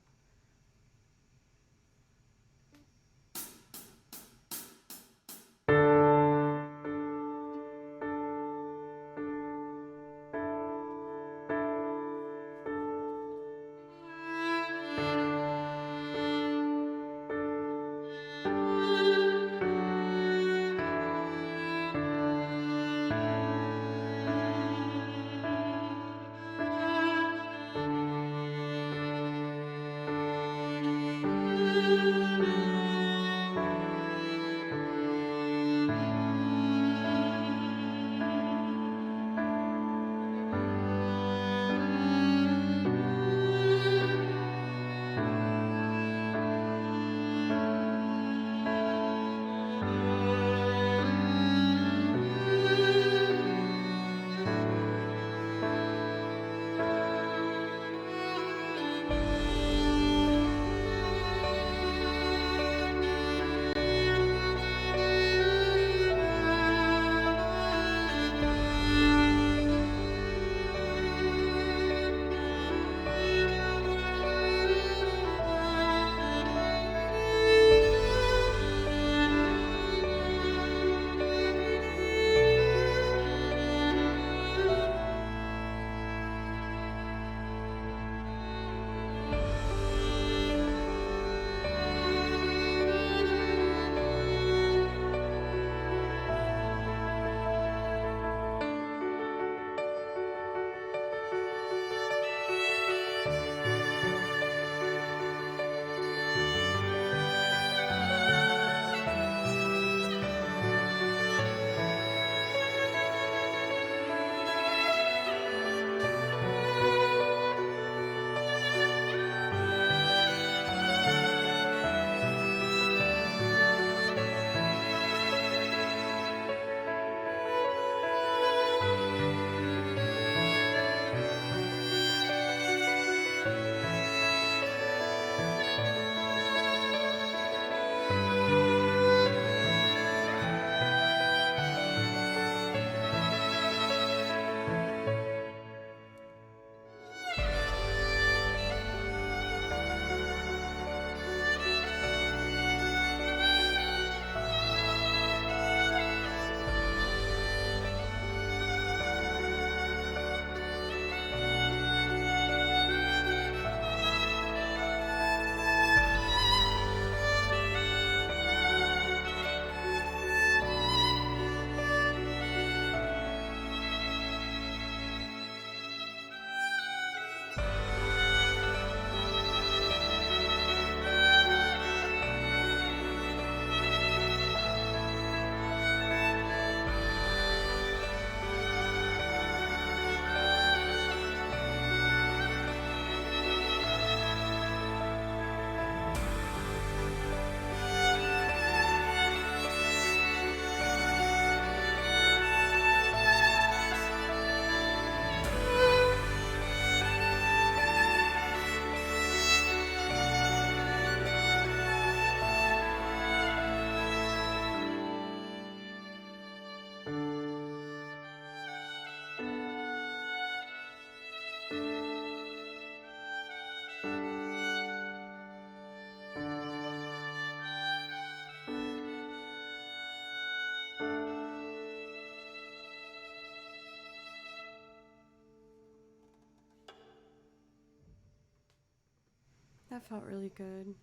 That felt really good.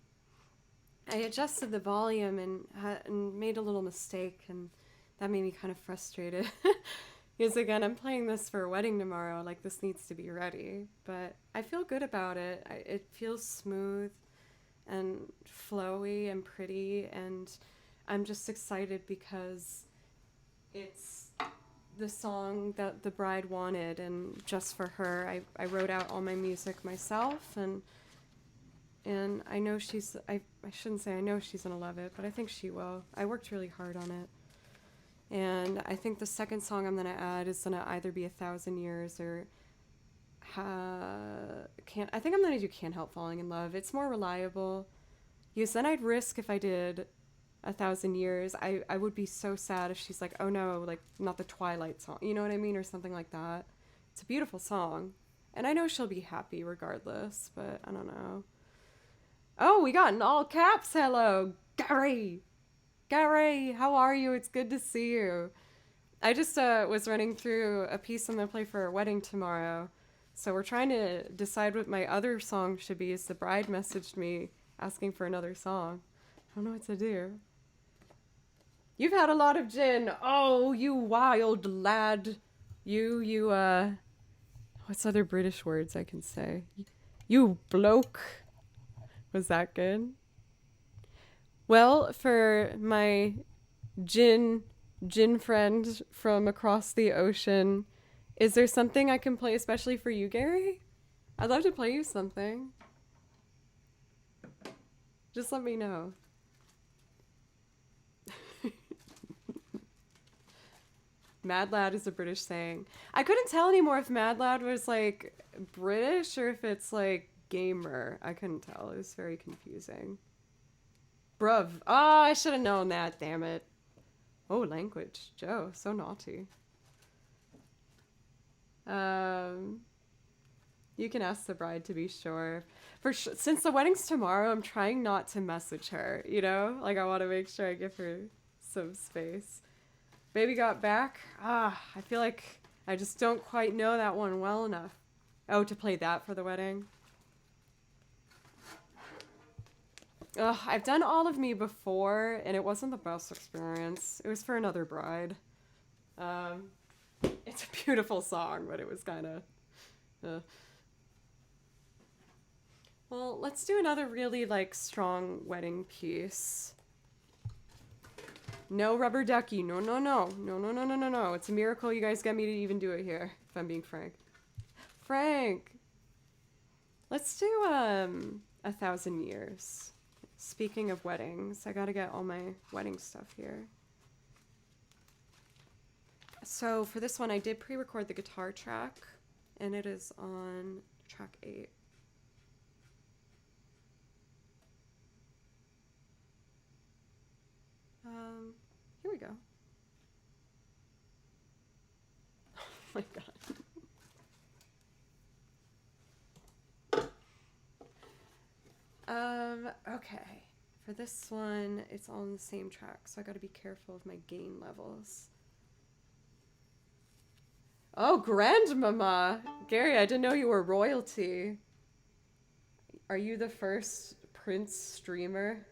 I adjusted the volume and made a little mistake, and that made me kind of frustrated. Because again, I'm playing this for a wedding tomorrow. Like, this needs to be ready, but I feel good about it. It feels smooth and flowy and pretty, and I'm just excited because it's the song that the bride wanted, and just for her. I wrote out all my music myself, and I know I shouldn't say I know she's gonna love it, but I think she will. I worked really hard on it. And I think the second song I'm gonna add is gonna either be 1,000 Years or I think I'm gonna do Can't Help Falling in Love. It's more reliable. Because then I'd risk, if I did 1,000 Years, I would be so sad if she's like, oh no, like not the Twilight song, you know what I mean, or something like that. It's a beautiful song, and I know she'll be happy regardless, but I don't know. Oh, we got an all caps hello, Gary. Gary, how are you? It's good to see you. I just was running through a piece I'm gonna play for a wedding tomorrow, so we're trying to decide what my other song should be. As the bride messaged me asking for another song. I don't know what to do. You've had a lot of gin. Oh, you wild lad. You, what's other British words I can say? You bloke. Was that good? Well, for my gin friend from across the ocean, is there something I can play especially for you, Gary? I'd love to play you something. Just let me know. Mad lad is a British saying. I couldn't tell anymore if mad lad was like British or if it's like gamer. I couldn't tell. It was very confusing. Bruv. Oh, I should have known that, damn it. Oh, language. Joe, so naughty. You can ask the bride to be sure. Since the wedding's tomorrow, I'm trying not to message her, you know? Like, I want to make sure I give her some space. Baby got back. I feel like I just don't quite know that one well enough. Oh, to play that for the wedding? I've done All of Me before, and it wasn't the best experience. It was for another bride. It's a beautiful song, but it was kind of... Well, let's do another really, like, strong wedding piece. No rubber ducky. No, no, no. No, no, no, no, no, no. It's a miracle you guys get me to even do it here, if I'm being frank. Frank! Let's do, 1,000 Years. Speaking of weddings, I gotta get all my wedding stuff here. So for this one, I did pre-record the guitar track, and it is on track 8. Here we go. Oh my god. Okay. For this one, it's on the same track, so I gotta be careful of my gain levels. Oh, Grandmama! Gary, I didn't know you were royalty. Are you the first Prince streamer?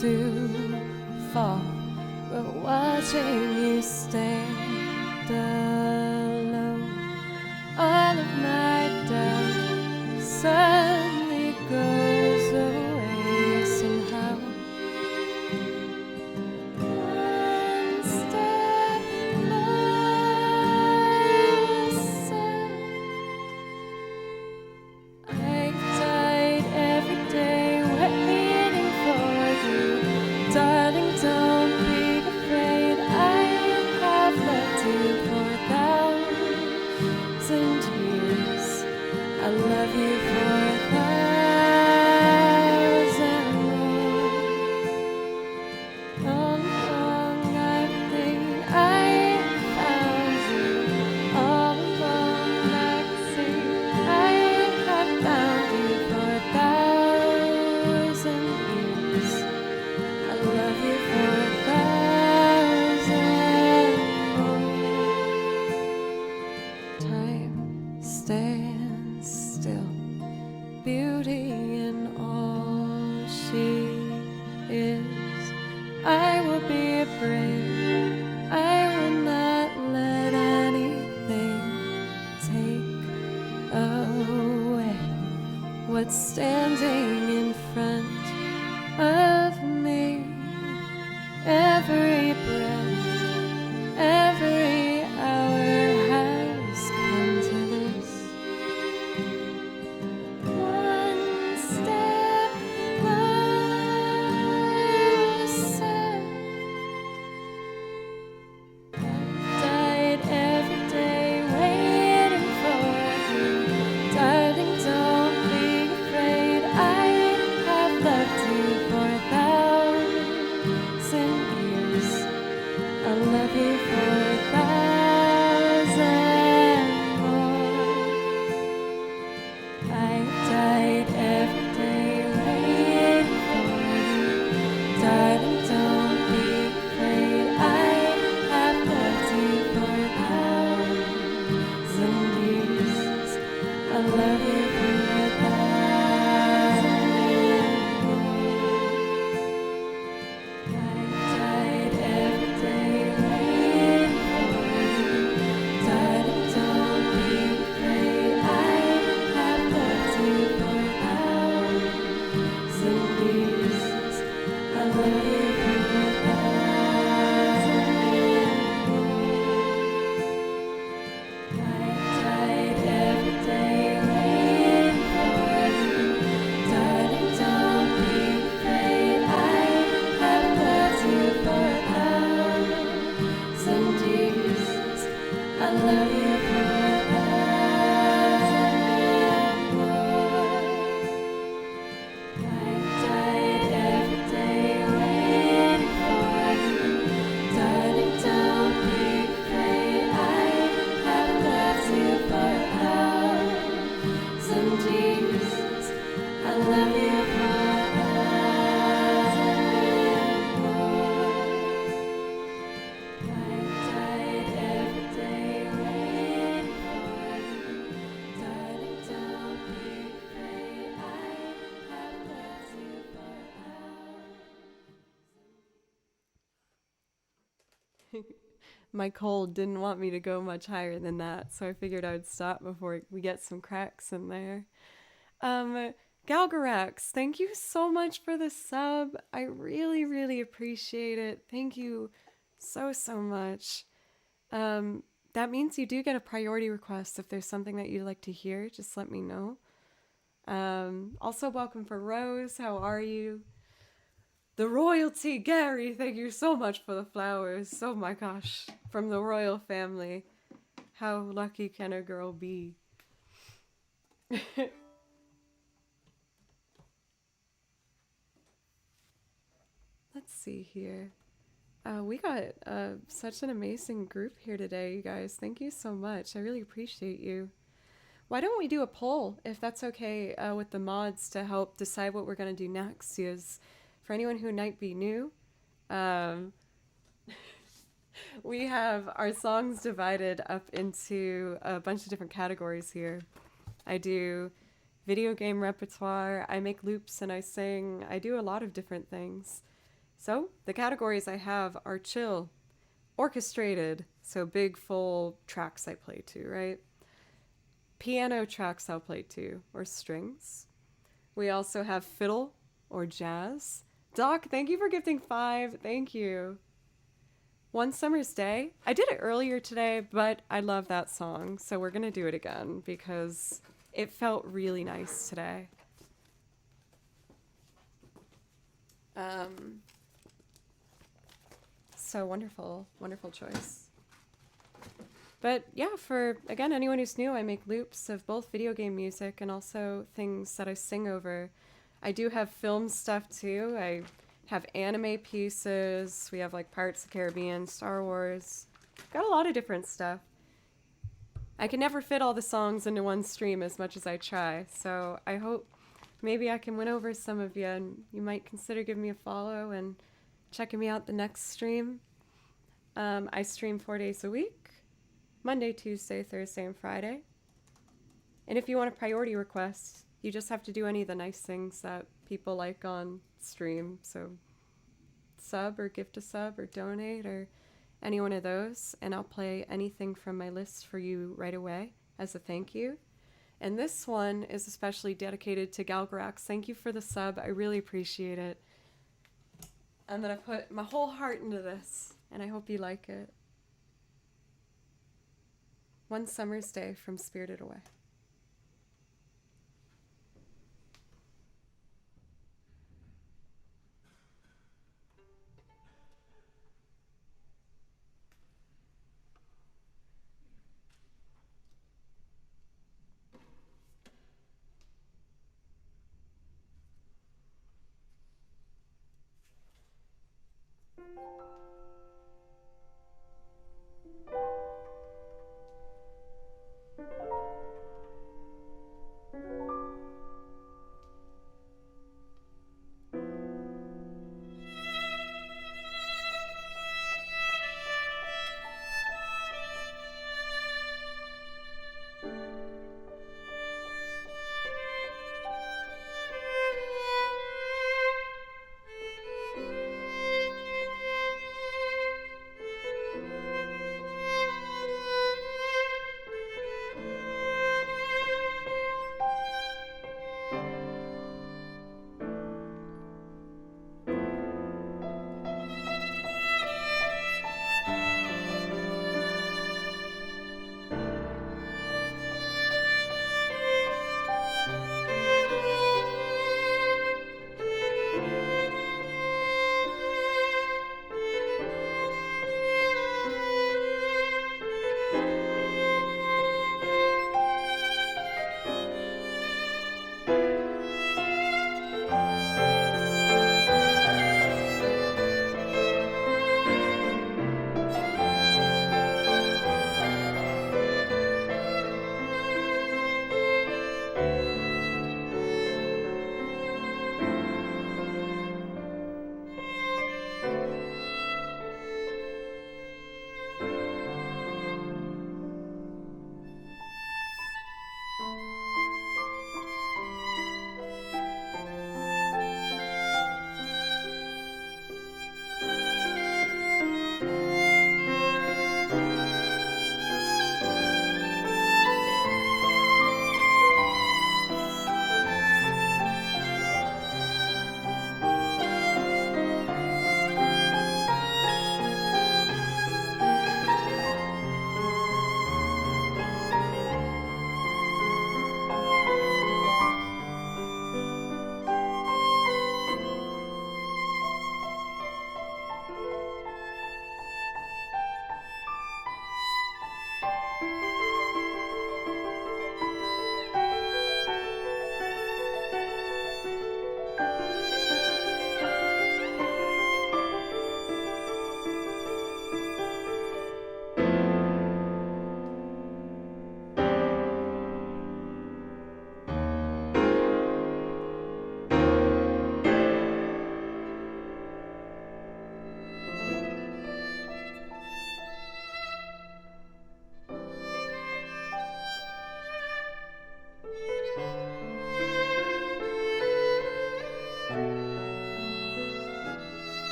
to fall, but watching you stand alone, all of my doubt suddenly goes away somehow. One step closer. I've died every day waiting for you. Darling, don't be afraid. I have loved you for 1,000 years. I love you for 1,000 more. All along I've been, I found you. All along I can see, I have found you for 1,000 years. I love you for 1,000 more. Time stands still, beauty in all she is. I will be brave. I will not let anything take away what's standing in front of me. Every breath, every hour has come to this. One step closer. Died every day waiting for you. Darling, don't be afraid. I have loved you for 1,000 years. I love you for 1,000 more. I died every day waiting for you. Darling, don't be afraid. I have loved you for 1,000 years. I love you for 1,000 more. I died every day waiting for you. Darling, don't be afraid. I have loved you for 1,000 years. I love you for 1,000 more. I died every day waiting for you. Darling, don't be afraid. I have loved you for 1,000 years. I love you for 1,000 more. I died every day waiting for you. Darling, don't be afraid. I have loved you for 1,000 years. I love you for 1,000 more. I died every day waiting for you. Darling, don't be afraid. I have loved you for 1,000. My cold didn't want me to go much higher than that, so I figured I would stop before we get some cracks in there. Galgarax, thank you so much for the sub. I really, really appreciate it. Thank you so, so much. That means you do get a priority request. If there's something that you'd like to hear, just let me know. Also, welcome for Rose. How are you? The royalty, Gary, thank you so much for the flowers. Oh my gosh, from the royal family. How lucky can a girl be? Let's see here. We got such an amazing group here today, you guys. Thank you so much. I really appreciate you. Why don't we do a poll, if that's okay, with the mods to help decide what we're going to do next? Because for anyone who might be new, we have our songs divided up into a bunch of different categories here. I do video game repertoire, I make loops and I sing. I do a lot of different things. So the categories I have are chill, orchestrated, so big full tracks I play to, right? Piano tracks I'll play to, or strings. We also have fiddle or jazz. Doc, thank you for gifting 5. Thank you. One Summer's Day. I did it earlier today, but I love that song, so we're going to do it again because it felt really nice today. So wonderful, wonderful choice. But yeah, for, again, anyone who's new, I make loops of both video game music and also things that I sing over. I do have film stuff too. I have anime pieces. We have like Pirates of the Caribbean, Star Wars. Got a lot of different stuff. I can never fit all the songs into one stream as much as I try. So I hope maybe I can win over some of you and you might consider giving me a follow and checking me out the next stream. I stream 4 days a week. Monday, Tuesday, Thursday, and Friday. And if you want a priority request, you just have to do any of the nice things that people like on stream. So sub or gift a sub or donate or any one of those. And I'll play anything from my list for you right away as a thank you. And this one is especially dedicated to Galgarax. Thank you for the sub. I really appreciate it. I'm going to put my whole heart into this, and I hope you like it. One Summer's Day from Spirited Away.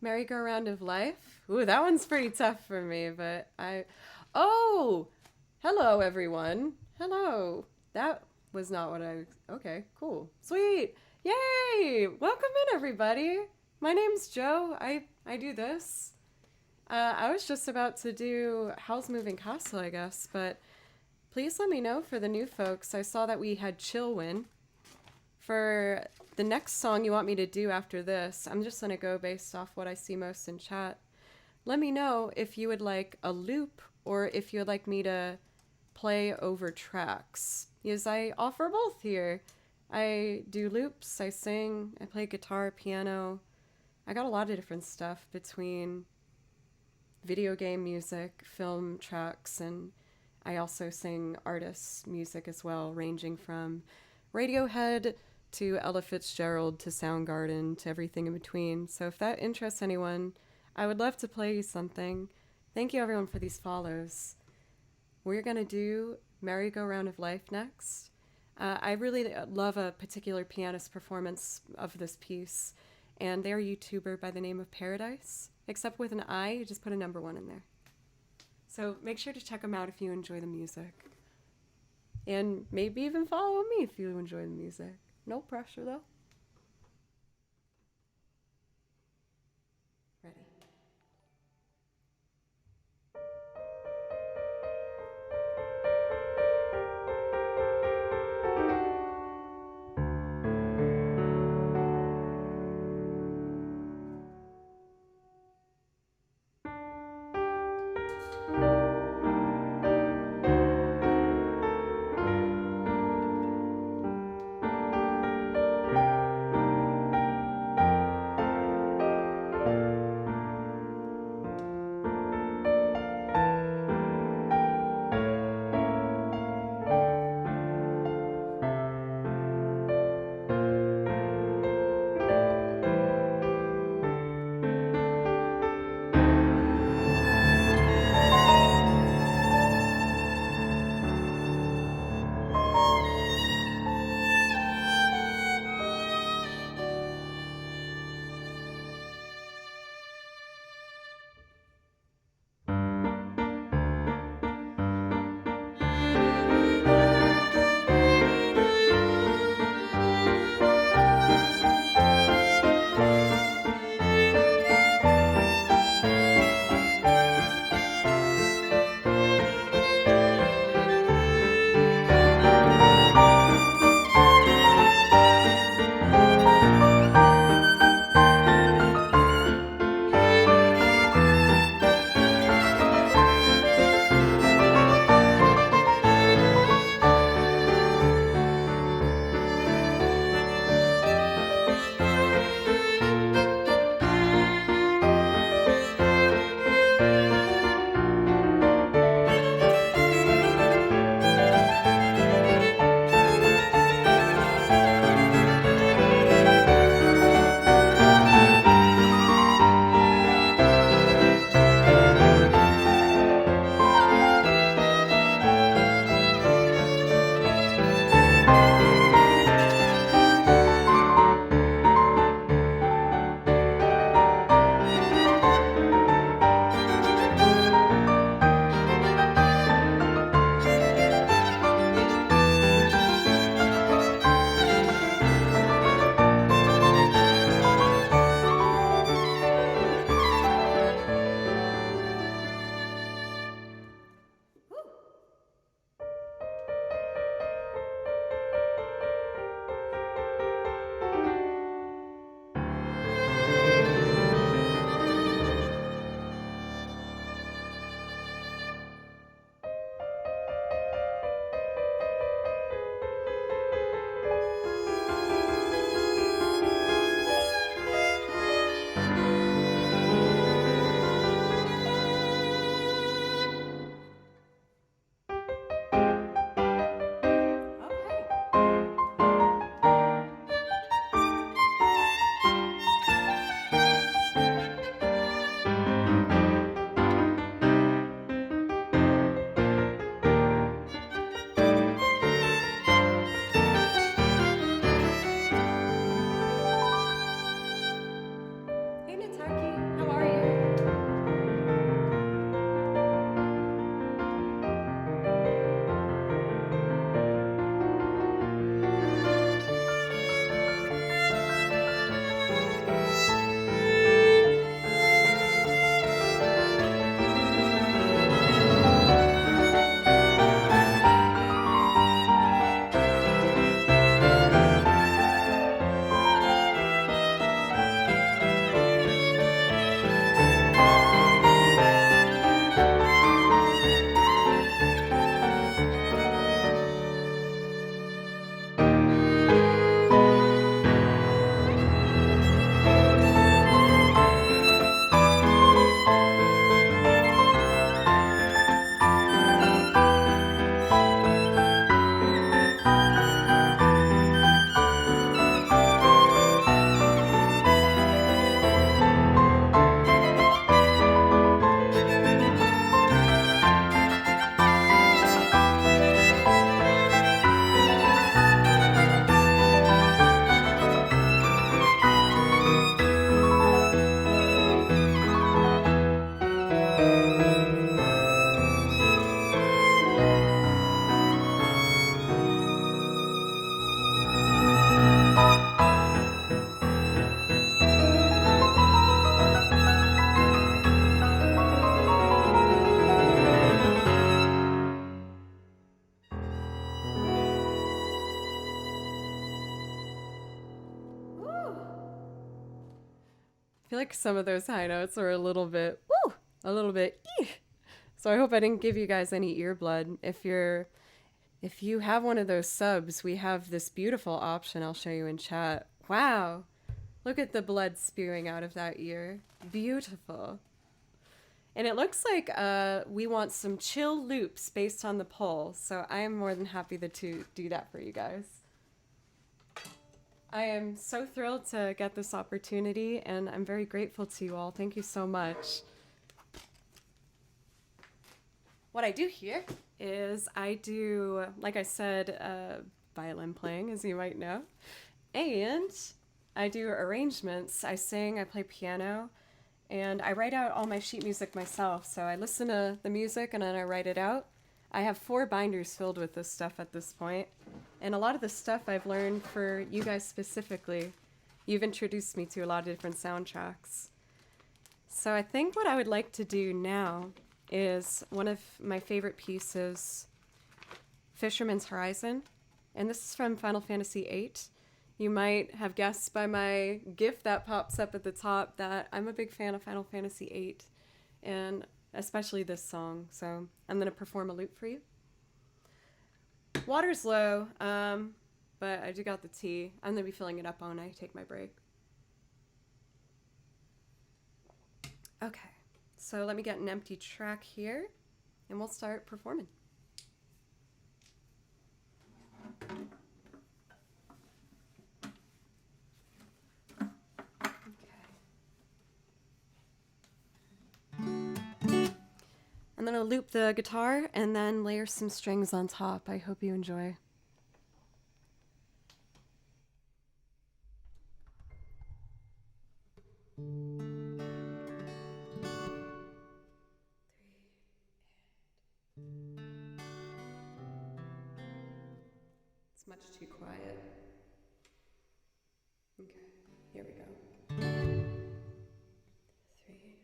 Merry-go-round of life. Ooh, that one's pretty tough for me, but I. Oh! Hello, everyone. Hello. That was not what I. Okay, cool. Sweet. Yay! Welcome in, everybody. My name's Joe. I do this. I was just about to do Howl's Moving Castle, I guess, but please let me know for the new folks. I saw that we had Chillwin. For the next song you want me to do after this, I'm just going to go based off what I see most in chat. Let me know if you would like a loop or if you would like me to play over tracks. Because I offer both here. I do loops, I sing, I play guitar, piano. I got a lot of different stuff between video game music, film tracks, and I also sing artists' music as well, ranging from Radiohead to Ella Fitzgerald to Soundgarden to everything in between. So if that interests anyone, I would love to play you something. Thank you everyone for these follows. We're going to do Merry-Go-Round of Life next. I really love a particular pianist performance of this piece, and they're a YouTuber by the name of Paradise. Except with an I, you just put a number 1 in there. So make sure to check them out if you enjoy the music. And maybe even follow me if you enjoy the music. No pressure though. Ready. feel like some of those high notes are a little bit, woo, a little bit, eek. So I hope I didn't give you guys any ear blood. If you have one of those subs, we have this beautiful option I'll show you in chat. Wow, look at the blood spewing out of that ear. Beautiful. And it looks like we want some chill loops based on the poll, so I am more than happy to do that for you guys. I am so thrilled to get this opportunity, and I'm very grateful to you all. Thank you so much. What I do here is I do, like I said, violin playing, as you might know, and I do arrangements. I sing, I play piano, and I write out all my sheet music myself. So I listen to the music and then I write it out. I have 4 binders filled with this stuff at this point, and a lot of the stuff I've learned for you guys specifically. You've introduced me to a lot of different soundtracks. So I think what I would like to do now is one of my favorite pieces, Fisherman's Horizon, and this is from Final Fantasy VIII. You might have guessed by my GIF that pops up at the top that I'm a big fan of Final Fantasy VIII, and especially this song, so I'm going to perform a loop for you. Water's low, but I do got the tea. I'm going to be filling it up when I take my break. Okay, so let me get an empty track here, and we'll start performing. I'm going to loop the guitar and then layer some strings on top. I hope you enjoy. It's much too quiet. Okay, here we go. 3.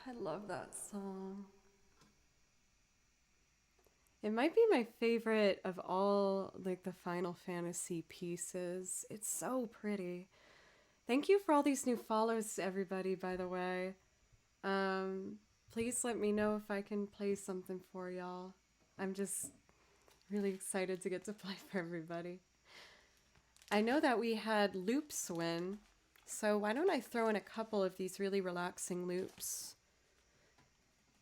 I love that song. It might be my favorite of all like the Final Fantasy pieces. It's so pretty. Thank you for all these new follows, everybody, by the way. Please let me know if I can play something for y'all. I'm just really excited to get to play for everybody. I know that we had loops win, so why don't I throw in a couple of these really relaxing loops?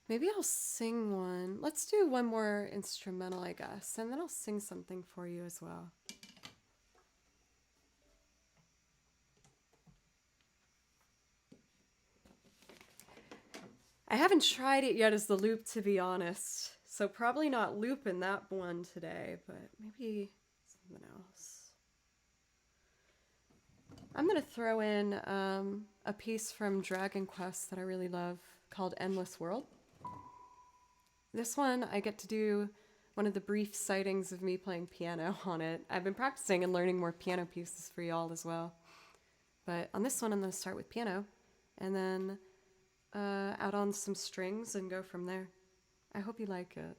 Maybe I'll sing one. Let's do one more instrumental, I guess, and then I'll sing something for you as well. I haven't tried it yet as the loop, to be honest, so probably not looping that one today, but maybe something else. I'm going to throw in a piece from Dragon Quest that I really love called Endless World. This one, I get to do one of the brief sightings of me playing piano on it. I've been practicing and learning more piano pieces for y'all as well. But on this one, I'm going to start with piano and then add on some strings and go from there. I hope you like it.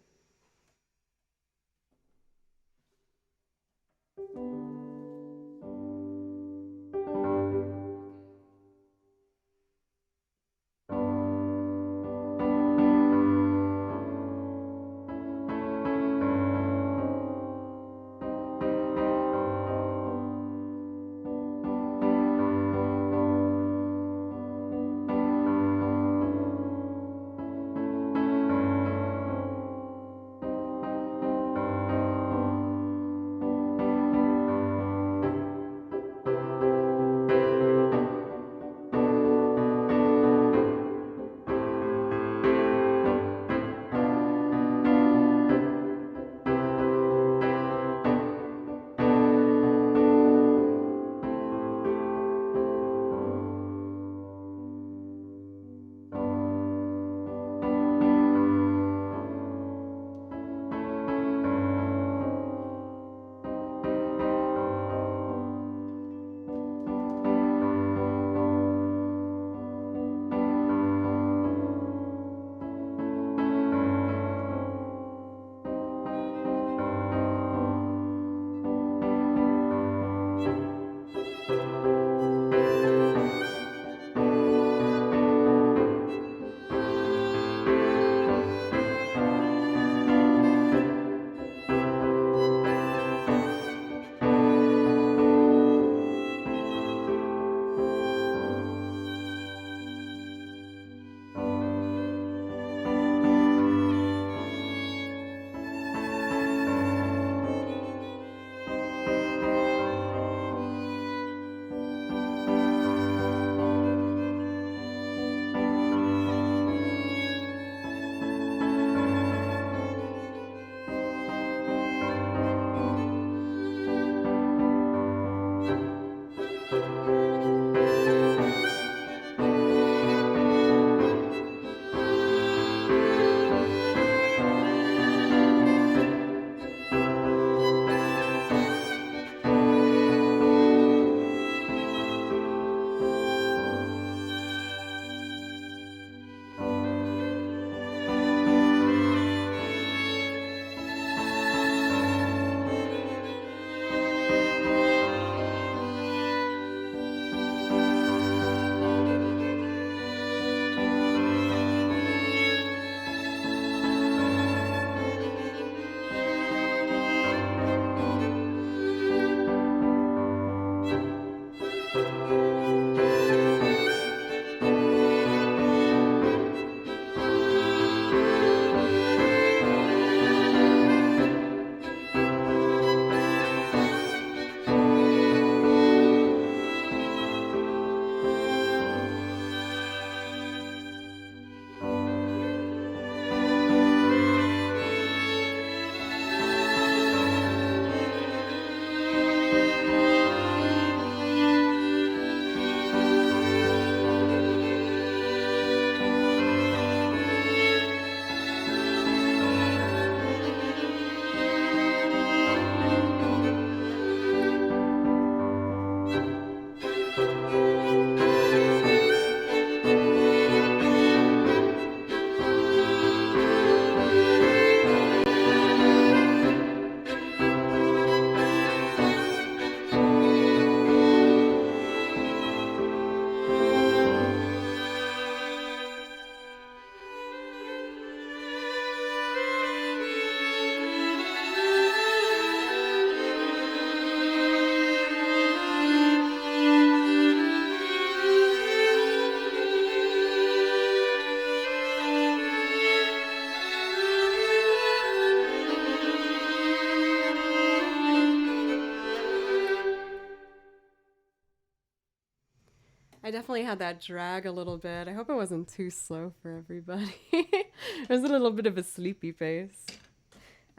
I definitely had that drag a little bit. I hope it wasn't too slow for everybody. It was a little bit of a sleepy pace.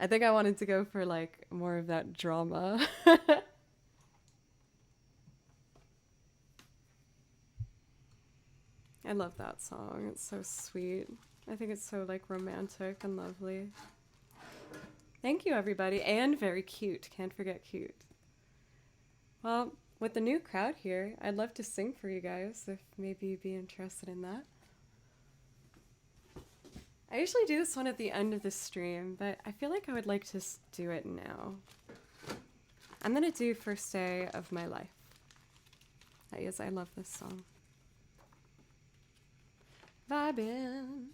I think I wanted to go for like more of that drama. I love that song. It's so sweet. I think it's so like romantic and lovely. Thank you, everybody. And very cute. Can't forget cute. Well, with the new crowd here, I'd love to sing for you guys if maybe you'd be interested in that. I usually do this one at the end of the stream, but I feel like I would like to do it now. I'm gonna do First Day of My Life. Yes, I love this song. Vibin'.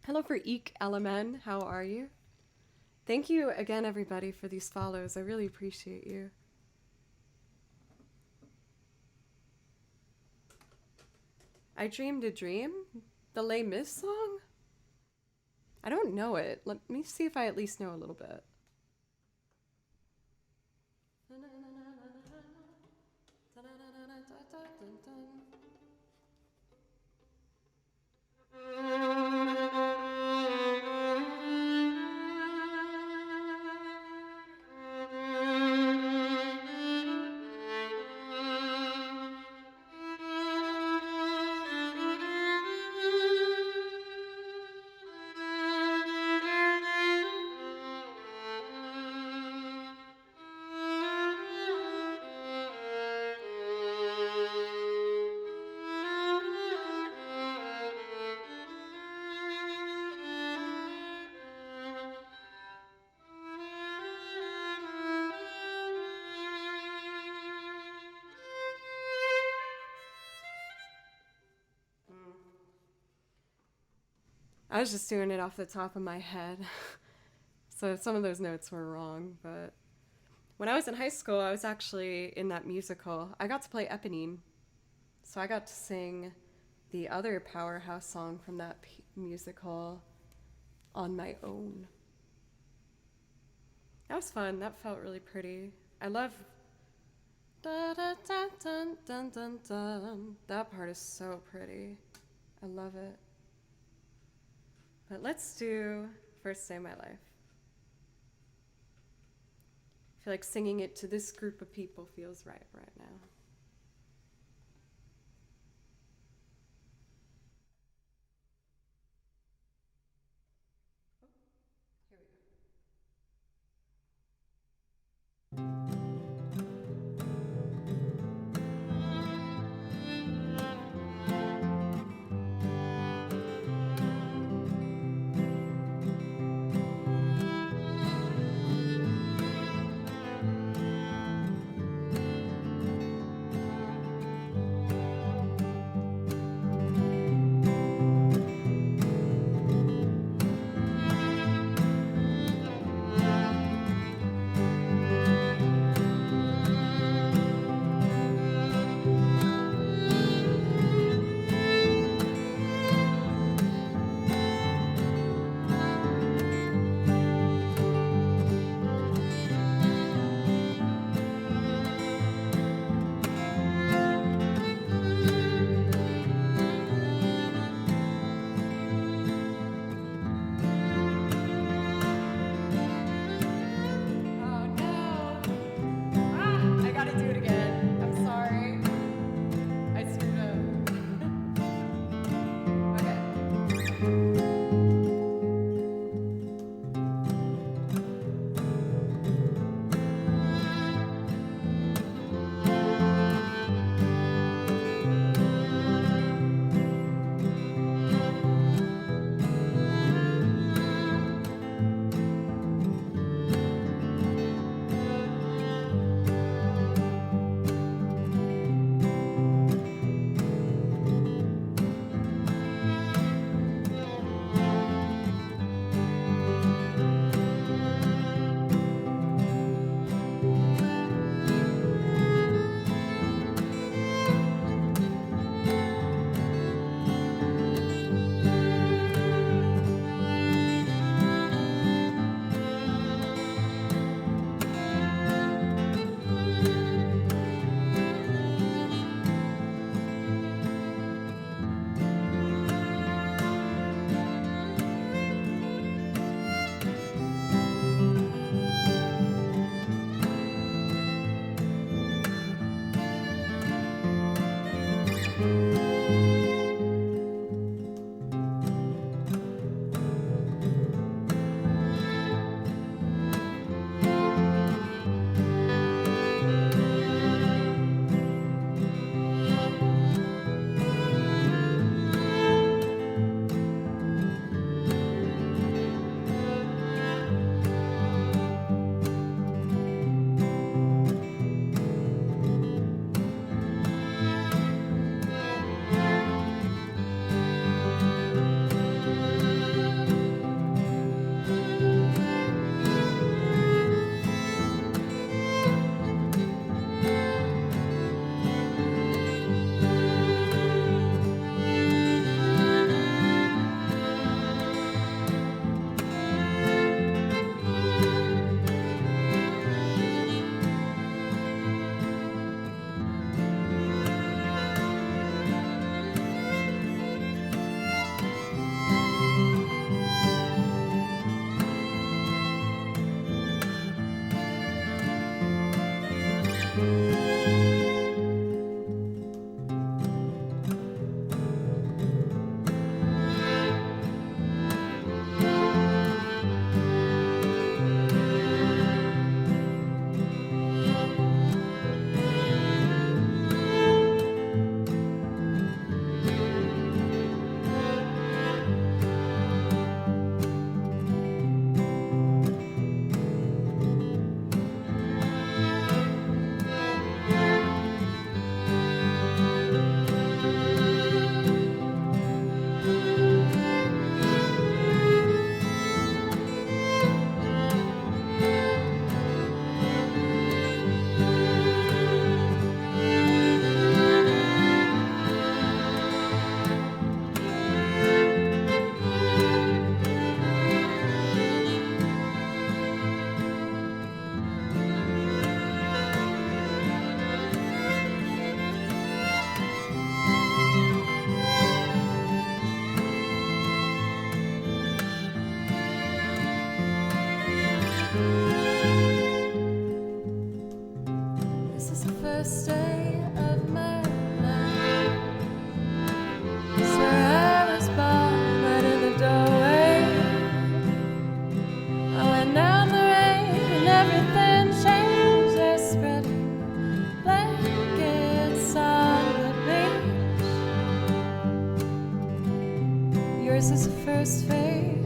Hello for Eek LMN, how are you? Thank you again, everybody, for these follows. I really appreciate you. I Dreamed a Dream? The Les Mis song? I don't know it. Let me see if I at least know a little bit. I was just doing it off the top of my head. So some of those notes were wrong, but when I was in high school, I was actually in that musical. I got to play Eponine. So I got to sing the other powerhouse song from that musical on my own. That was fun. That felt really pretty. I love da da da dun dun dun dun. That part is so pretty. I love it. But let's do First Day of My Life. I feel like singing it to this group of people feels right now. Here we go.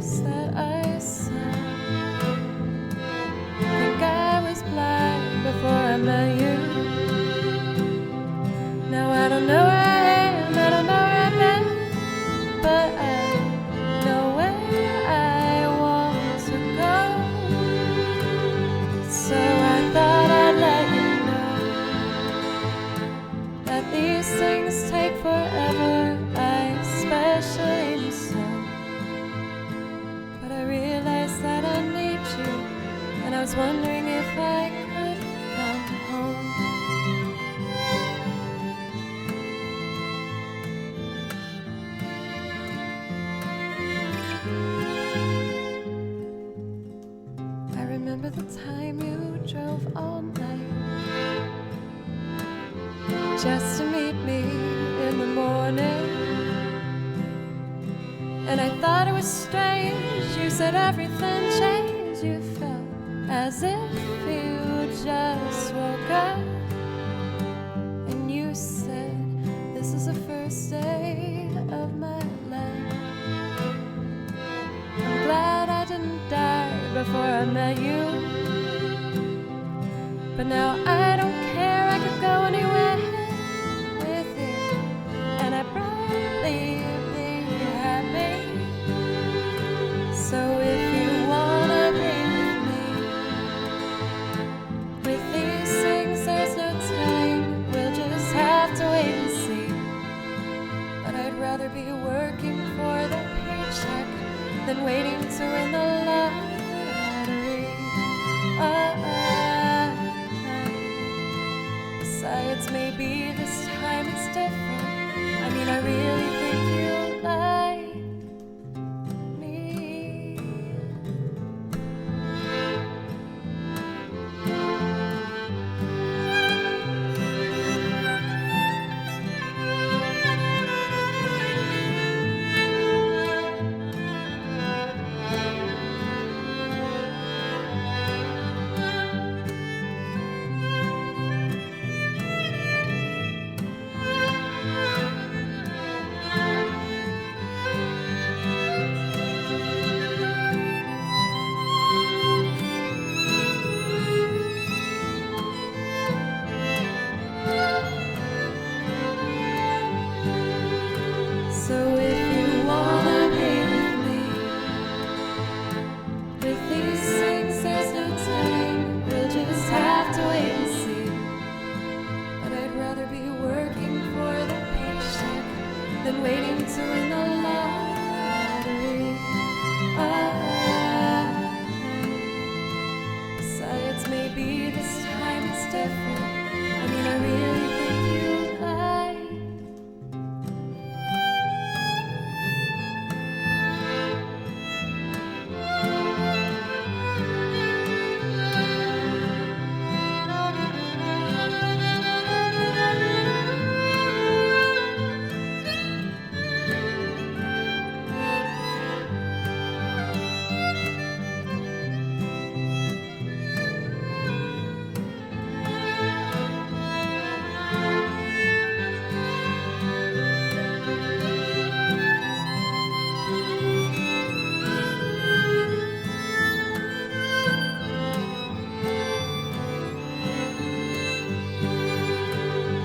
eyes that I saw. Think I was blind before I met you. Now I don't know where I am, I don't know where I've been, but I know where I want to go. So I thought I'd let you know that these things take forever, especially so. But I realized that I need you, and I was wondering if I could come home. I remember the time you drove all night just to meet me in the morning. And I thought it was strange, you said everything changed. You felt as if you just woke up. And you said, this is the first day of my life. I'm glad I didn't die before I met you. But now I don't care, I could go anywhere with you, and I'd probably be happy. So if you wanna be with me, with these things there's no time, we'll just have to wait and see. But I'd rather be working for the paycheck than waiting to win the lottery. Besides, maybe this time it's different. I mean, I really think you like me. So if you wanna be with me, with these things there's no time, we'll just have to wait and see. But I'd rather be working for the paycheck than waiting to win the lottery. Besides, maybe this time it's different. I mean, I really think you like.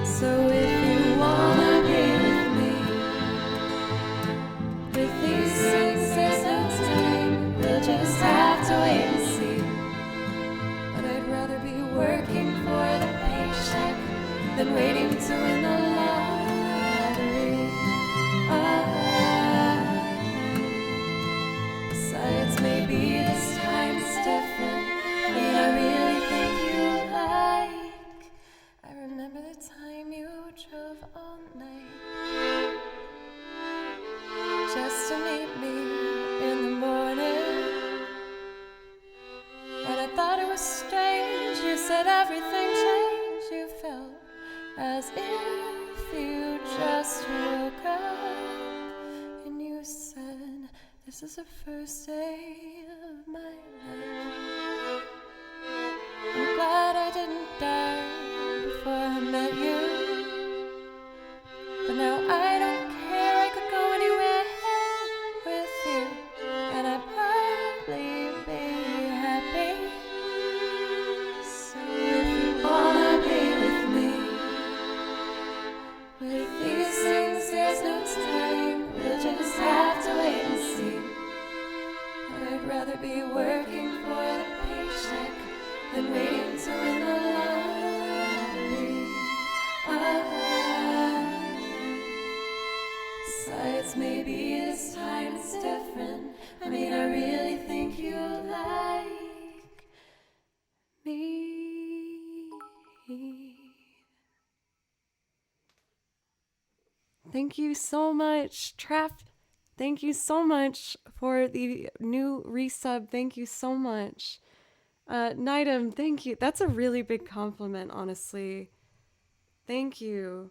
So if you wanna be with me, with these things there's no time, we'll just have to wait and see. But I'd rather be working for the paycheck than waiting to win the lottery. Besides, maybe this time it's different. I mean, I really think you like. I remember the time you drove all night just to meet me in the morning. And I thought it was strange, you said everything changed. You felt as if you just woke up. And you said, this is the first day of my life. I'm glad I didn't die before I met you. But now I don't care, I could go anywhere with you, and I I'd rather be working for the paycheck than waiting to win the lottery. Besides, maybe this time it's different. I mean, I really think you like me. Thank you so much, Trap. Thank you so much for the new resub. Thank you so much. Nidum, thank you. That's a really big compliment, honestly. Thank you.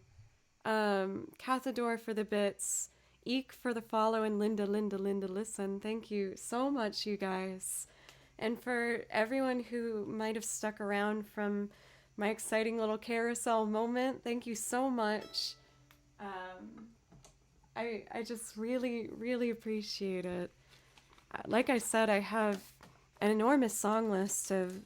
Cathador for the bits. Eek for the follow, and Linda, listen. Thank you so much, you guys. And for everyone who might have stuck around from my exciting little carousel moment, thank you so much. I just really, really appreciate it. Like I said, I have an enormous song list of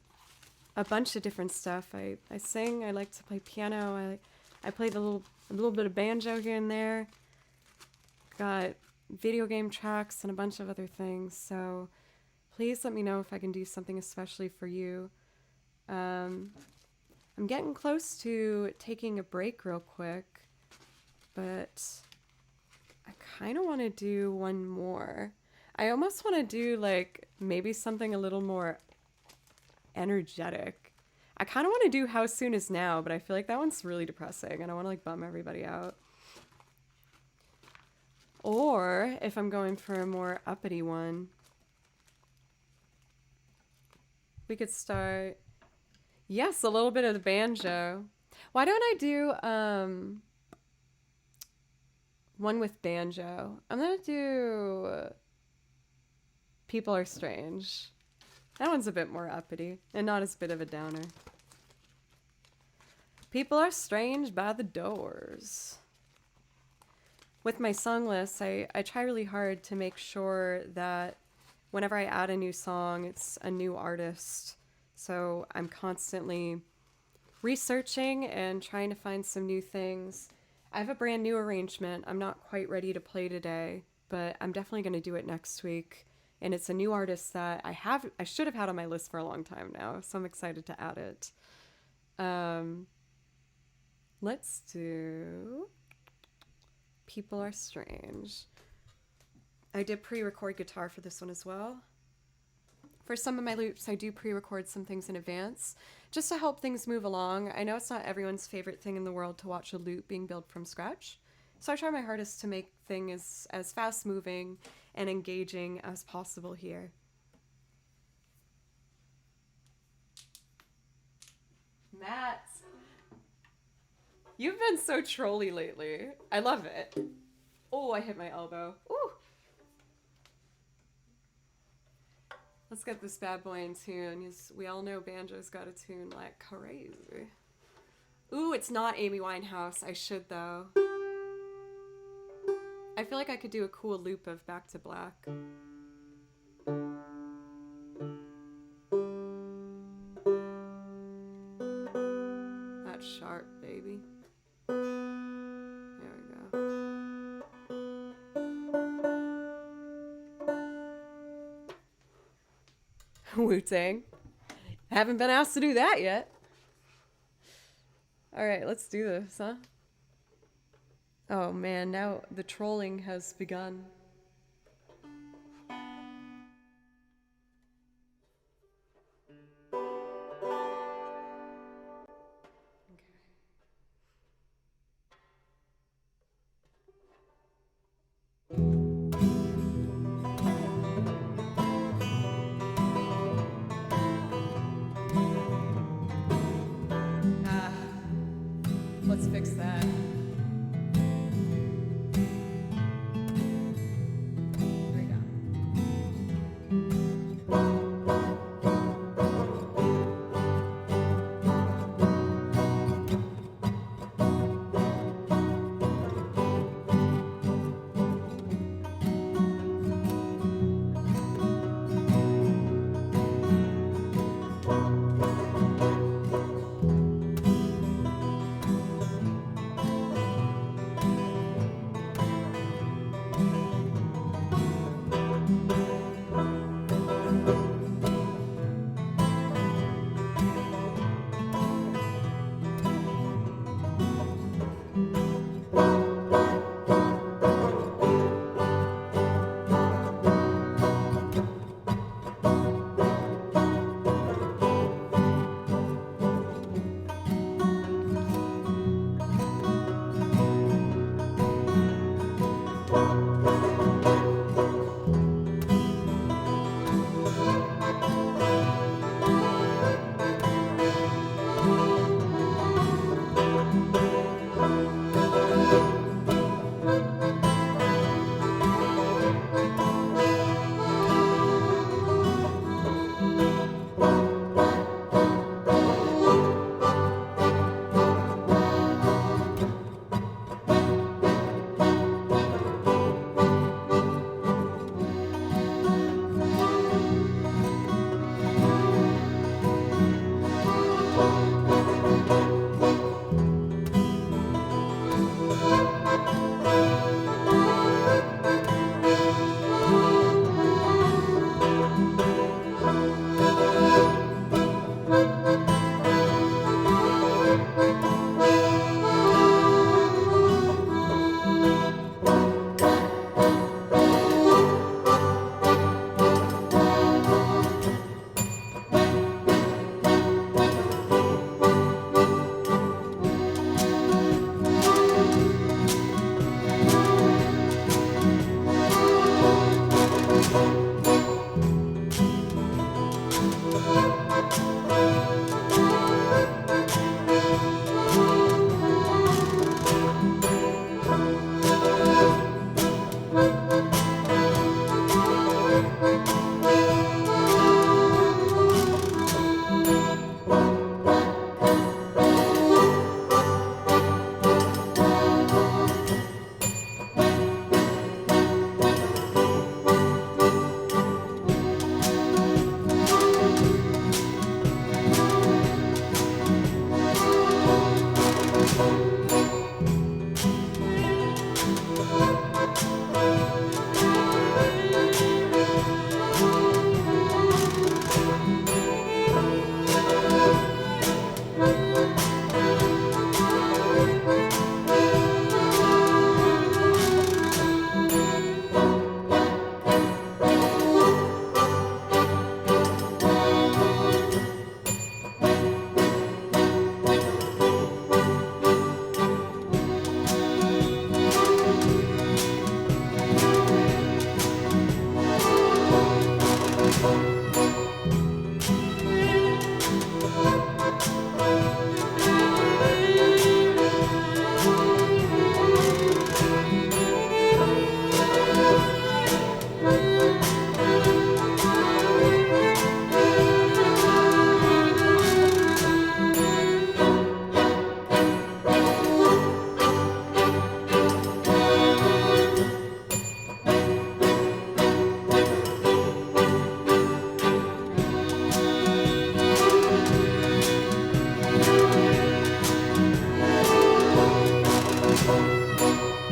a bunch of different stuff. I sing, I like to play piano, I play a little bit of banjo here and there. Got video game tracks and a bunch of other things, so please let me know if I can do something especially for you. I'm getting close to taking a break real quick, but I kind of want to do one more. I almost want to do like maybe something a little more energetic. I kind of want to do How Soon Is Now, but I feel like that one's really depressing and I want to like bum everybody out. Or if I'm going for a more uppity one, we could start, yes, a little bit of the banjo. Why don't I do one with banjo? I'm gonna do People Are Strange. That one's a bit more uppity and not as bit of a downer. People Are Strange by the Doors. With my song list, I try really hard to make sure that whenever I add a new song, it's a new artist. So I'm constantly researching and trying to find some new things. I have a brand new arrangement I'm not quite ready to play today, but I'm definitely going to do it next week. And it's a new artist that I should have had on my list for a long time now, so I'm excited to add it. Let's do People Are Strange. I did pre-record guitar for this one as well. For some of my loops, I do pre-record some things in advance, just to help things move along. I know it's not everyone's favorite thing in the world to watch a loop being built from scratch, so I try my hardest to make things as fast-moving and engaging as possible here. Matt, you've been so trolly lately. I love it. Oh, I hit my elbow. Ooh. Let's get this bad boy in tune. We all know banjo's got a tune like crazy. Ooh, it's not Amy Winehouse. I should, though. I feel like I could do a cool loop of Back to Black. That's sharp, baby. There we go. Wu-Tang. Haven't been asked to do that yet. All right, let's do this, huh? Oh man, now the trolling has begun. Let's fix that.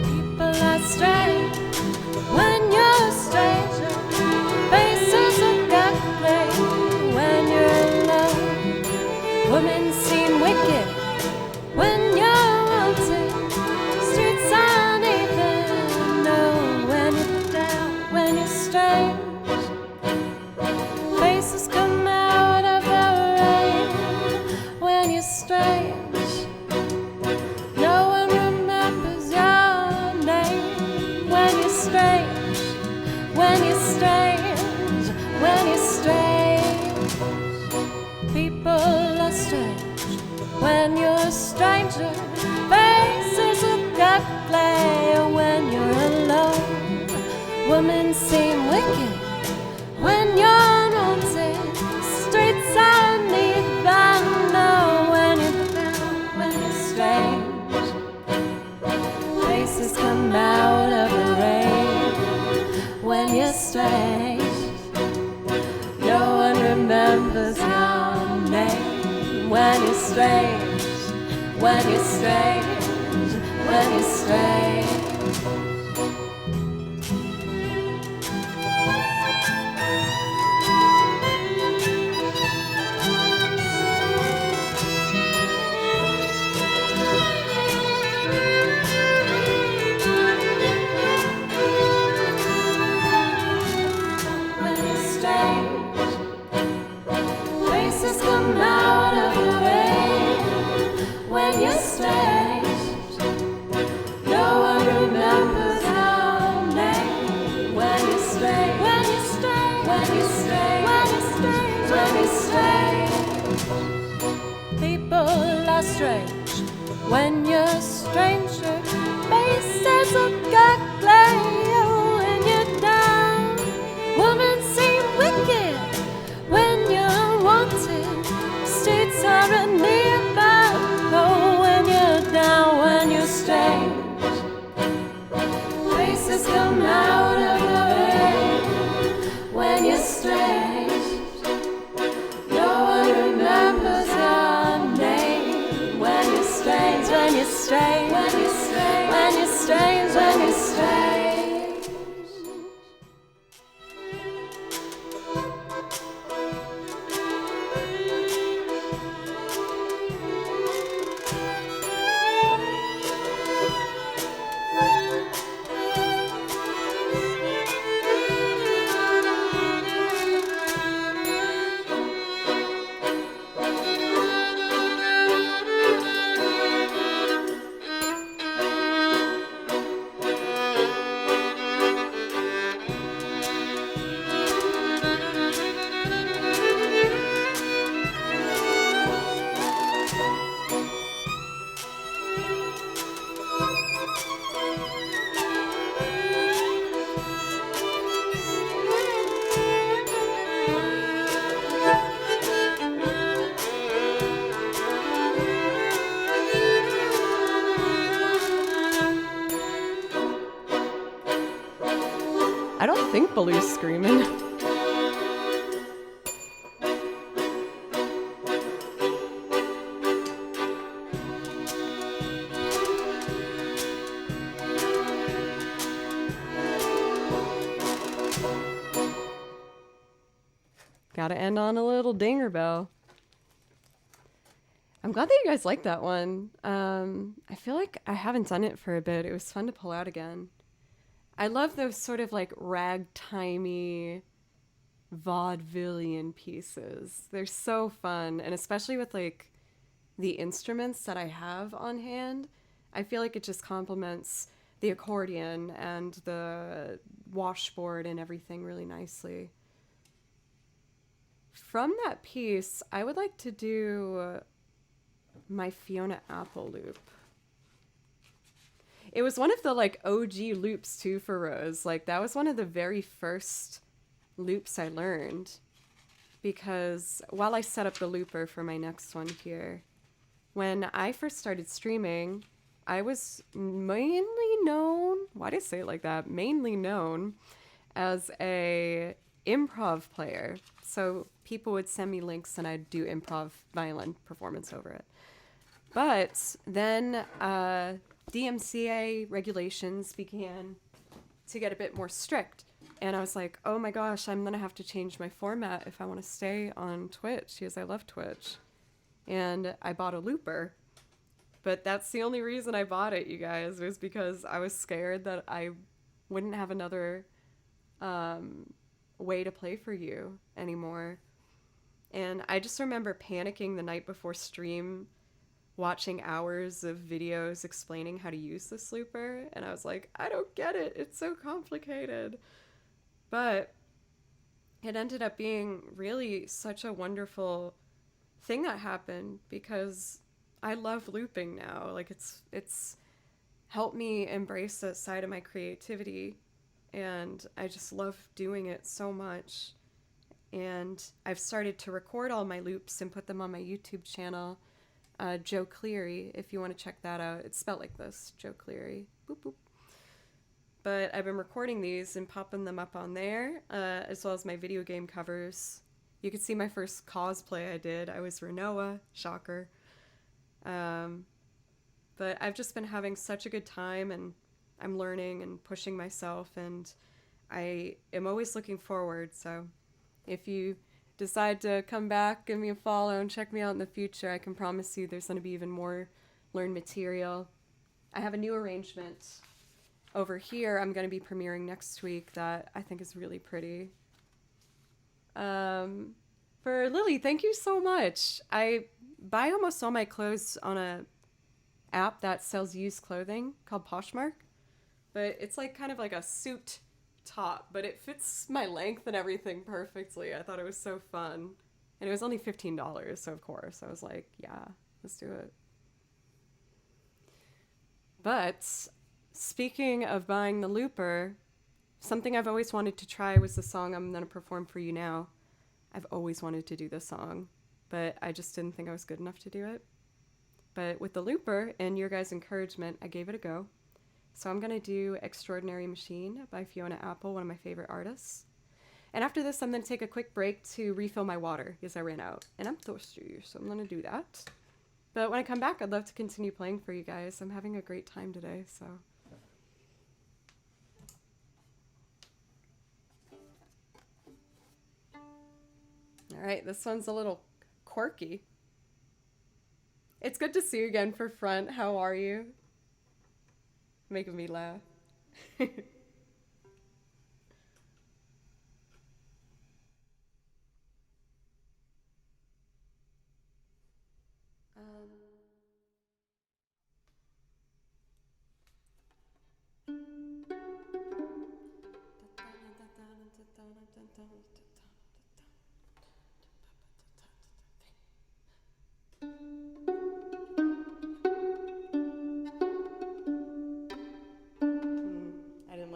People are strange when you're a stranger. Faces are ugly when you're alone. Women seem wicked when you're wanted. Streets aren't even know when you're down, when you're strange. Faces come out of the rain when you're strange. No one remembers your name when you're strange, when you're strange, when you're strange. People are strange when you're a stranger. Faces look ugly when you're alone. Women seem wicked when you're wanted. Streets aren't even know when you're down, when you're strange. Faces come out of the rain when you're strange. No one remembers your name when you're strange, when you're strange, when you're strange. When you're strange, faces come out of the rain when you're strange. No one remembers your name when you're strange, when you're strange, when you're strange, when you're strange, when you're strange. People are strange when you're a stranger. Faces look ugly when you're down. Women seem wicked when you're wanted. Streets aren't nearby. Oh, when you're down, when you're strange. Faces come out of the rain when you're strange. No one remembers your name when you're strange, when you're strange, when you're strange, when you're strange, when you're strange. I don't think Baloo's screaming. Gotta end on a little dinger bell. I'm glad that you guys like that one. I feel like I haven't done it for a bit. It was fun to pull out again. I love those sort of like ragtimey vaudevillian pieces. They're so fun, and especially with like the instruments that I have on hand, I feel like it just complements the accordion and the washboard and everything really nicely. from that piece, I would like to do my Fiona Apple loop. It was one of the like OG loops too for Rose. Like that was one of the very first loops I learned, because while I set up the looper for my next one here, when I first started streaming, I was mainly known, why did I say it like that? Mainly known as a improv player. So people would send me links and I'd do improv violin performance over it. But then DMCA regulations began to get a bit more strict. And I was like, oh my gosh, I'm going to have to change my format if I want to stay on Twitch, because I love Twitch. And I bought a looper. But that's the only reason I bought it, you guys, was because I was scared that I wouldn't have another way to play for you anymore. And I just remember panicking the night before stream, watching hours of videos explaining how to use this looper, and I was like, I don't get it, it's so complicated. But it ended up being really such a wonderful thing that happened, because I love looping now. Like it's helped me embrace that side of my creativity, and I just love doing it so much. And I've started to record all my loops and put them on my YouTube channel, Joe Cleary, if you want to check that out. It's spelled like this, Joe Cleary. Boop, boop. But I've been recording these and popping them up on there, as well as my video game covers. You can see my first cosplay I did. I was Renoa, shocker. But I've just been having such a good time, and I'm learning and pushing myself, and I am always looking forward. So if you decide to come back, give me a follow, and check me out in the future, I can promise you there's going to be even more learned material. I have a new arrangement over here I'm going to be premiering next week that I think is really pretty. For Lily, thank you so much. I buy almost all my clothes on a app that sells used clothing called Poshmark, but it's like kind of like a suit top, but it fits my length and everything perfectly. I thought it was so fun, and it was only $15, so of course I was like, yeah, let's do it. But speaking of buying the looper, something I've always wanted to try was the song I'm going to perform for you now. I've always wanted to do this song, but I just didn't think I was good enough to do it. But with the looper and your guys' encouragement, I gave it a go. So I'm going to do Extraordinary Machine by Fiona Apple, one of my favorite artists. And after this, I'm going to take a quick break to refill my water because I ran out. And I'm thirsty, so I'm going to do that. But when I come back, I'd love to continue playing for you guys. I'm having a great time today, so... All right, this one's a little quirky. It's good to see you again for front. How are you? Making me laugh. I didn't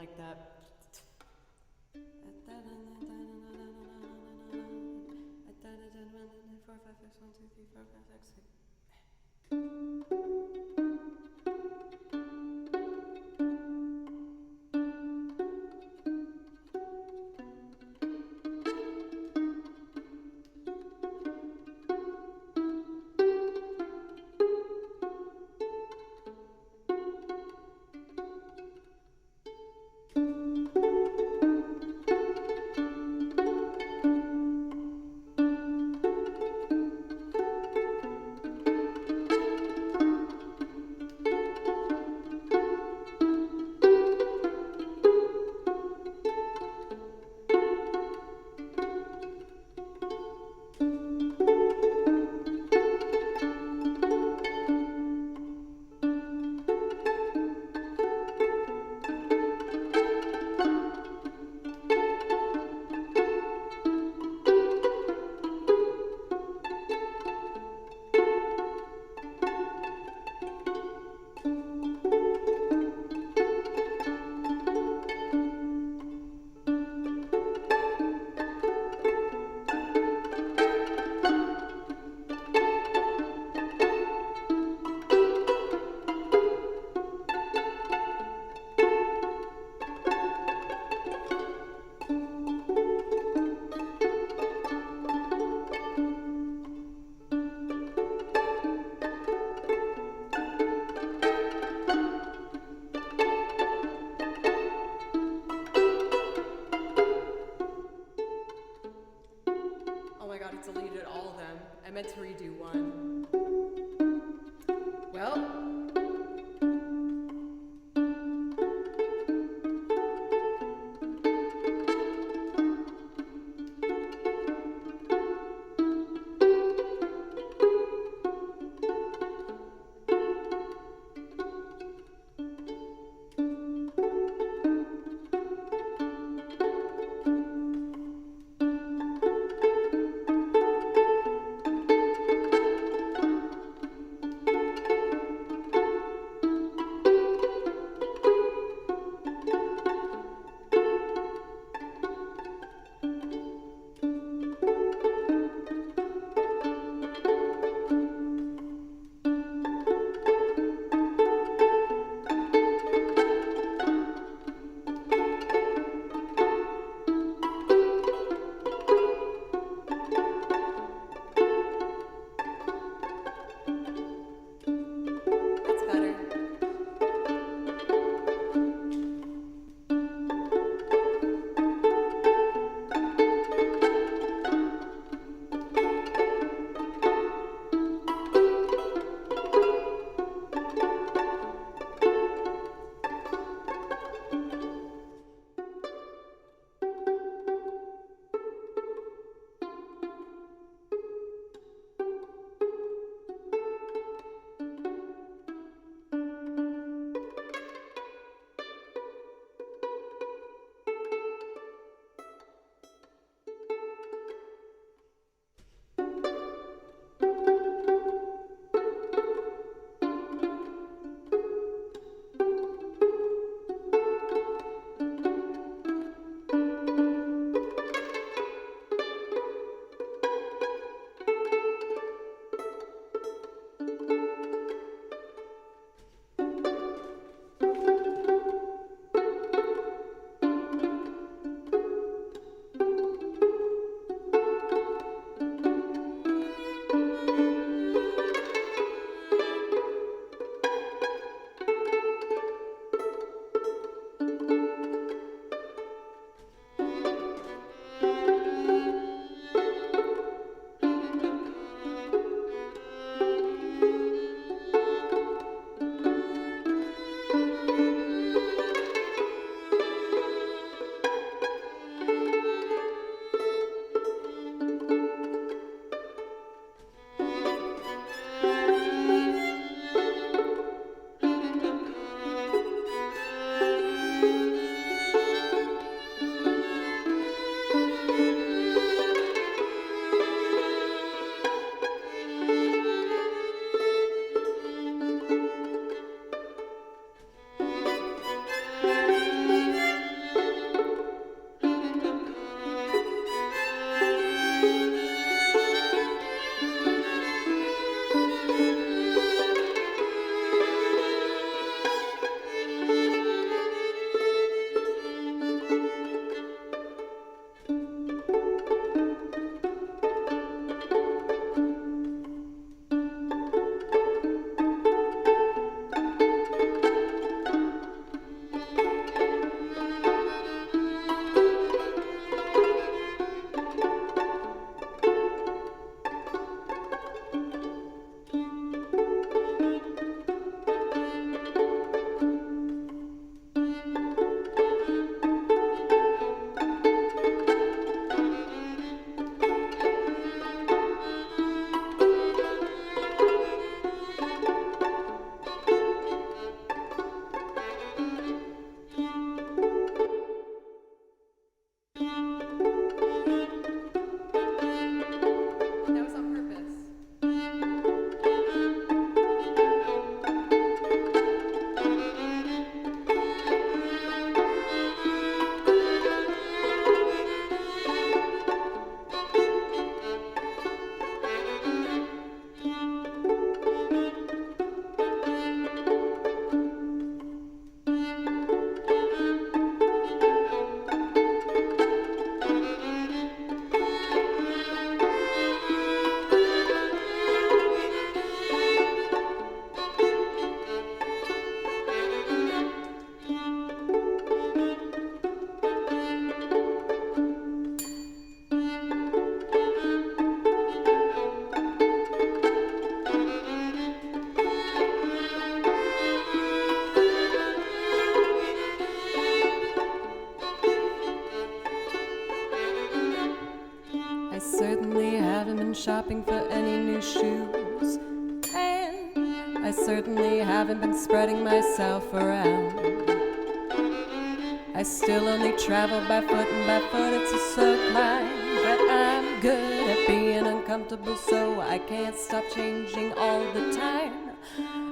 god, it deleted all of them. I meant to redo one. Well, certainly haven't been shopping for any new shoes. And I certainly haven't been spreading myself around. I still only travel by foot, and by foot it's a slow climb. But I'm good at being uncomfortable, so I can't stop changing all the time.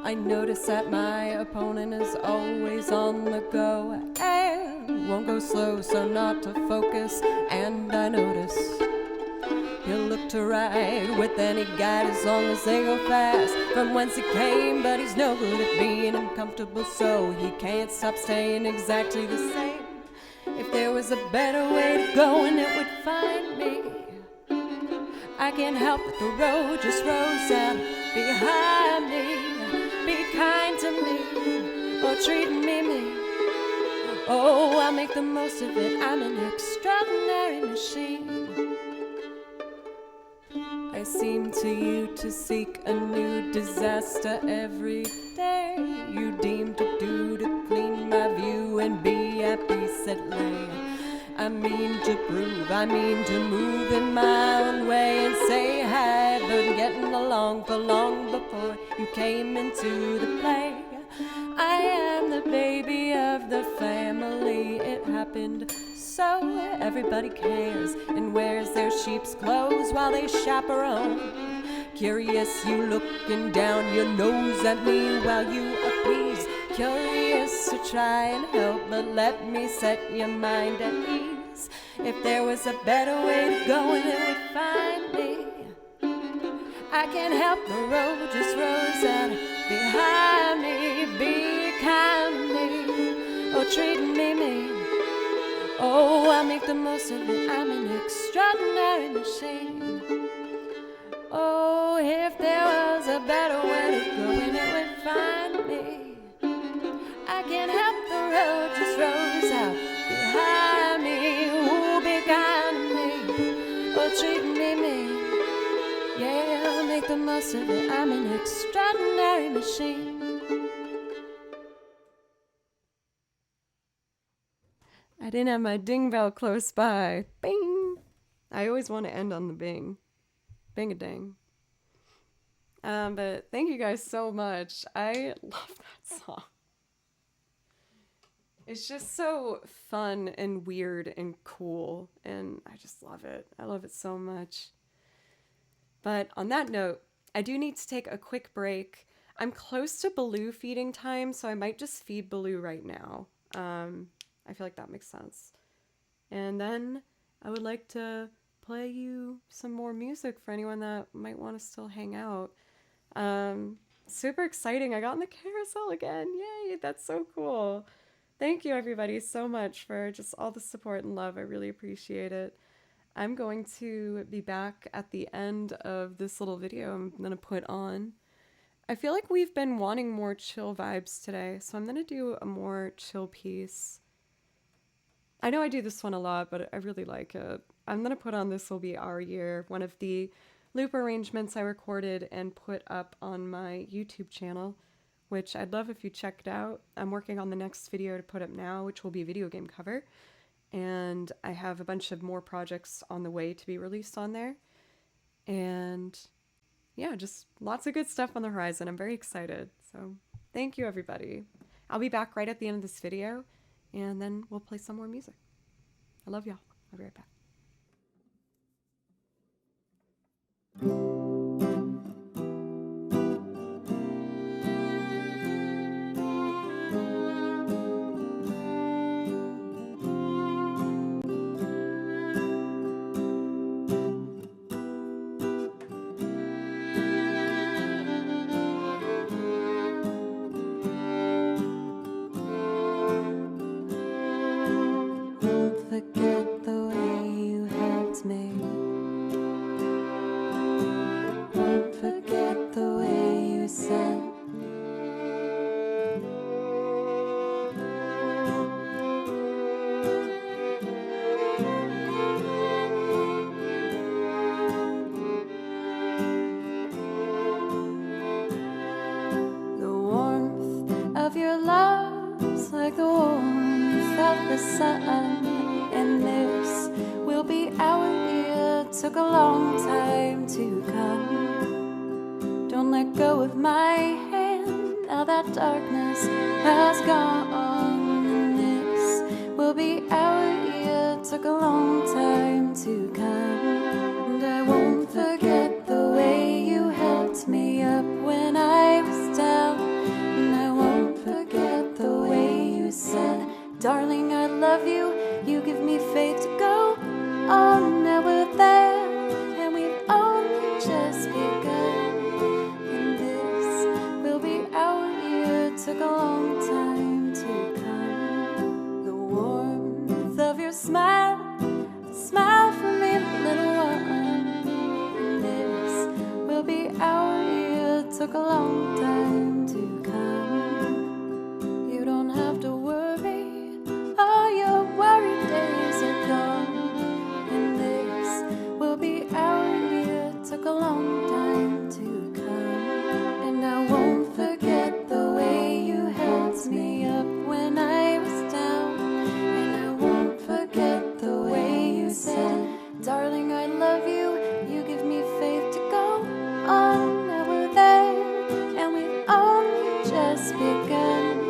I notice that my opponent is always on the go and won't go slow, so not to focus. And I notice he'll look to ride with any guide as long as they go fast from whence he came. But he's no good at being uncomfortable, so he can't stop staying exactly the same. If there was a better way to go and it would find me, I can't help that the road just rolls out behind me. Be kind to me or treat me mean. Oh, I'll make the most of it. I'm an extraordinary machine. I seem to you to seek a new disaster every day. You deem to do to clean my view and be at peace at lay. I mean to prove, I mean to move in my own way and say I've been getting along for long before you came into the play. I am the baby of the family, it happened so. Everybody cares and wears their sheep's clothes while they chaperone. Curious, you looking down your nose at me while you appease. Curious to try and help, but let me set your mind at ease. If there was a better way to go and it would find me, I can't help the road just rolls out behind me. Be kind to me or treat me mean. Oh, I make the most of it. I'm an extraordinary machine. Oh, if there was a better way to go and it would find me, I can't help the road just rolls out behind me. Ooh, be kind to me or treat me mean. Yeah, I'll make the most of it. I'm an extraordinary machine. I didn't have my ding bell close by. Bing! I always want to end on the bing. Bing-a-ding. But thank you guys so much. I love that song. It's just so fun and weird and cool, and I just love it. I love it so much. But on that note, I do need to take a quick break. I'm close to Baloo feeding time, so I might just feed Baloo right now. I feel like that makes sense. And then I would like to play you some more music for anyone that might want to still hang out. Super exciting. I got in the carousel again. Yay, that's so cool. Thank you everybody so much for just all the support and love. I really appreciate it. I'm going to be back at the end of this little video I'm going to put on. I feel like we've been wanting more chill vibes today, so I'm going to do a more chill piece. I know I do this one a lot, but I really like it. I'm going to put on This Will Be Our Year, one of the loop arrangements I recorded and put up on my YouTube channel, which I'd love if you checked out. I'm working on the next video to put up now, which will be a video game cover. And I have a bunch of more projects on the way to be released on there. And yeah, just lots of good stuff on the horizon. I'm very excited. So thank you, everybody. I'll be back right at the end of this video, and then we'll play some more music. I love y'all. I'll be right back. Forget the way you helped me. Won't forget the way you said. The warmth of your love's like the warmth of the sun. And this will be our year to took a long time to come. Don't let go of my hand, now that darkness has gone. And this will be our year, took a long time to come. And I won't forget the way you helped me up when I was down. And I won't forget the way you said, darling, I love you. You give me faith to go on. Now we're there, and we've only just begun. And this will be our year, took a long time to come. The warmth of your smile, smile for me, little one. And this will be our year, took a long time to come. You don't have to worry, all your worried days are gone. And this will be our year, took a long time to come. And I won't forget the way you helped me up when I was down. And I won't forget the way you said, darling, I love you. You give me faith to go on. Now we're there, and we've only just begun.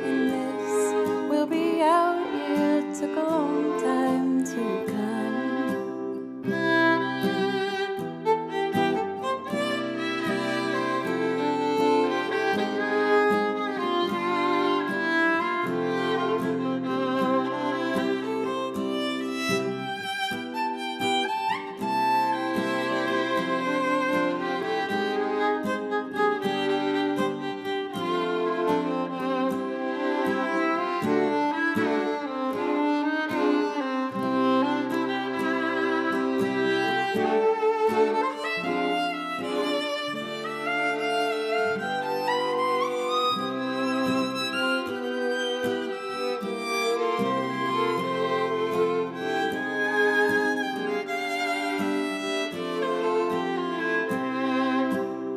And this will be our year, took a long time to come.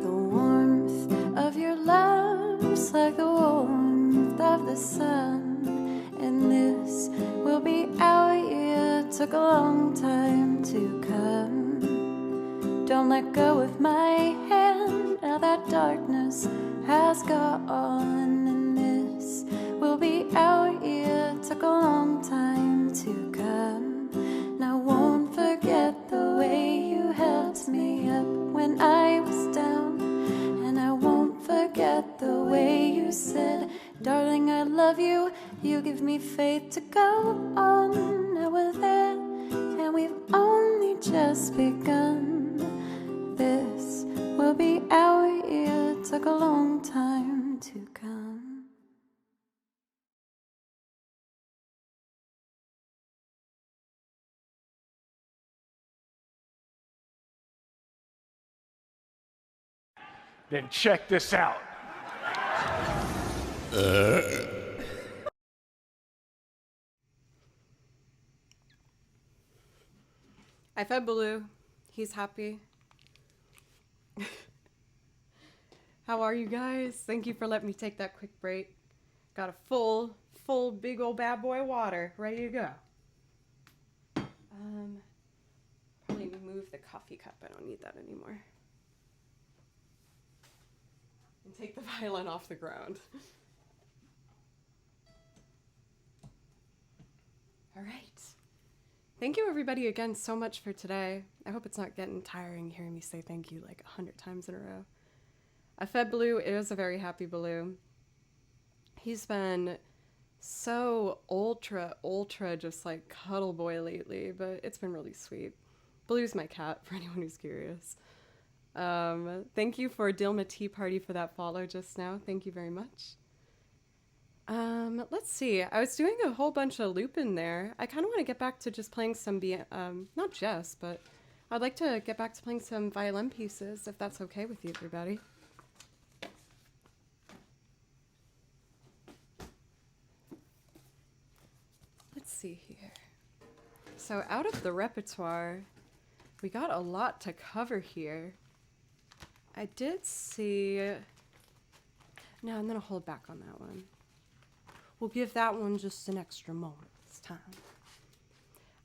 The warmth of your love's like the warmth of the sun. And this will be our year, took a long time to come. Don't let go of my hand, now that darkness has gone. And this will be our year, took a long time to come. And I won't forget the way you helped me up when I was down. And I won't forget the way you said, darling, I love you. You give me faith to go on. Now we're there, and we've only just begun. This will be our year, took a long time to come. Then check this out. I fed Baloo. He's happy. How are you guys? Thank you for letting me take that quick break. Got a full big old bad boy of water ready to go. Probably move the coffee cup. I don't need that anymore. And take the violin off the ground. All right. Thank you everybody again so much for today. I hope it's not getting tiring hearing me say thank you like 100 times in a row. I fed Baloo. It was a very happy Baloo. He's been so ultra just like cuddle boy lately, but it's been really sweet. Baloo's my cat for anyone who's curious. Thank you for Dilma Tea Party for that follow just now. Thank you very much. Let's see. I was doing a whole bunch of looping there. I kind of want to get back to just playing some, not just, but I'd like to get back to playing some violin pieces, if that's okay with you, everybody. Let's see here. So out of the repertoire, we got a lot to cover here. I did see... No, I'm going to hold back on that one. We'll give that one just an extra moment's time.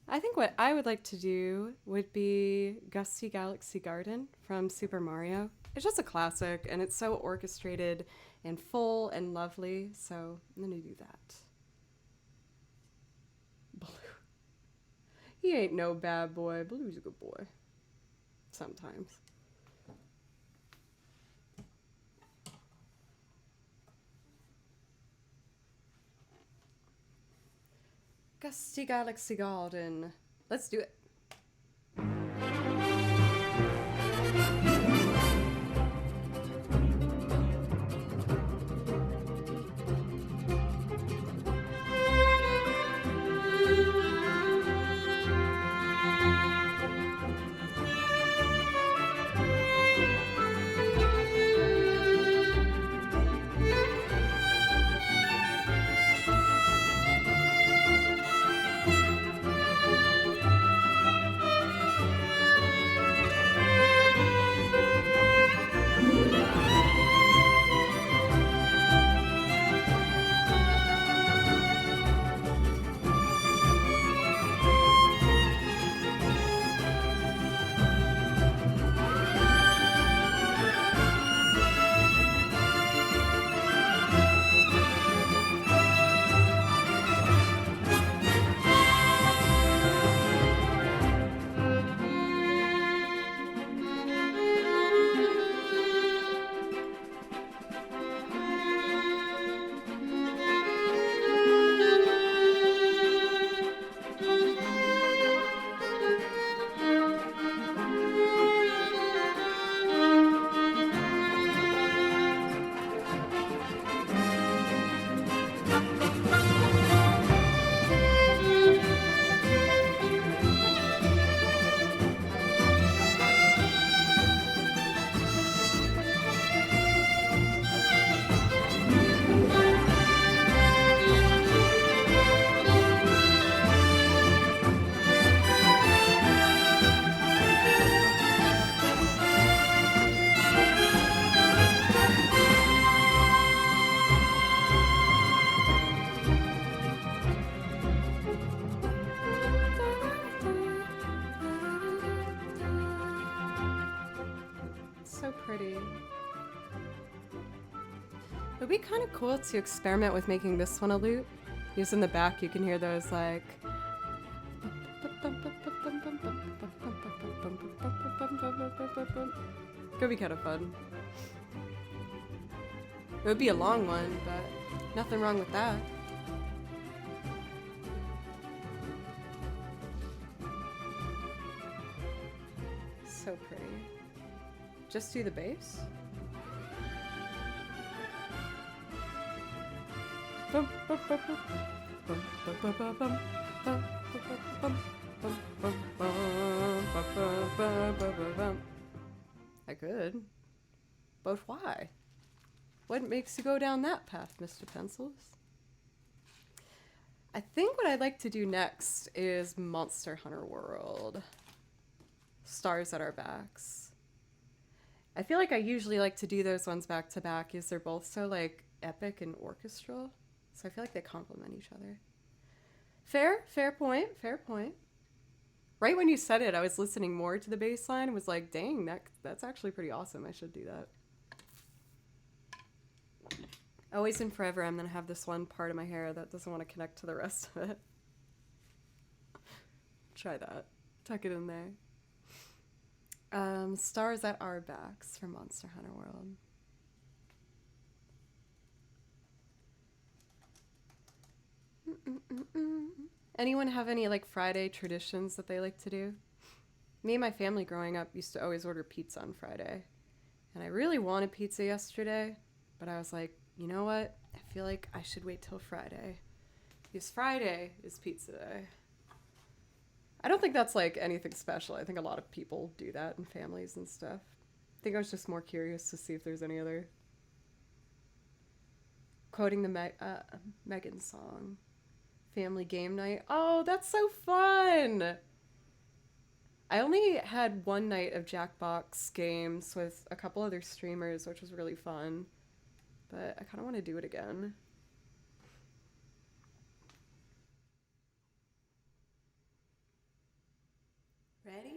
I think what I would like to do would be Gusty Galaxy Garden from Super Mario. It's just a classic, and it's so orchestrated and full and lovely, so I'm gonna do that. Blue. He ain't no bad boy. Blue's a good boy. Sometimes. Gusty Galaxy Garden. Let's do it. So pretty. It would be kind of cool to experiment with making this one a loop. Because in the back you can hear those like... Could be kind of fun. It would be a long one, but nothing wrong with that. So pretty. Just do the bass. I could. But why? What makes you go down that path, Mr. Pencils? I think what I'd like to do next is Monster Hunter World. Stars at Our Backs. I feel like I usually like to do those ones back to back because they're both so like epic and orchestral. So I feel like they complement each other. Fair point, fair point. Right when you said it, I was listening more to the bass line and was like, dang, that's actually pretty awesome. I should do that. Always and forever, I'm going to have this one part of my hair that doesn't want to connect to the rest of it. Try that. Tuck it in there. Stars at Our Backs from Monster Hunter World. Anyone have any like Friday traditions that they like to do? Me and my family growing up used to always order pizza on Friday. And I really wanted pizza yesterday, but I was like, you know what? I feel like I should wait till Friday. Because Friday is pizza day. I don't think that's like anything special. I think a lot of people do that in families and stuff. I think I was just more curious to see if there's any other... Quoting the Megan song. Family game night. Oh, that's so fun! I only had one night of Jackbox games with a couple other streamers, which was really fun. But I kind of want to do it again. Ready?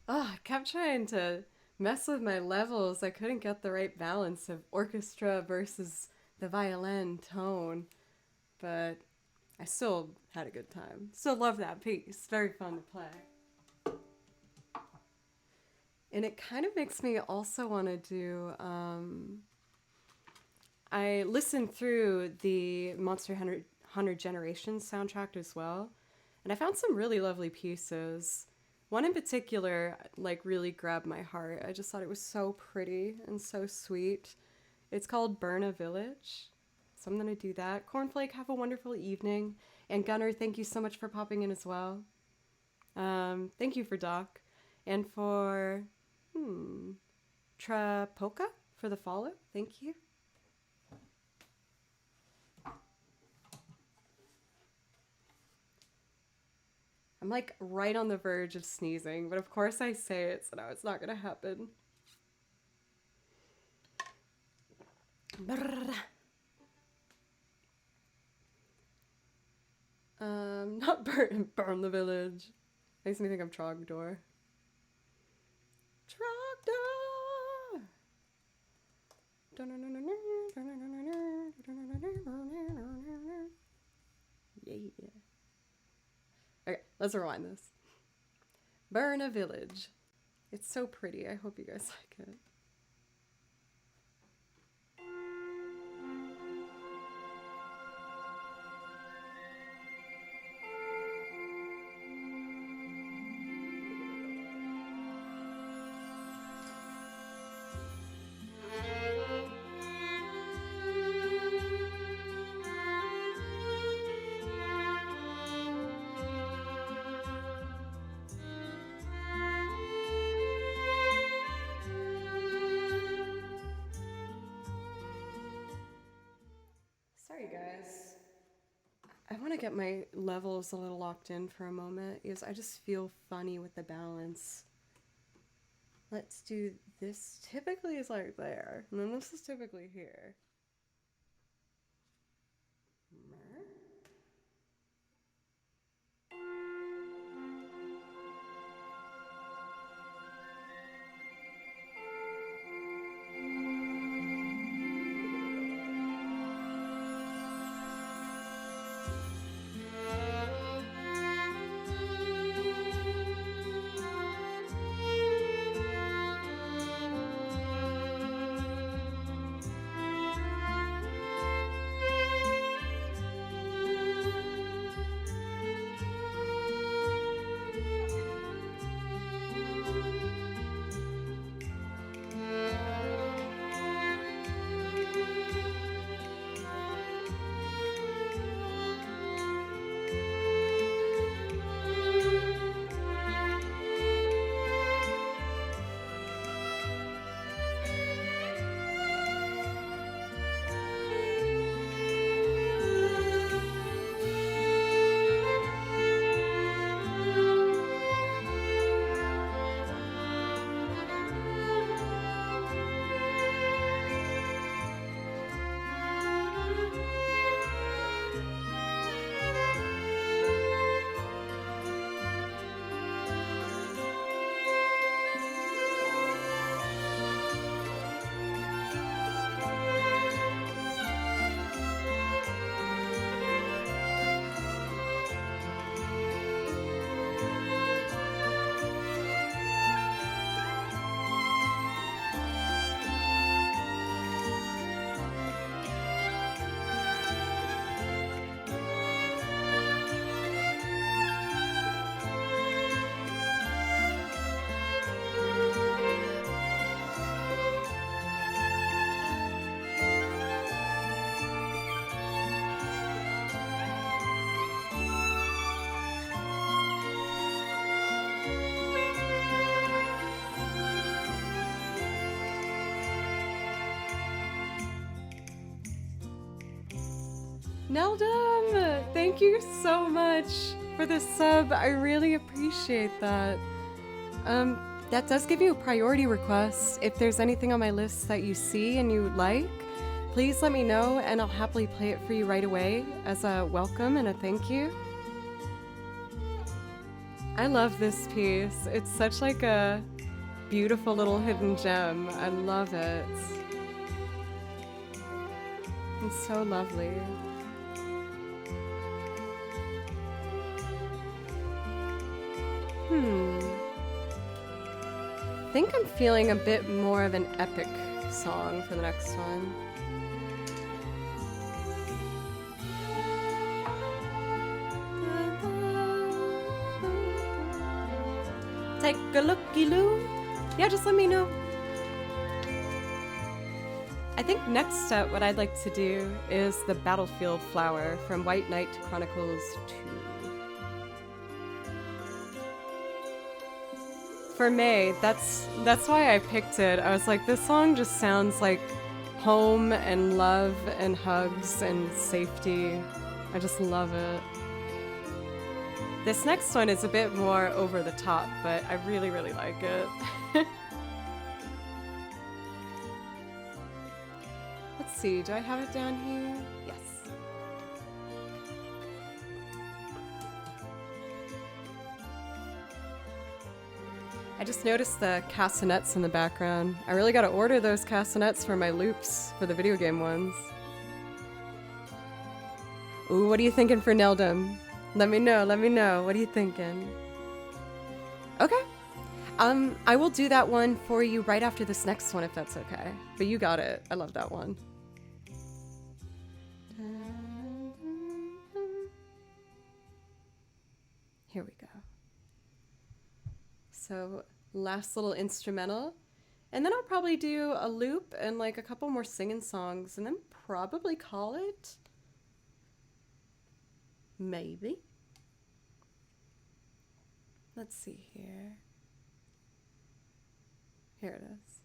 Oh, I kept trying to mess with my levels. I couldn't get the right balance of orchestra versus the violin tone, but I still had a good time. Still love that piece. Very fun to play. And it kind of makes me also want to do. I listened through the Monster Hunter Generations soundtrack as well, and I found some really lovely pieces. One in particular, like, really grabbed my heart. I just thought it was so pretty and so sweet. It's called Burn a Village. So I'm going to do that. Cornflake, have a wonderful evening. And Gunnar, thank you so much for popping in as well. Thank you for Doc. And for, Trapoka for the follow. Thank you. I'm like right on the verge of sneezing, but of course I say it, so now it's not gonna happen. Not burn the village. Makes me think of Trogdor. Trogdor! Yeah. Okay, let's rewind this. Burn a Village. It's so pretty. I hope you guys like it. Sorry guys. I want to get my levels a little locked in for a moment because I just feel funny with the balance. Let's do this. Typically is like there, and then this is typically here. Neldum, thank you so much for the sub. I really appreciate that. That does give you a priority request. If there's anything on my list that you see and you like, please let me know and I'll happily play it for you right away as a welcome and a thank you. I love this piece. It's such like a beautiful little hidden gem. I love it. It's so lovely. I think I'm feeling a bit more of an epic song for the next one. take a looky-loo. Yeah, just let me know. I think next up, what I'd like to do is the Battlefield Flower from White Knight Chronicles 2. For May, that's why I picked it. I was like, this song just sounds like home and love and hugs and safety. I just love it. This next one is a bit more over the top, but I really, really like it. Let's see, do I have it down here? Yes. I just noticed the castanets in the background. I really gotta order those castanets for my loops, for the video game ones. Ooh, what are you thinking for Neldum? Let me know, what are you thinking? Okay. I will do that one for you right after this next one if that's okay. But you got it. I love that one. Here we go. So, last little instrumental. And then I'll probably do a loop and like a couple more singing songs and then probably call it. Maybe. Let's see here. Here it is.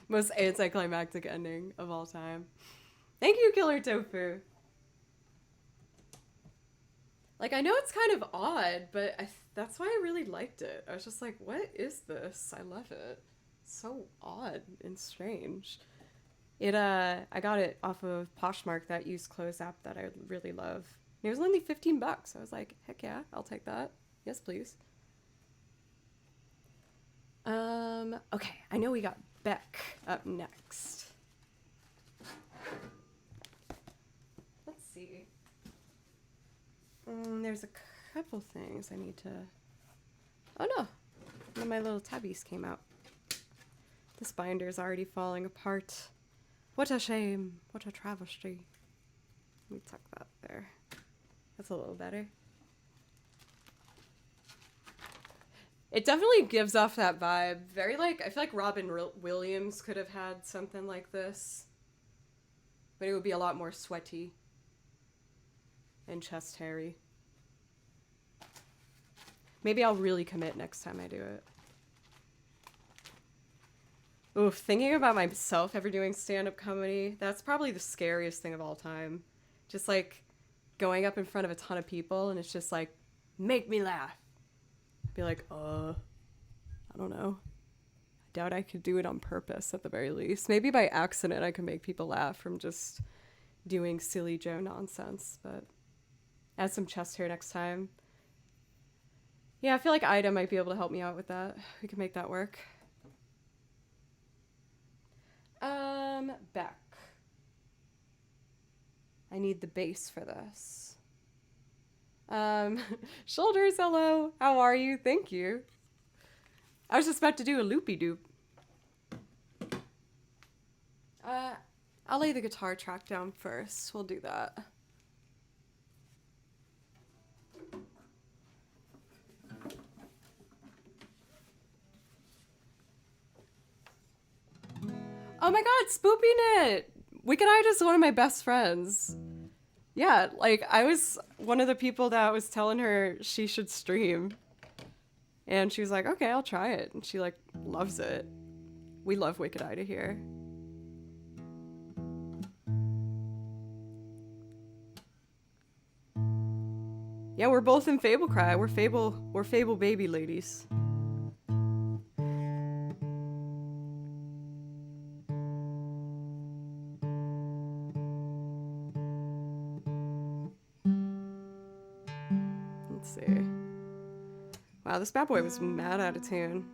Most anticlimactic ending of all time. Thank you, Killer Tofu. Like, I know it's kind of odd, but that's why I really liked it. I was just like, what is this? I love it. It's so odd and strange. I got it off of Poshmark, that used clothes app that I really love. And it was only $15. I was like, heck yeah, I'll take that. Yes, please. Okay, I know we got Beck up next. Let's see. There's a couple things I need to... Oh no! One of my little tabbies came out. This binder's already falling apart. What a shame. What a travesty. Let me tuck that there. That's a little better. It definitely gives off that vibe. Very like, I feel like Robin Williams could have had something like this. But it would be a lot more sweaty. And chest hairy. Maybe I'll really commit next time I do it. Oof, thinking about myself ever doing stand-up comedy, that's probably the scariest thing of all time. Just like going up in front of a ton of people and it's just like, make me laugh. Be like, I don't know. I doubt I could do it on purpose at the very least. Maybe by accident I could make people laugh from just doing silly Joe nonsense, but add some chest hair next time. Yeah, I feel like Ida might be able to help me out with that. We can make that work. Beck. I need the bass for this. Shoulders, hello. How are you? Thank you. I was just about to do a loopy-doop. I'll lay the guitar track down first. We'll do that. Oh my god, Spoopy Knit! Wicked Eye is one of my best friends. Yeah, like, I was one of the people that was telling her she should stream. And she was like, okay, I'll try it. And she, like, loves it. We love Wicked Eye here. Yeah, we're both in Fable Cry. We're Fable baby ladies. Let's see. Wow, this bad boy was mad out of tune.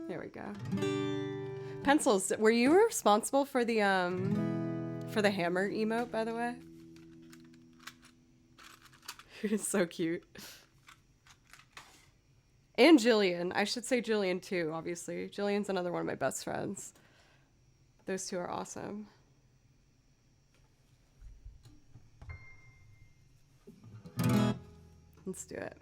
There we go. Pencils, were you responsible for the hammer emote, by the way? It's so cute. And Jillian. I should say Jillian too, obviously. Jillian's another one of my best friends. Those two are awesome. Let's do it.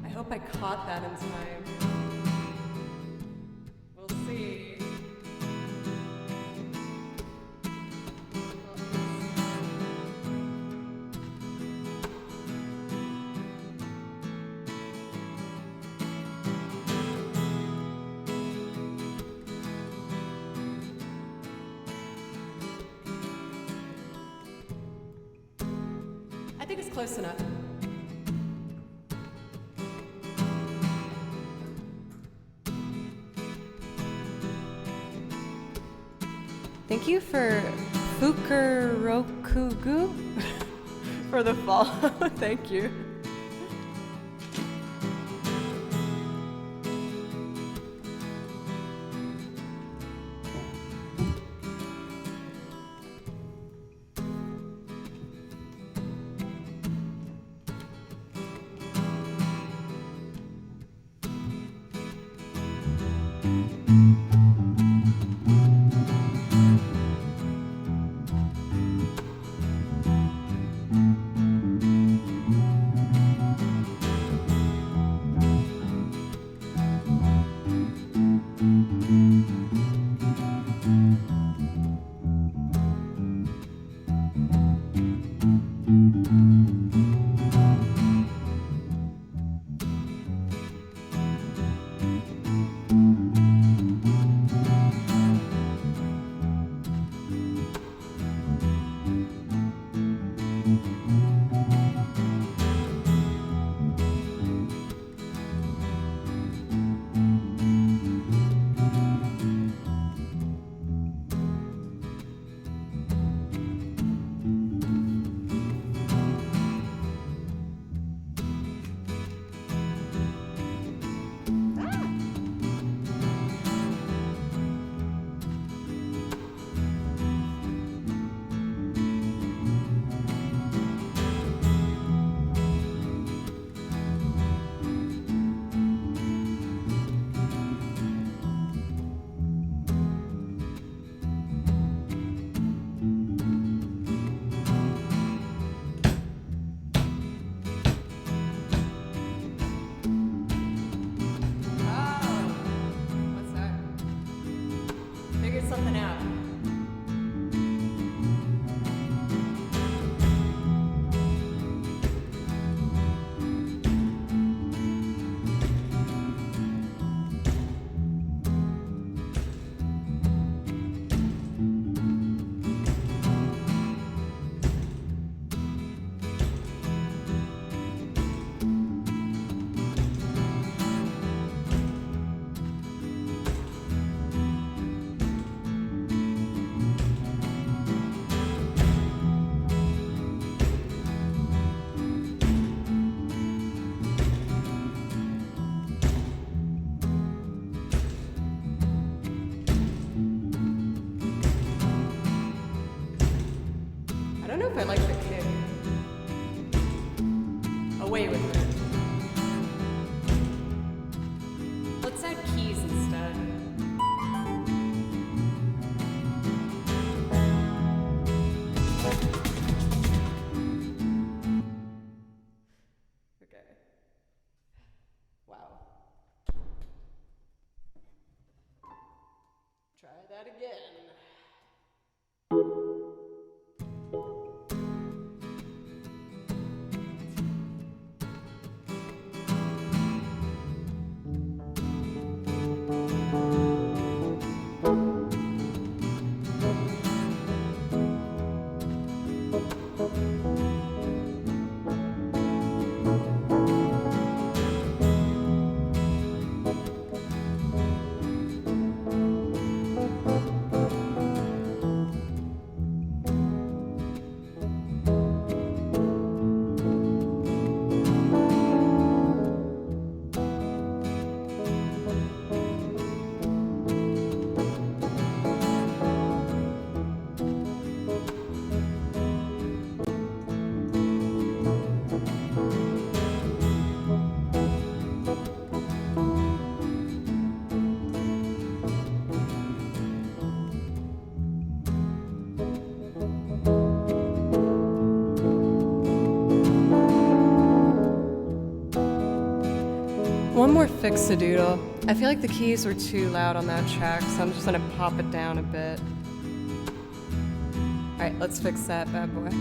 I hope I caught that in time. We'll see. I think it's close enough. Thank you for Fukurokugu for the follow. Thank you. I like the kick. Away with it. Let's add keys instead. Okay. Wow. Try that again. One more fix-a-doodle. I feel like the keys were too loud on that track, so I'm just gonna pop it down a bit. Alright, let's fix that bad boy.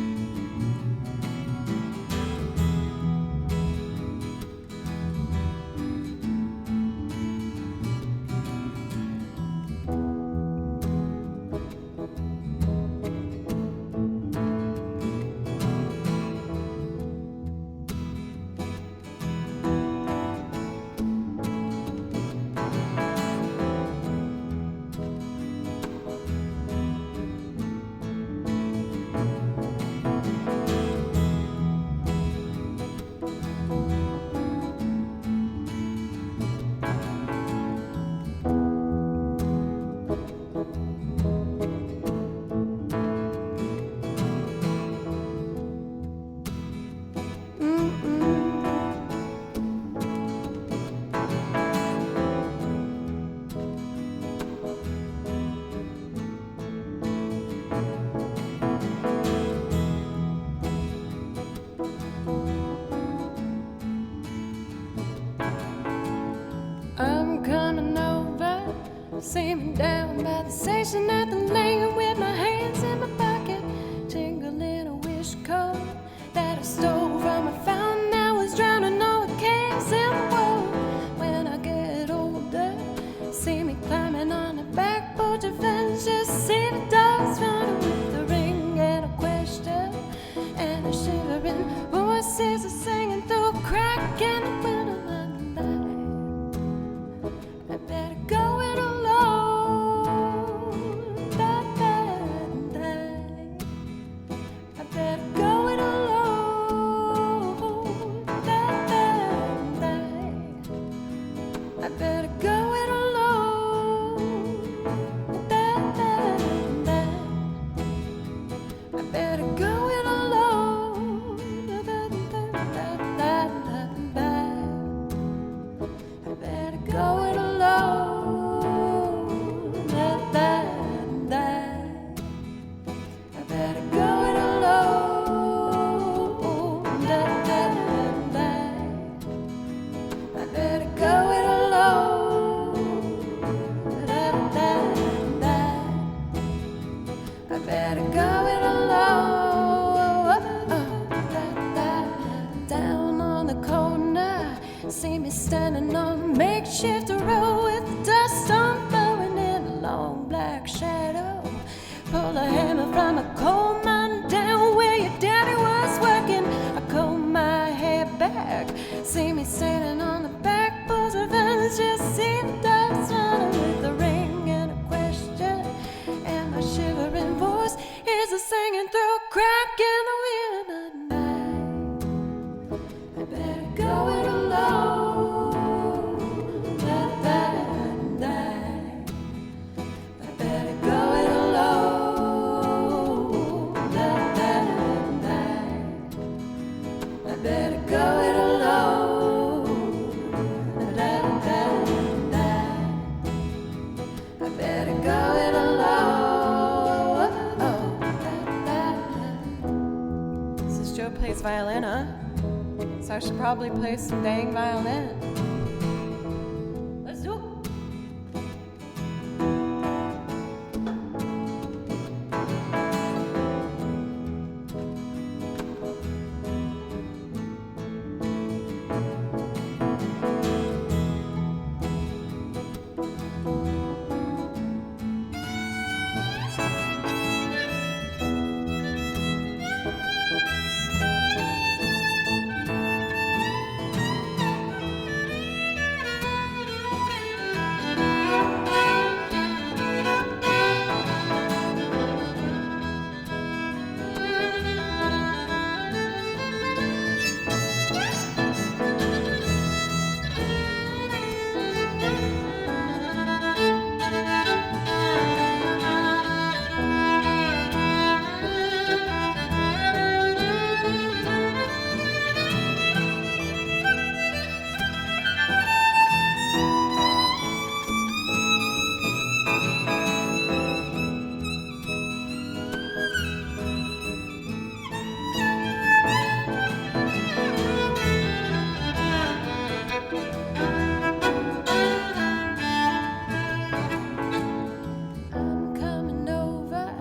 I'm coming over, see me down by the station at the lane with my hands in my pocket, tingling a wish code that I stole from a fountain that was drowning all the caves in the world. When I get older, see me climbing on the back porch of Venice, just see the dogs running with a ring and a question and a shivering voices are singing through a crack in the window. I better go it alone. Da, da, da. I better go it alone. Da, da, da. I better go it alone. Da, da, da. I better go it alone. Da, da, da, da, da, da. I better go it alone. Da, da, da. I better go it alone. Da, da, da. I better go it alone. Da, da, da. I better go it alone. Da, da. Down on the corner, see me standing on a makeshift road with the dust on blowing in a long black shadow. Pull a hammer from a coal mine down where your daddy was working. I comb my hair back, see me standing on the back porch of Venice, just see the dust running with a ring and a question, and my shivering voice is a singing through a crack in the wind at night. I better go it alone. Da, da, da. I better go it alone. Da, da, I should probably play some dang violin. Let's do it. I'm coming over.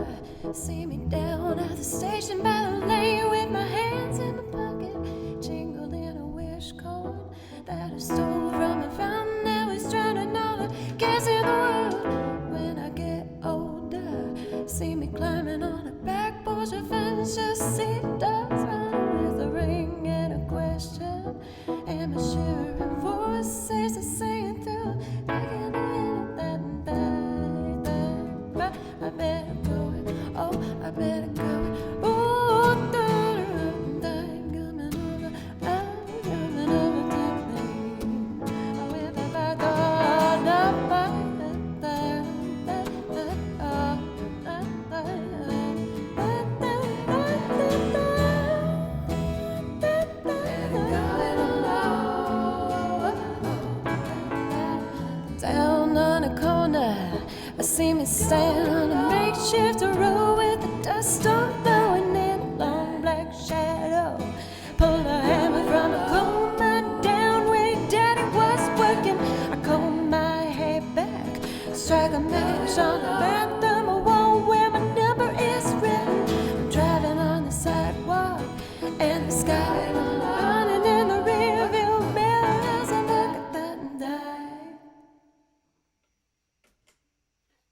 See me down at the station by the lane with my hands in my pocket, jingled in a wish card that I stole from a fountain that was drowning all the gas in the world. When I get older, see me climbing on a back porch of fence, just see dogs run with a ring and a question, and my shivering voice says to sing through back in the wind that I better go. Oh, I better go. Ooh, I'm coming over. I'm coming over to me. Oh, if I go, down on a corner, I see me stand on a makeshift road with the dust storm blowing in a long black shadow. Pull a hammer from a comb my down where daddy was working. I comb my hair back, strike a match on the bathroom wall where my number is written. I'm driving on the sidewalk and the sky running in the rearview mirror as I look at that and die.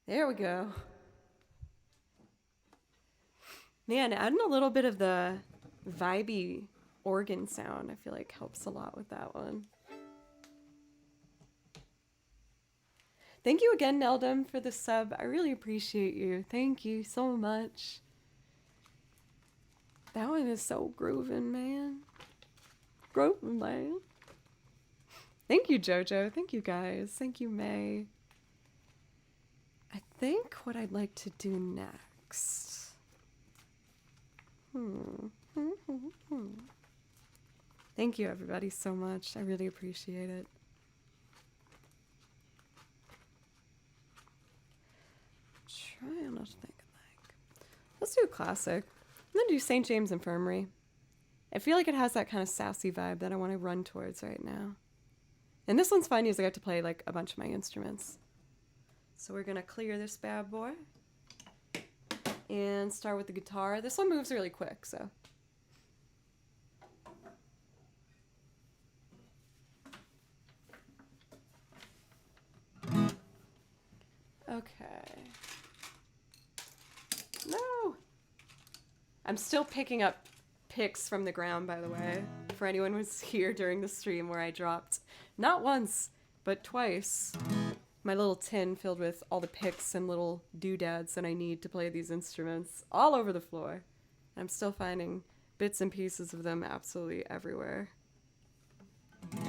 There we go. Man, adding a little bit of the vibey organ sound, I feel like helps a lot with that one. Thank you again, Neldum, for the sub. I really appreciate you. Thank you so much. That one is so grooving, man. Grooving, man. Thank you, Jojo. Thank you, guys. Thank you, May. I think what I'd like to do next. Thank you, everybody, so much. I really appreciate it. Trying not to think like. Let's do a classic. I'm gonna do St. James Infirmary. I feel like it has that kind of sassy vibe that I want to run towards right now. And this one's fun because I got to play like a bunch of my instruments. So we're gonna clear this bad boy and start with the guitar. This one moves really quick, so. Okay. No! I'm still picking up picks from the ground, by the way, for anyone who's here during the stream where I dropped, not once, but twice, my little tin filled with all the picks and little doodads that I need to play these instruments all over the floor. I'm still finding bits and pieces of them absolutely everywhere.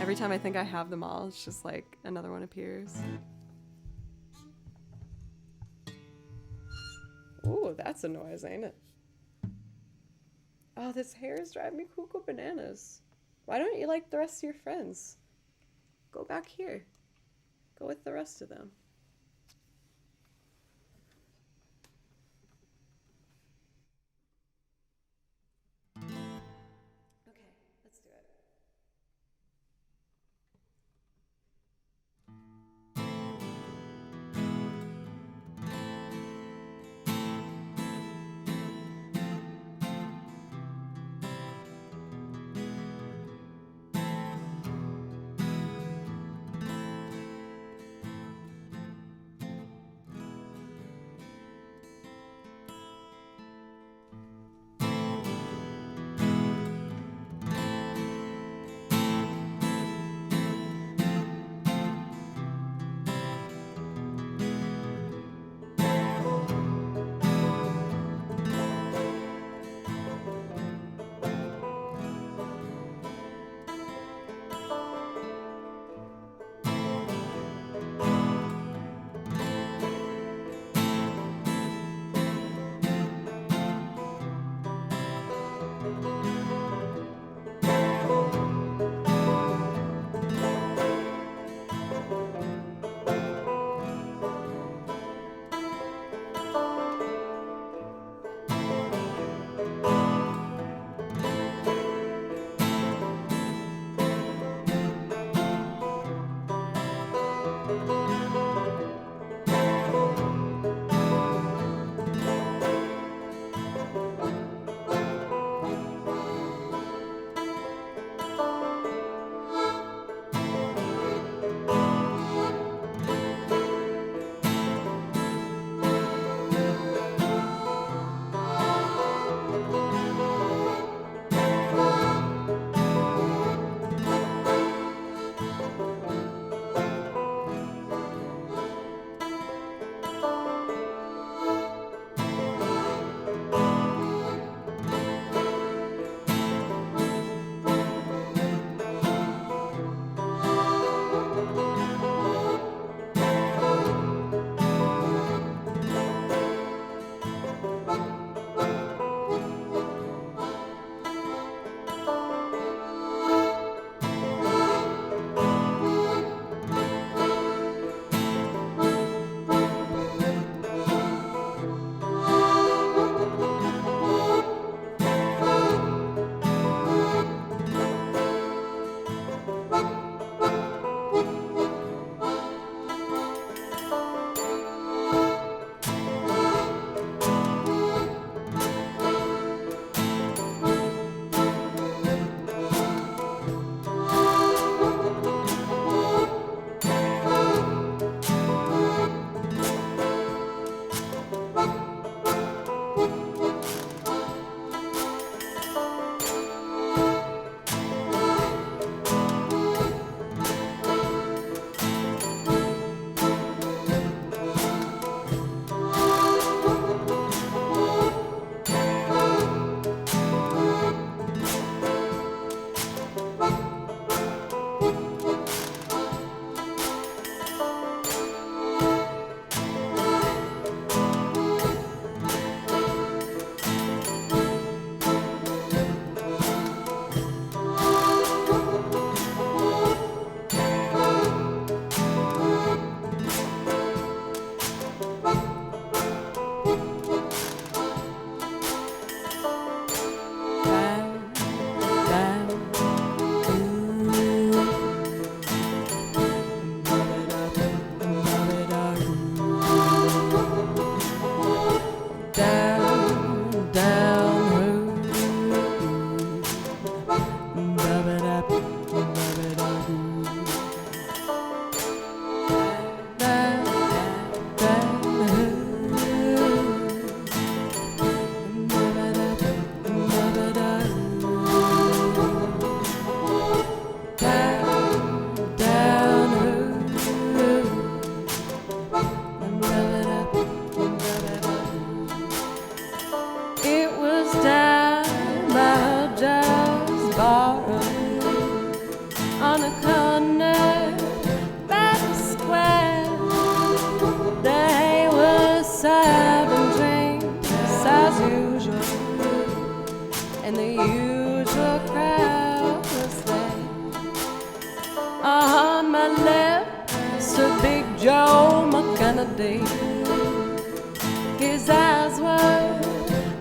Every time I think I have them all, it's just like another one appears. Ooh, that's a noise, ain't it? Oh, this hair is driving me cuckoo bananas. Why don't you like the rest of your friends? Go back here. Go with the rest of them. Okay, let's do it. corner by the square. They were serving drinks as usual, and the usual crowd was there. On my left stood Big Joe McKennedy. His eyes were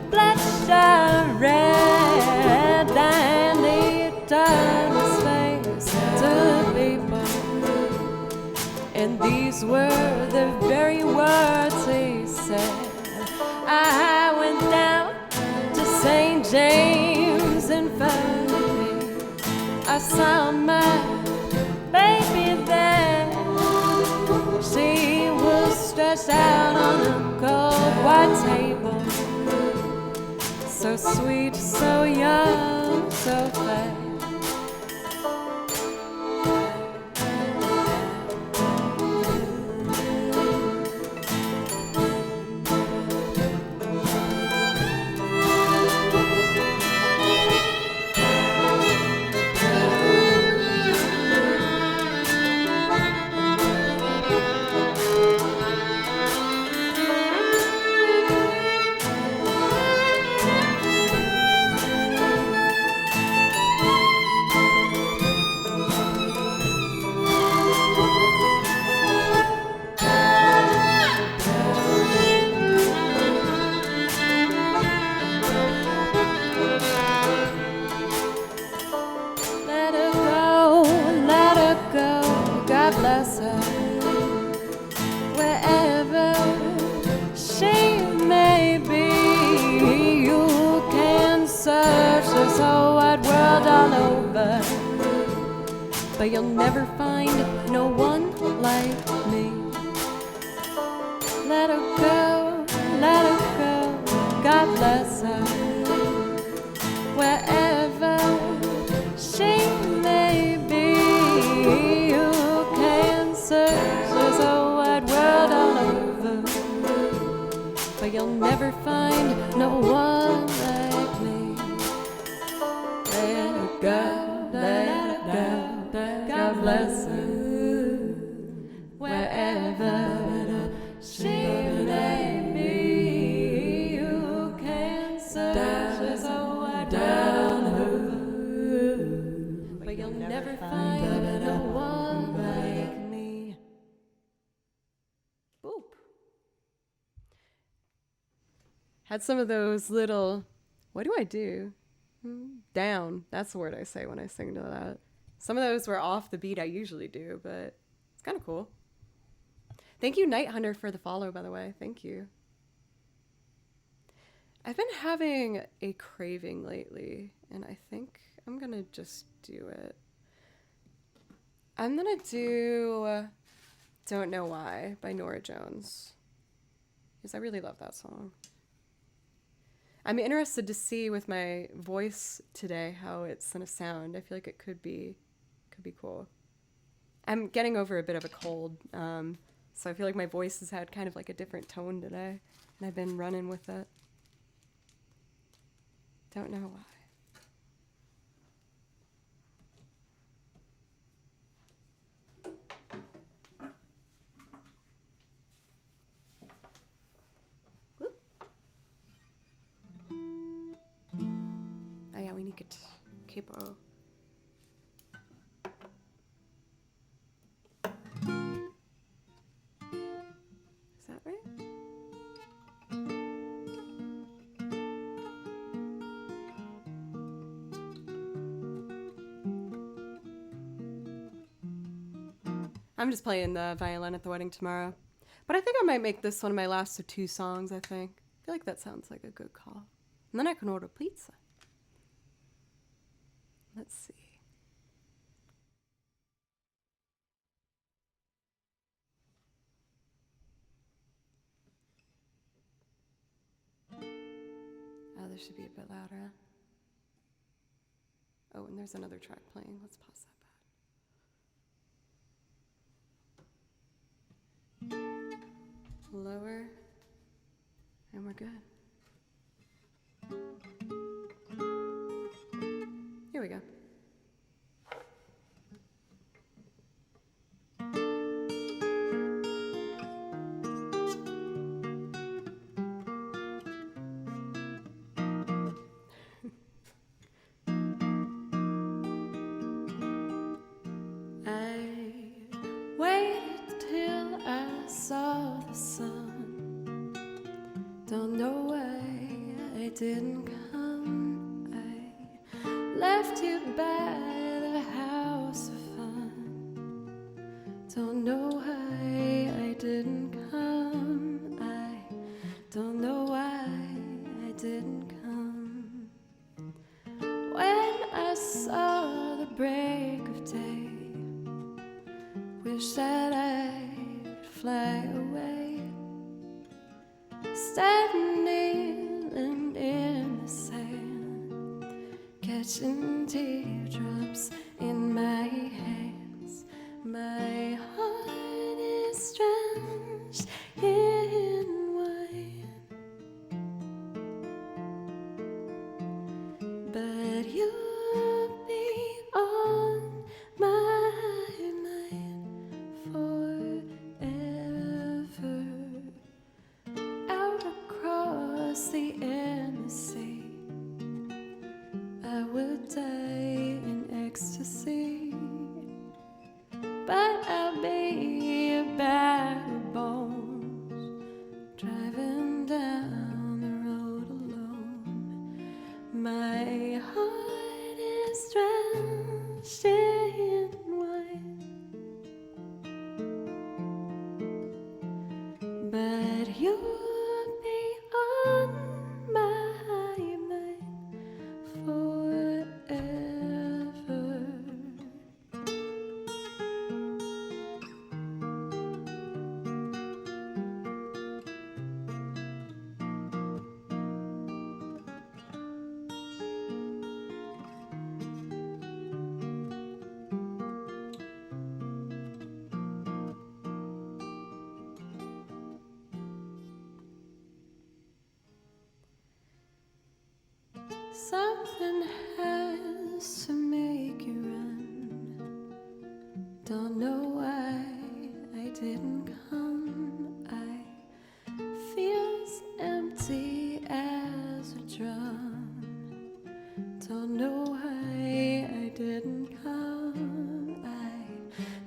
bloodshot red, and he turned his face to the people, and these were the very words he said. I went down to St. James Infirmary. I saw my baby there. She was stretched out on a cold white table, so sweet, so young, so fair. Bless her, wherever she may be. You can search this whole wide world all over, but you'll never find no one like me. Let her go, God bless her, wherever she may be. Search this whole wide world all over, but you'll never find no one like me. Let her go, God bless her, wherever she may be. You can search this whole wide world over, but you'll never find no one like me. Had some of those little, what do I do? Down. That's the word I say when I sing to that. Some of those were off the beat I usually do, but it's kind of cool. Thank you, Night Hunter, for the follow, by the way. Thank you. I've been having a craving lately, and I think I'm going to just do it. I'm going to do Don't Know Why by Norah Jones, because I really love that song. I'm interested to see with my voice today how it's gonna sound. I feel like it could be cool. I'm getting over a bit of a cold, so I feel like my voice has had kind of like a different tone today, and I've been running with it. Don't know why. Oh yeah, we need to get capo. Is that right? I'm just playing the violin at the wedding tomorrow. But I think I might make this one of my last of 2 songs, I think. I feel like that sounds like a good call. And then I can order pizza. Let's see. Oh, this should be a bit louder. Oh, and there's another track playing. Let's pause that back. Lower. And we're good. Here we go. Don't know why I didn't come. I left you by the house of fun. Don't know why I didn't come. I don't know why I didn't come. When I saw the break of day, wish that I could fly away. Standing in the sand, catching teardrops in my hands. My heart is drenched in wine, but you'll be on my mind forever. Out across the endless sea, I would die in ecstasy, but I'll be a bag of bones, driving down the road alone. My heart is drenched in wine, but you'll be on my mind forever. Something has to make you run. Don't know why I didn't come. I feels empty as a drum. Don't know why I didn't come. I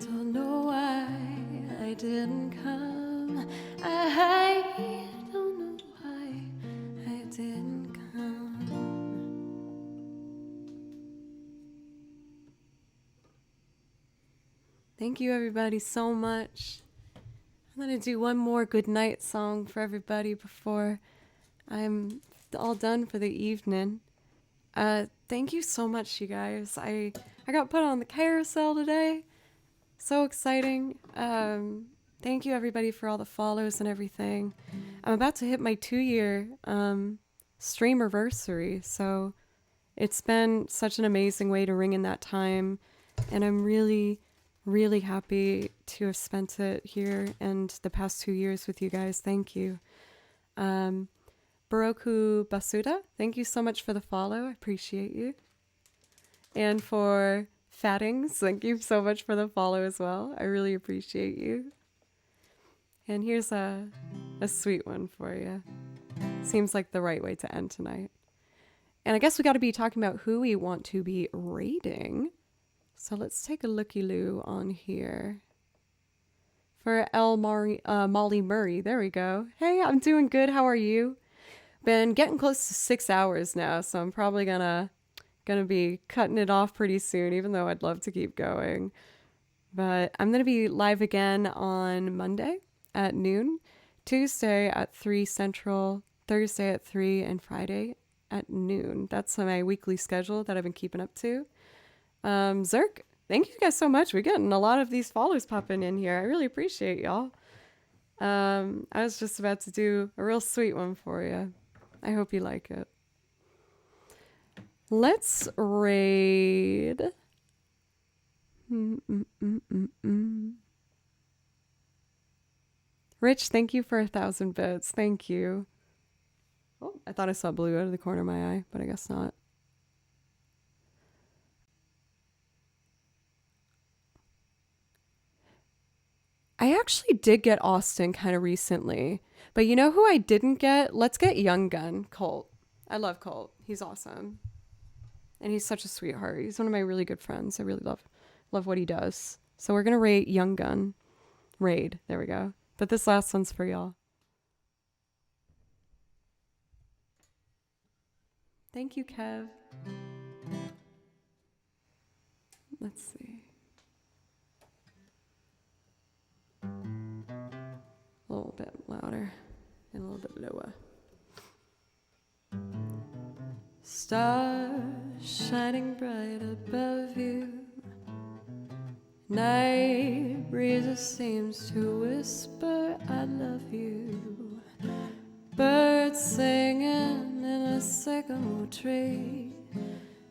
don't know why I didn't come. I don't know why I didn't come. Thank you, everybody, so much. I'm going to do one more goodnight song for everybody before I'm all done for the evening. Thank you so much, you guys. I got put on the carousel today. So exciting. Thank you, everybody, for all the follows and everything. I'm about to hit my 2-year streamerversary, so it's been such an amazing way to ring in that time, and I'm really happy to have spent it here and the past 2 years with you guys. Thank you. Baroku Basuda, thank you so much for the follow. I appreciate you. And for Fattings, thank you so much for the follow as well. I really appreciate you. And here's a sweet one for you. Seems like the right way to end tonight. And I guess we got to be talking about who we want to be rating. So let's take a looky-loo on here. For Molly Murray, there we go. Hey, I'm doing good. How are you? Been getting close to 6 hours now, so I'm probably gonna be cutting it off pretty soon, even though I'd love to keep going. But I'm gonna be live again on Monday at noon, Tuesday at 3 Central, Thursday at 3, and Friday at noon. That's my weekly schedule that I've been keeping up to. Zerk, thank you guys so much. We're getting a lot of these followers popping in here. I really appreciate y'all. I was just about to do a real sweet one for you. I hope you like it. Let's raid. Rich, thank you for 1,000 bits. Thank you. Oh, I thought I saw blue out of the corner of my eye, but I guess not. I actually did get Austin kind of recently, but you know who I didn't get? Let's get Young Gun, Colt. I love Colt. He's awesome. And he's such a sweetheart. He's one of my really good friends. I really love what he does. So we're going to rate Young Gun. Raid. There we go. But this last one's for y'all. Thank you, Kev. Let's see. A little bit louder and a little bit lower. Stars shining bright above you. Night breezes seems to whisper, I love you. Birds singing in a sycamore tree.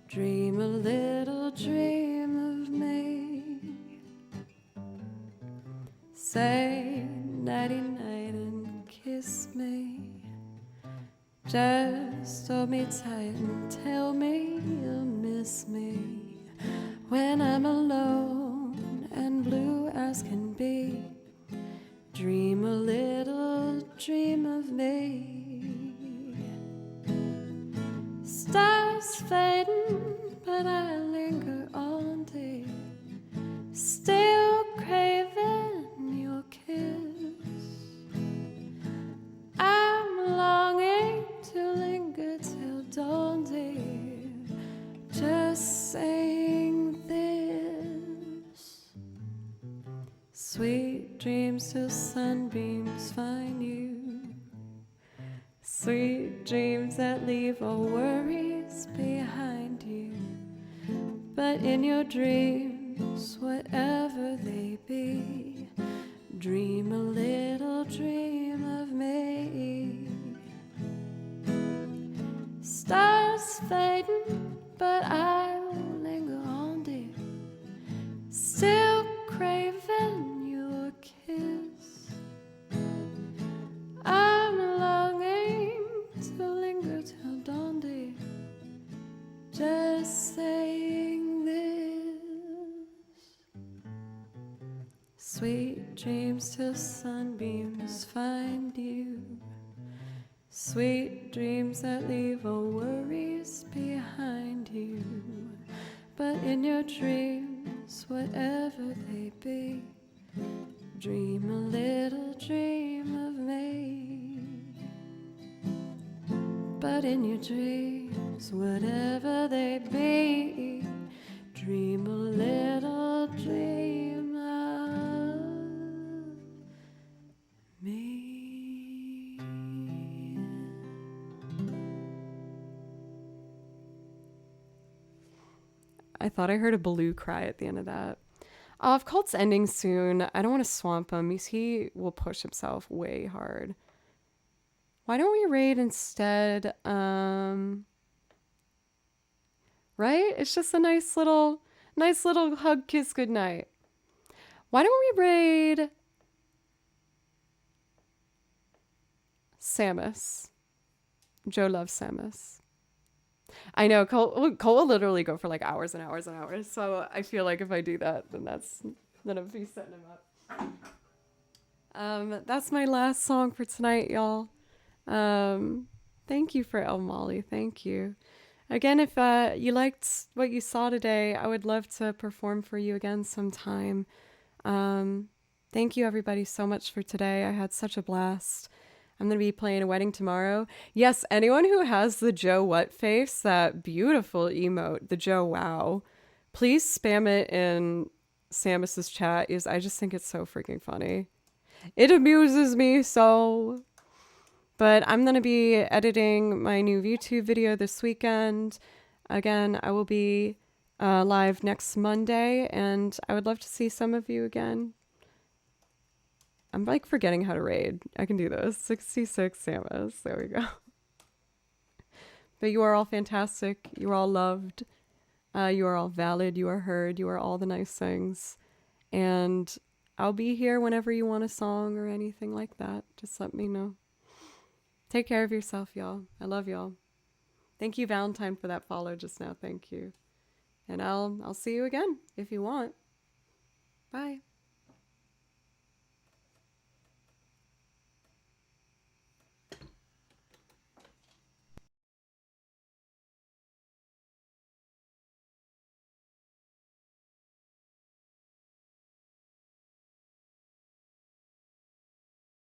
Dream a little dream of me. Say nighty night and kiss me. Just hold me tight and tell me you'll miss me when I'm alone and blue as can be. Dream a little dream of me. Stars fading, but I linger on, dear. Still craving your kiss. I'm longing to linger till dawn, dear. Just saying this. Sweet dreams till sunbeams find you. Sweet dreams that leave all worries behind you. But in your dreams, whatever they be, dream a little dream of me. Stars fading, but I'll linger on, dear. Still craving your kiss. I'm longing to linger till dawn, dear. Just saying this. Sweet dreams till sunbeams find you. Sweet dreams that leave all worries behind you. But in your dreams, whatever they be, dream a little dream of me. But in your dreams, whatever they be, dream a little dream of me. I thought I heard a Baloo cry at the end of that. If Cult's ending soon, I don't want to swamp him because he will push himself way hard. Why don't we raid instead? Right? It's just a nice little hug, kiss, goodnight. Why don't we raid Samus? Joe loves Samus. I know, Cole will literally go for like hours and hours and hours. So I feel like if I do that, then I'd be setting him up. That's my last song for tonight, y'all. Thank you for El Molly. Thank you. Again, if you liked what you saw today, I would love to perform for you again sometime. Thank you everybody so much for today. I had such a blast. I'm going to be playing a wedding tomorrow. Yes, anyone who has the Joe What face, that beautiful emote, the Joe Wow, please spam it in Samus's chat. I just think it's so freaking funny. It amuses me so. But I'm going to be editing my new YouTube video this weekend. Again, I will be live next Monday, and I would love to see some of you again. I'm like forgetting how to raid. I can do this. 66 Samus. There we go. But you are all fantastic. You are all loved. You are all valid. You are heard. You are all the nice things. And I'll be here whenever you want a song or anything like that. Just let me know. Take care of yourself, y'all. I love y'all. Thank you, Valentine, for that follow just now. Thank you. And I'll see you again if you want. Bye.